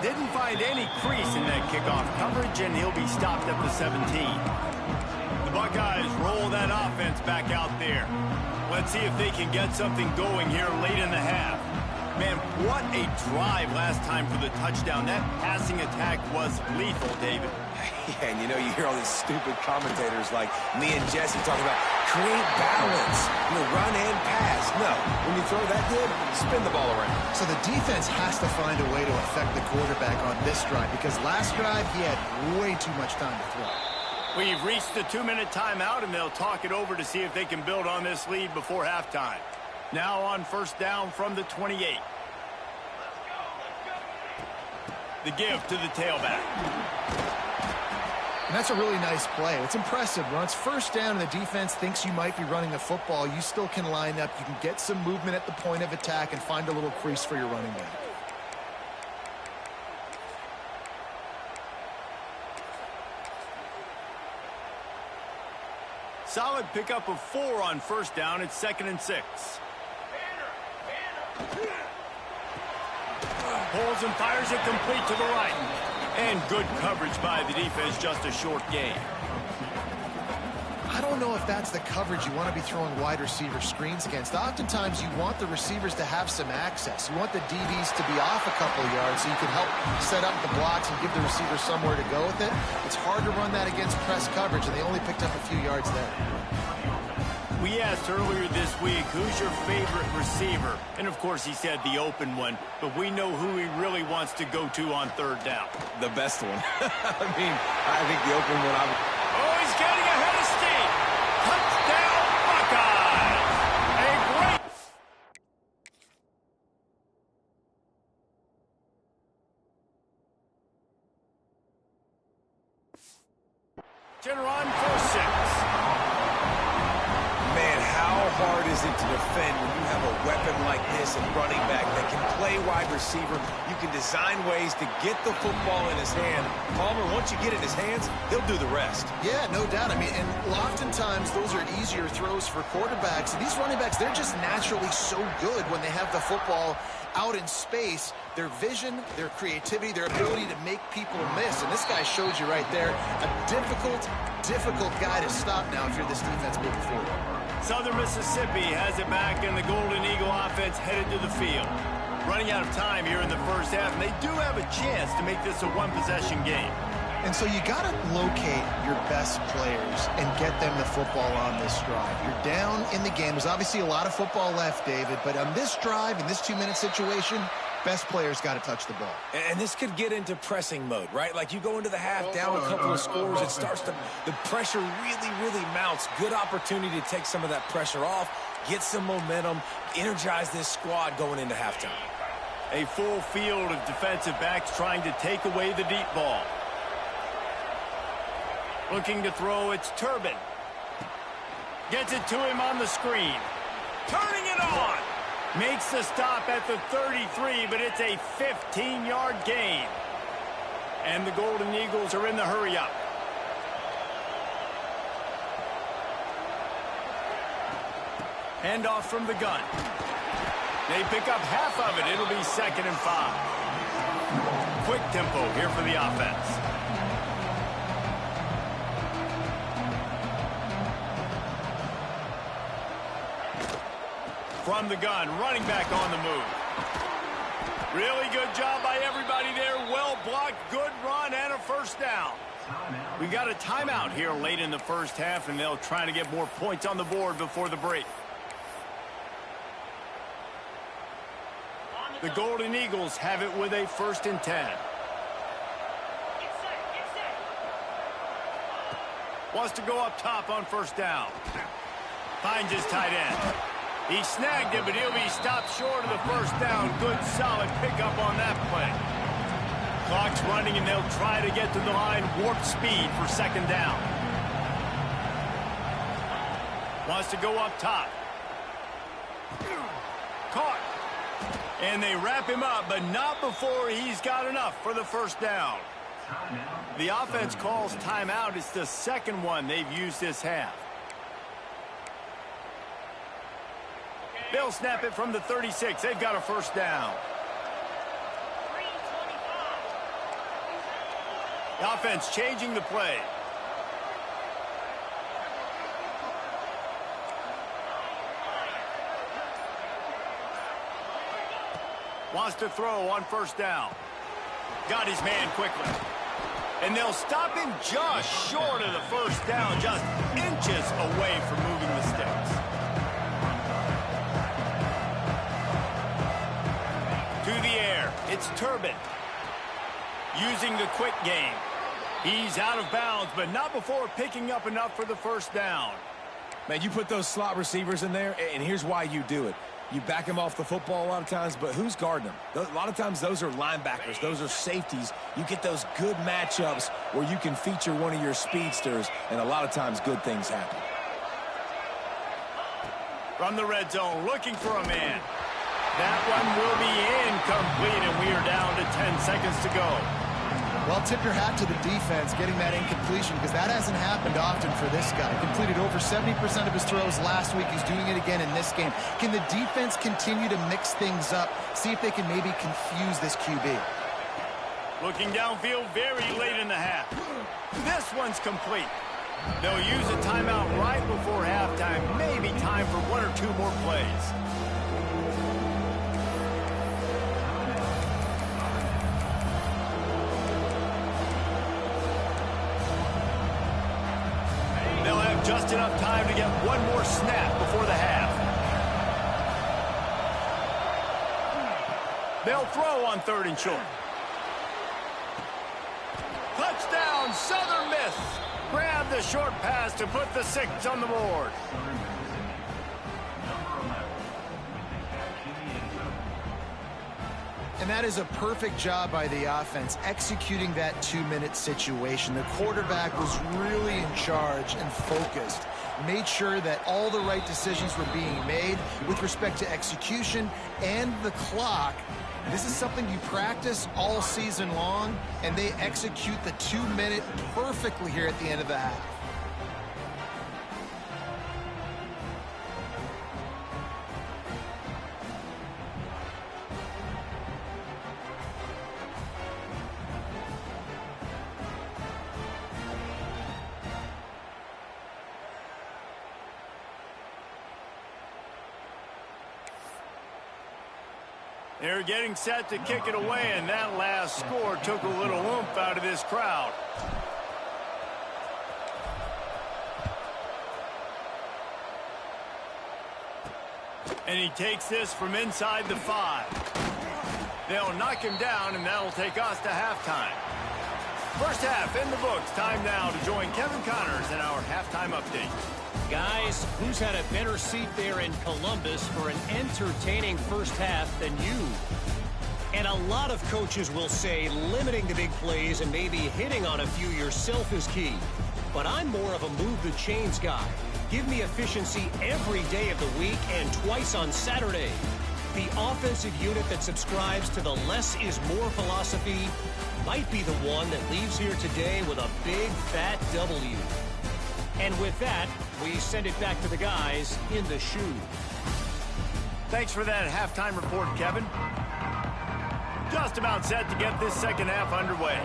Speaker 1: Didn't find any crease in that kickoff coverage, and he'll be stopped at the 17. The Buckeyes roll that offense back out there. Let's see if they can get something going here late in the half. Man, what a drive last time for the touchdown. That passing attack was lethal, David.
Speaker 3: Yeah, and you know, you hear all these stupid commentators like me and Jesse talking about create balance, run and pass. No, when you throw that good, spin the ball around.
Speaker 2: So the defense has to find a way to affect the quarterback on this drive, because last drive he had way too much time to throw.
Speaker 1: We've reached the 2-minute timeout, and they'll talk it over to see if they can build on this lead before halftime. Now on first down from the 28. The give to the tailback.
Speaker 2: And that's a really nice play. It's impressive. Once first down and the defense thinks you might be running the football, you still can line up. You can get some movement at the point of attack and find a little crease for your running back.
Speaker 1: Solid pickup of 4 on first down. It's 2nd and 6. Pulls and fires it complete to the right. And good coverage by the defense, just a short gain.
Speaker 2: I don't know if that's the coverage you want to be throwing wide receiver screens against. Oftentimes you want the receivers to have some access. You want the DBs to be off a couple of yards so you can help set up the blocks and give the receiver somewhere to go with it. It's hard to run that against press coverage, and they only picked up a few yards there.
Speaker 1: We asked earlier this week, who's your favorite receiver? And, of course, he said the open one, but we know who he really wants to go to on third down.
Speaker 3: The best one. I mean, I think the open one I would...
Speaker 1: Oh, he's getting ahead of steam. Touchdown, Buckeyes. A great... Generon for 6.
Speaker 3: Man, how hard is it to defend when you have a weapon like this, a running back that can play wide receiver? You can design ways to get the football in his hand. Palmer, once you get it in his hands, he'll do the rest.
Speaker 2: Yeah, no doubt. I mean, and oftentimes those are easier throws for quarterbacks. And these running backs, they're just naturally so good when they have the football out in space. Their vision, their creativity, their ability to make people miss. And this guy showed you right there, a difficult guy to stop now if you're this defense moving forward.
Speaker 1: Southern Mississippi has it back, and the Golden Eagle offense headed to the field. Running out of time here in the first half, and they do have a chance to make this a one-possession game.
Speaker 2: And so you got to locate your best players and get them the football on this drive. You're down in the game. There's obviously a lot of football left, David, but on this drive, in this 2-minute situation, best players got to touch the ball.
Speaker 3: And this could get into pressing mode, right? Like you go into the half down a couple of scores, it starts to, the pressure really mounts. Good opportunity to take some of that pressure off, get some momentum, energize this squad going into halftime.
Speaker 1: A full field of defensive backs trying to take away the deep ball. Looking to throw, it's Turbin. Gets it to him on the screen. Turning it on. Makes the stop at the 33, but it's a 15-yard gain. And the Golden Eagles are in the hurry-up. Handoff from the gun. They pick up half of it. It'll be 2nd and 5. Quick tempo here for the offense. From the gun, running back on the move. Really good job by everybody there. Well blocked, good run, and a first down. We got a timeout here late in the first half, and they'll try to get more points on the board before the break. The Golden Eagles have it with a 1st and 10. Wants to go up top on 1st down. Finds his tight end. He snagged it, but he'll be stopped short of the 1st down. Good, solid pickup on that play. Clock's running, and they'll try to get to the line warp speed for 2nd down. Wants to go up top. Caught. And they wrap him up, but not before he's got enough for the 1st down. The offense calls timeout. It's the 2nd one they've used this half. They'll snap it from the 36. They've got a 1st down. The offense changing the play. Wants to throw on 1st down. Got his man quickly. And they'll stop him just short of the 1st down, just inches away from moving the sticks. To the air, it's Turbin. Using the quick game. He's out of bounds, but not before picking up enough for the 1st down.
Speaker 3: Man, you put those slot receivers in there, and here's why you do it. You back them off the football a lot of times, but who's guarding them? A lot of times those are linebackers. Those are safeties. You get those good matchups where you can feature one of your speedsters, and a lot of times good things happen.
Speaker 1: From the red zone, looking for a man. That one will be incomplete, and we are down to 10 seconds to go.
Speaker 2: Well, tip your hat to the defense getting that incompletion, because that hasn't happened often for this guy. Completed over 70% of his throws last week. He's doing it again in this game. Can the defense continue to mix things up? See if they can maybe confuse this QB.
Speaker 1: Looking downfield very late in the half. This one's complete. They'll use a timeout right before halftime. Maybe time for 1 or 2 more plays. Just enough time to get one more snap before the half. They'll throw on 3rd and short. Touchdown, Southern Miss. Grab the short pass to put the 6 on the board.
Speaker 2: And that is a perfect job by the offense, executing that 2-minute situation. The quarterback was really in charge and focused. Made sure that all the right decisions were being made with respect to execution and the clock. This is something you practice all season long, and they execute the 2-minute perfectly here at the end of the half.
Speaker 1: They're getting set to kick it away, and that last score took a little oomph out of this crowd. And he takes this from inside the 5. They'll knock him down, and that'll take us to halftime. First half in the books. Time now to join Kevin Connors in our halftime update.
Speaker 5: Guys, who's had a better seat there in Columbus for an entertaining first half than you? And a lot of coaches will say limiting the big plays and maybe hitting on a few yourself is key. But I'm more of a move the chains guy. Give me efficiency every day of the week and twice on Saturday. The offensive unit that subscribes to the less is more philosophy might be the one that leaves here today with a big, fat W. And with that, we send it back to the guys in the shoe.
Speaker 1: Thanks for that halftime report, Kevin. Just about set to get this second half underway.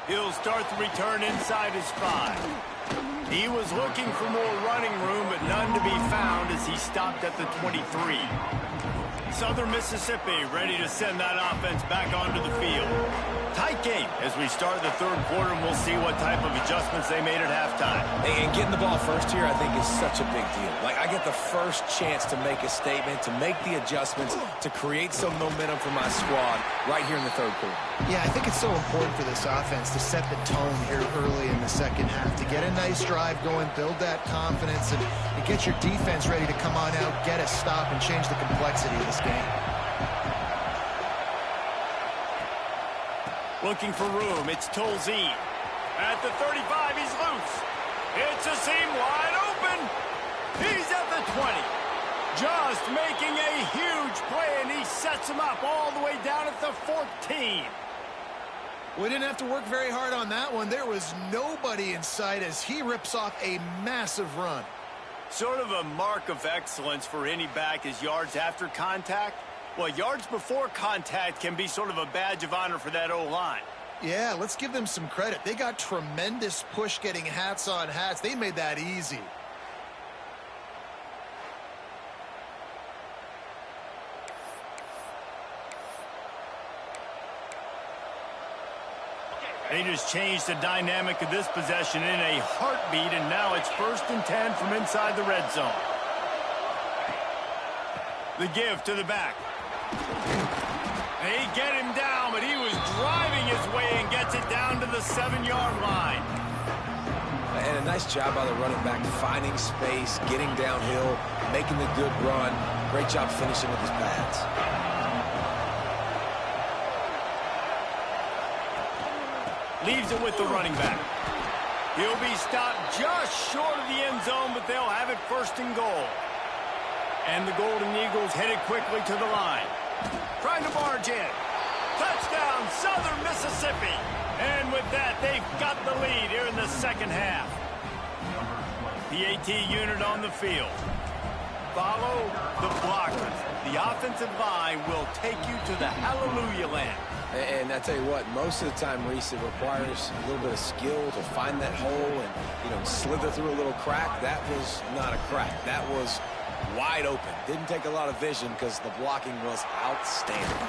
Speaker 1: He'll start the return inside his 5. He was looking for more running room, but none to be found as he stopped at the 23. Southern Mississippi ready to send that offense back onto the field. Tight game as we start the third quarter, and we'll see what type of adjustments they made at halftime.
Speaker 3: And getting the ball first here, I think, is such a big deal. Like, I get the first chance to make a statement, to make the adjustments, to create some momentum for my squad right here in the third quarter.
Speaker 2: Yeah, I think it's so important for this offense to set the tone here early in the second half, to get a nice drive going, build that confidence, and get your defense ready to come on out, get a stop, and change the complexity of this game.
Speaker 1: Looking for room, it's Tolzien. At the 35, he's loose. It's a seam wide open. He's at the 20. Just making a huge play, and he sets him up all the way down at the 14.
Speaker 2: We didn't have to work very hard on that one. There was nobody in sight as he rips off a massive run.
Speaker 1: Sort of a mark of excellence for any back is yards after contact. Well, yards before contact can be sort of a badge of honor for that O-line.
Speaker 2: Yeah, let's give them some credit. They got tremendous push getting hats on hats. They made that easy.
Speaker 1: They just changed the dynamic of this possession in a heartbeat, and now it's 1st and 10 from inside the red zone. The give to the back. They get him down, but he was driving his way and gets it down to the 7-yard line.
Speaker 3: And a nice job by the running back, finding space, getting downhill, making the good run. Great job finishing with his pads.
Speaker 1: Leaves it with the running back. He'll be stopped just short of the end zone, but they'll have it 1st and goal. And the Golden Eagles headed quickly to the line. Trying to barge in. Touchdown, Southern Mississippi. And with that, they've got the lead here in the second half. The AT unit on the field. Follow the blockers. The offensive line will take you to the hallelujah land.
Speaker 3: And I tell you what, most of the time, Reese, it requires a little bit of skill to find that hole and, slither through a little crack. That was not a crack. That was wide open. Didn't take a lot of vision because the blocking was outstanding.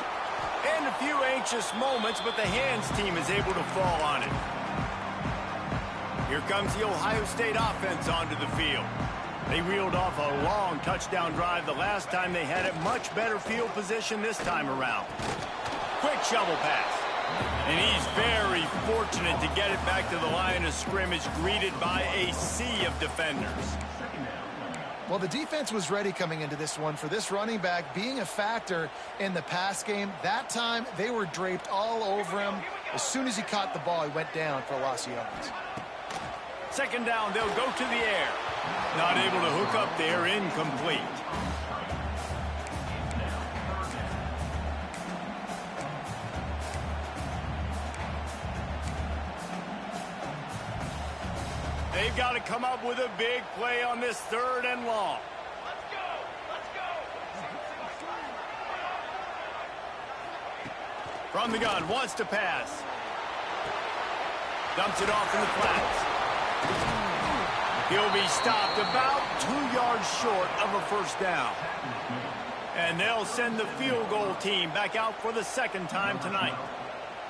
Speaker 1: And a few anxious moments, but the hands team is able to fall on it. Here comes the Ohio State offense onto the field. They reeled off a long touchdown drive the last time they had it. Much better field position this time around. Quick shovel pass. And he's very fortunate to get it back to the line of scrimmage, greeted by a sea of defenders.
Speaker 2: Well, the defense was ready coming into this one for this running back being a factor in the pass game. That time, they were draped all over him. As soon as he caught the ball, he went down for a loss of yards.
Speaker 1: 2nd down, they'll go to the air. Not able to hook up there, incomplete. They've got to come up with a big play on this 3rd and long. Let's go! Let's go! From the gun, wants to pass. Dumps it off in the flats. He'll be stopped about 2 yards short of a 1st down. And they'll send the field goal team back out for the 2nd time tonight.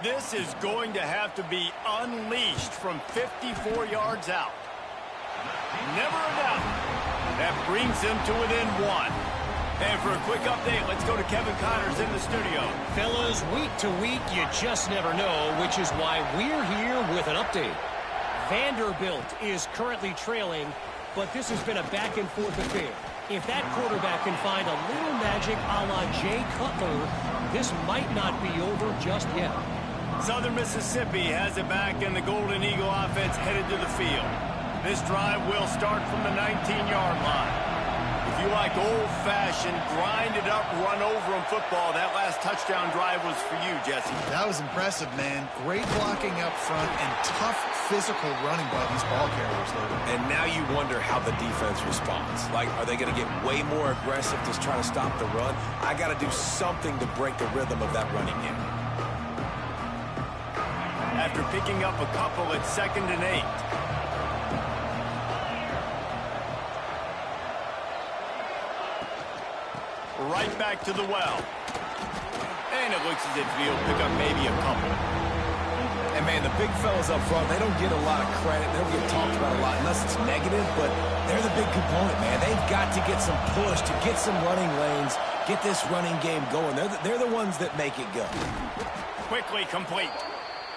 Speaker 1: This is going to have to be unleashed from 54 yards out. Never a doubt. That brings them to within 1. And for a quick update, let's go to Kevin Connors in the studio.
Speaker 5: Fellas, week to week, you just never know, which is why we're here with an update. Vanderbilt is currently trailing, but this has been a back-and-forth affair. If that quarterback can find a little magic a la Jay Cutler, this might not be over just yet.
Speaker 1: Southern Mississippi has it back, and the Golden Eagle offense headed to the field. This drive will start from the 19-yard line. If you like old-fashioned, grinded-up, run-over in football, that last touchdown drive was for you, Jesse.
Speaker 2: That was impressive, man. Great blocking up front and tough physical running by these ball carriers, Logan.
Speaker 3: And now you wonder how the defense responds. Like, are they going to get way more aggressive to try to stop the run? I got to do something to break the rhythm of that running game.
Speaker 1: After picking up a couple at 2nd and 8. Right back to the well. And it looks as if he'll pick up maybe a couple.
Speaker 3: And, man, the big fellas up front, they don't get a lot of credit. They don't get talked about a lot unless it's negative, but they're the big component, man. They've got to get some push, to get some running lanes, get this running game going. They're the ones that make it go.
Speaker 1: Quickly complete.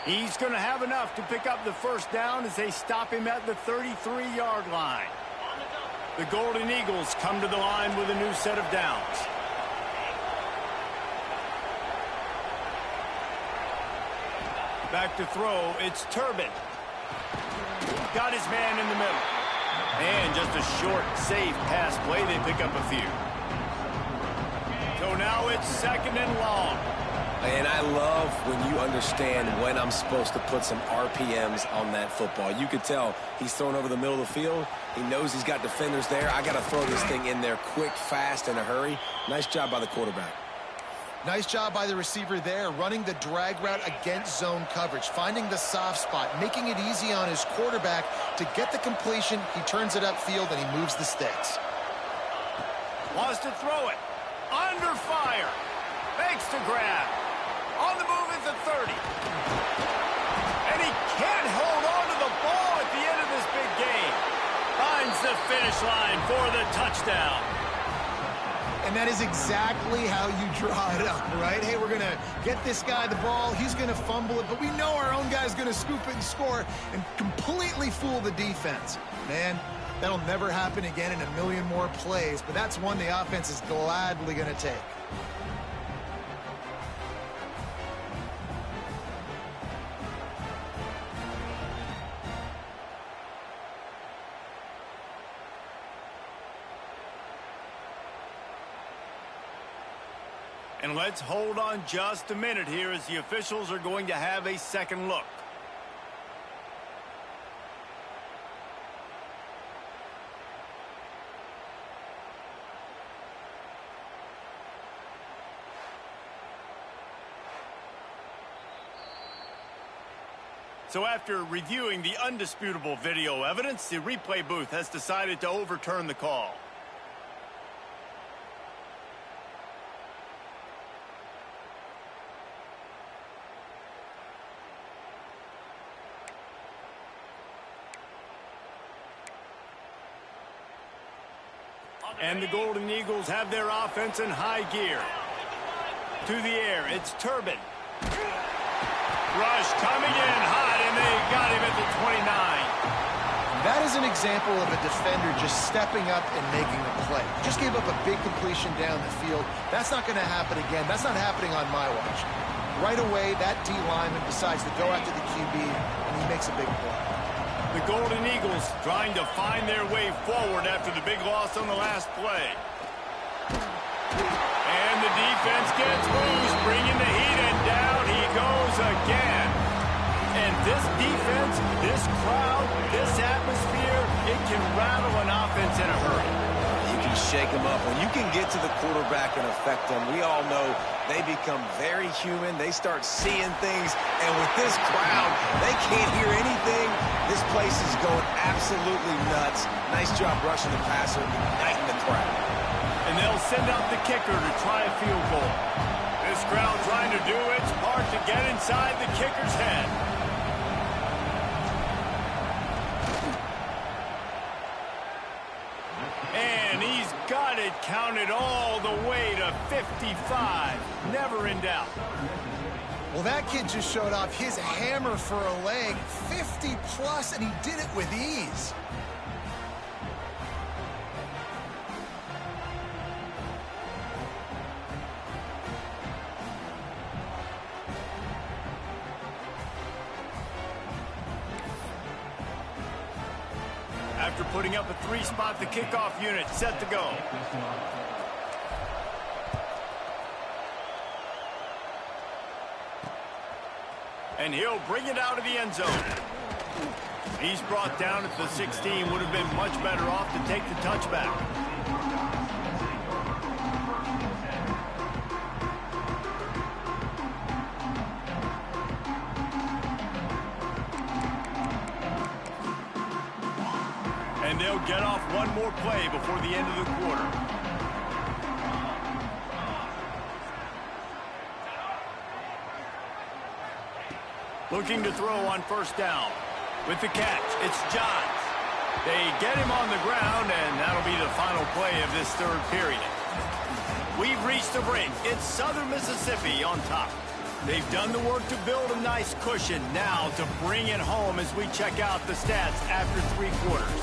Speaker 1: He's going to have enough to pick up the first down as they stop him at the 33-yard line. The Golden Eagles come to the line with a new set of downs. Back to throw, it's Turbin. Got his man in the middle. And just a short, safe pass play, they pick up a few. So now it's 2nd and long.
Speaker 3: And I love when you understand when I'm supposed to put some RPMs on that football. You could tell he's thrown over the middle of the field. He knows he's got defenders there. I got to throw this thing in there quick, fast, in a hurry. Nice job by the quarterback.
Speaker 2: Nice job by the receiver there, running the drag route against zone coverage, finding the soft spot, making it easy on his quarterback to get the completion. He turns it upfield, and he moves the sticks.
Speaker 1: Wants to throw it. Under fire. Makes the grab. On the move at the 30. And he can't hold on to the ball at the end of this big game. Finds the finish line for the touchdown.
Speaker 2: And that is exactly how you draw it up, right? Hey, we're going to get this guy the ball. He's going to fumble it, but we know our own guy's going to scoop it and score and completely fool the defense. Man, that'll never happen again in a million more plays, but that's one the offense is gladly going to take.
Speaker 1: And let's hold on just a minute here as the officials are going to have a second look. So after reviewing the undisputable video evidence, the replay booth has decided to overturn the call. And the Golden Eagles have their offense in high gear. To the air, it's Turbin. Rush coming in hot, and they got him at the 29.
Speaker 2: That is an example of a defender just stepping up and making a play. Just gave up a big completion down the field. That's not going to happen again. That's not happening on my watch. Right away, that D lineman decides to go after the QB, and he makes a big play.
Speaker 1: The Golden Eagles trying to find their way forward after the big loss on the last play. And the defense gets loose, bringing the heat, and down he goes again. And this defense, this crowd, this atmosphere, it can rattle an offense in a hurry.
Speaker 3: You can shake them up. When you can get to the quarterback and affect them, we all know they become very human. They start seeing things. And with this crowd, they can't hear anything. This place is going absolutely nuts. Nice job rushing the passer, igniting the crowd.
Speaker 1: And they'll send out the kicker to try a field goal. This crowd trying to do its part to get inside the kicker's head. And he's got it counted all the way to 55. Never in doubt.
Speaker 2: Well, that kid just showed off his hammer for a leg, 50-plus, and he did it with ease.
Speaker 1: after putting up a 3-spot. The kickoff unit set to go. And he'll bring it out of the end zone. He's brought down at the 16. Would have been much better off to take the touchback. And they'll get off one more play before the end of the quarter. Looking to throw on first down. With the catch, it's Johns. They get him on the ground, and that'll be the final play of this third period. We've reached the break. It's Southern Mississippi on top. They've done the work to build a nice cushion. Now to bring it home as we check out the stats after 3 quarters.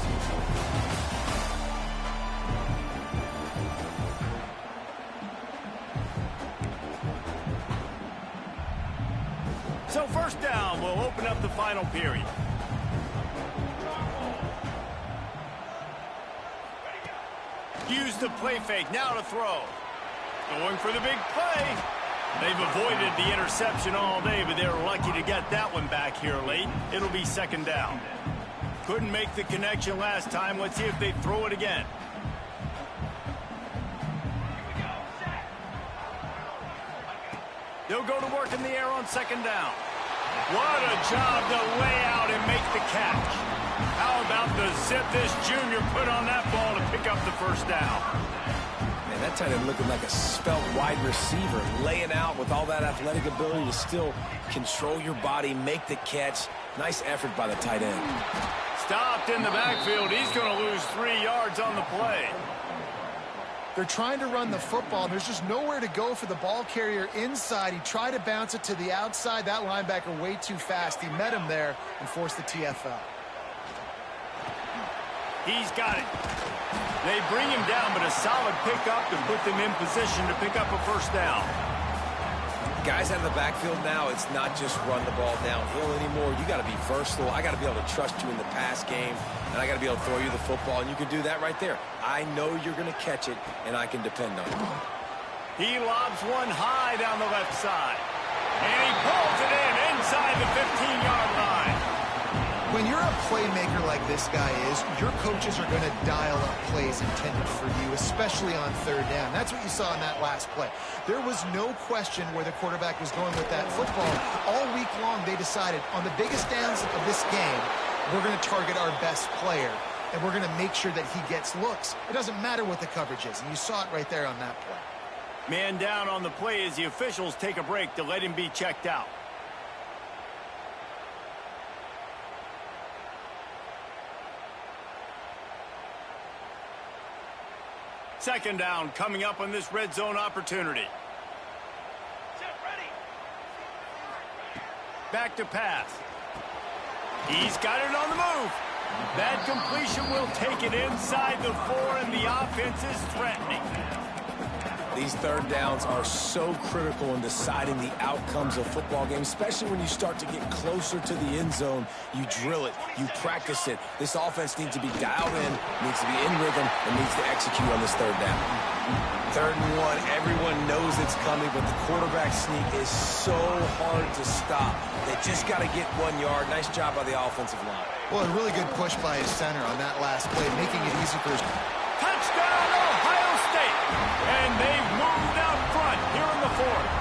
Speaker 1: So first down will open up the final period. Use the play fake, now to throw. Going for the big play. They've avoided the interception all day, but they're lucky to get that one back here late. It'll be second down. Couldn't make the connection last time. Let's see if they throw it again. They'll go to work in the air on second down. What a job to lay out and make the catch. How about the zip this junior put on that ball to pick up the first down?
Speaker 3: Man, that tight end looking like a svelte wide receiver, laying out with all that athletic ability to still control your body, make the catch. Nice effort by the tight end.
Speaker 1: Stopped in the backfield. He's going to lose 3 yards on the play.
Speaker 2: They're trying to run the football. There's just nowhere to go for the ball carrier inside. He tried to bounce it to the outside. That linebacker way too fast. He met him there and forced the TFL.
Speaker 1: He's got it. They bring him down, but a solid pickup to put them in position to pick up a first down.
Speaker 3: Guys out of the backfield now, it's not just run the ball downhill anymore. You got to be versatile. I got to be able to trust you in the pass game, and I got to be able to throw you the football, and you can do that right there. I know you're going to catch it, and I can depend on it.
Speaker 1: He lobs one high down the left side, and he pulls it in inside the 15-yard line.
Speaker 2: When you're a playmaker like this guy is, your coaches are going to dial up plays intended for you, especially on third down. That's what you saw in that last play. There was no question where the quarterback was going with that football. All week long, they decided on the biggest downs of this game, we're going to target our best player, and we're going to make sure that he gets looks. It doesn't matter what the coverage is, and you saw it right there on that play.
Speaker 1: Man down on the play as the officials take a break to let him be checked out. Second down coming up on this red zone opportunity. Back to pass. He's got it on the move. That completion will take it inside the 4, and the offense is threatening.
Speaker 3: These third downs are so critical in deciding the outcomes of football games, especially when you start to get closer to the end zone. You drill it, you practice it. This offense needs to be dialed in, needs to be in rhythm, and needs to execute on this third down. 3rd and 1, everyone knows it's coming, but the quarterback sneak is so hard to stop. They just got to get 1 yard. Nice job by the offensive line.
Speaker 2: Well, a really good push by his center on that last play, making it easy for his...
Speaker 1: Touchdown, Ohio State! And they've moved out front here in the 4th.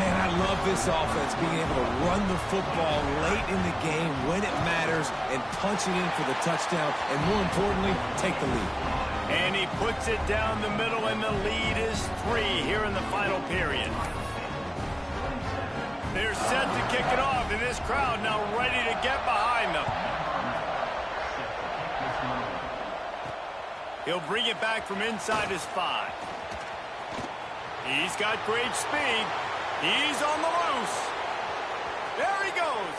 Speaker 3: Man, I love this offense, being able to run the football late in the game when it matters and punch it in for the touchdown, and more importantly, take the lead.
Speaker 1: And he puts it down the middle, and the lead is 3 here in the final period. They're set to kick it off, and this crowd now ready to get behind them. He'll bring it back from inside his 5. He's got great speed. He's on the loose. There he goes.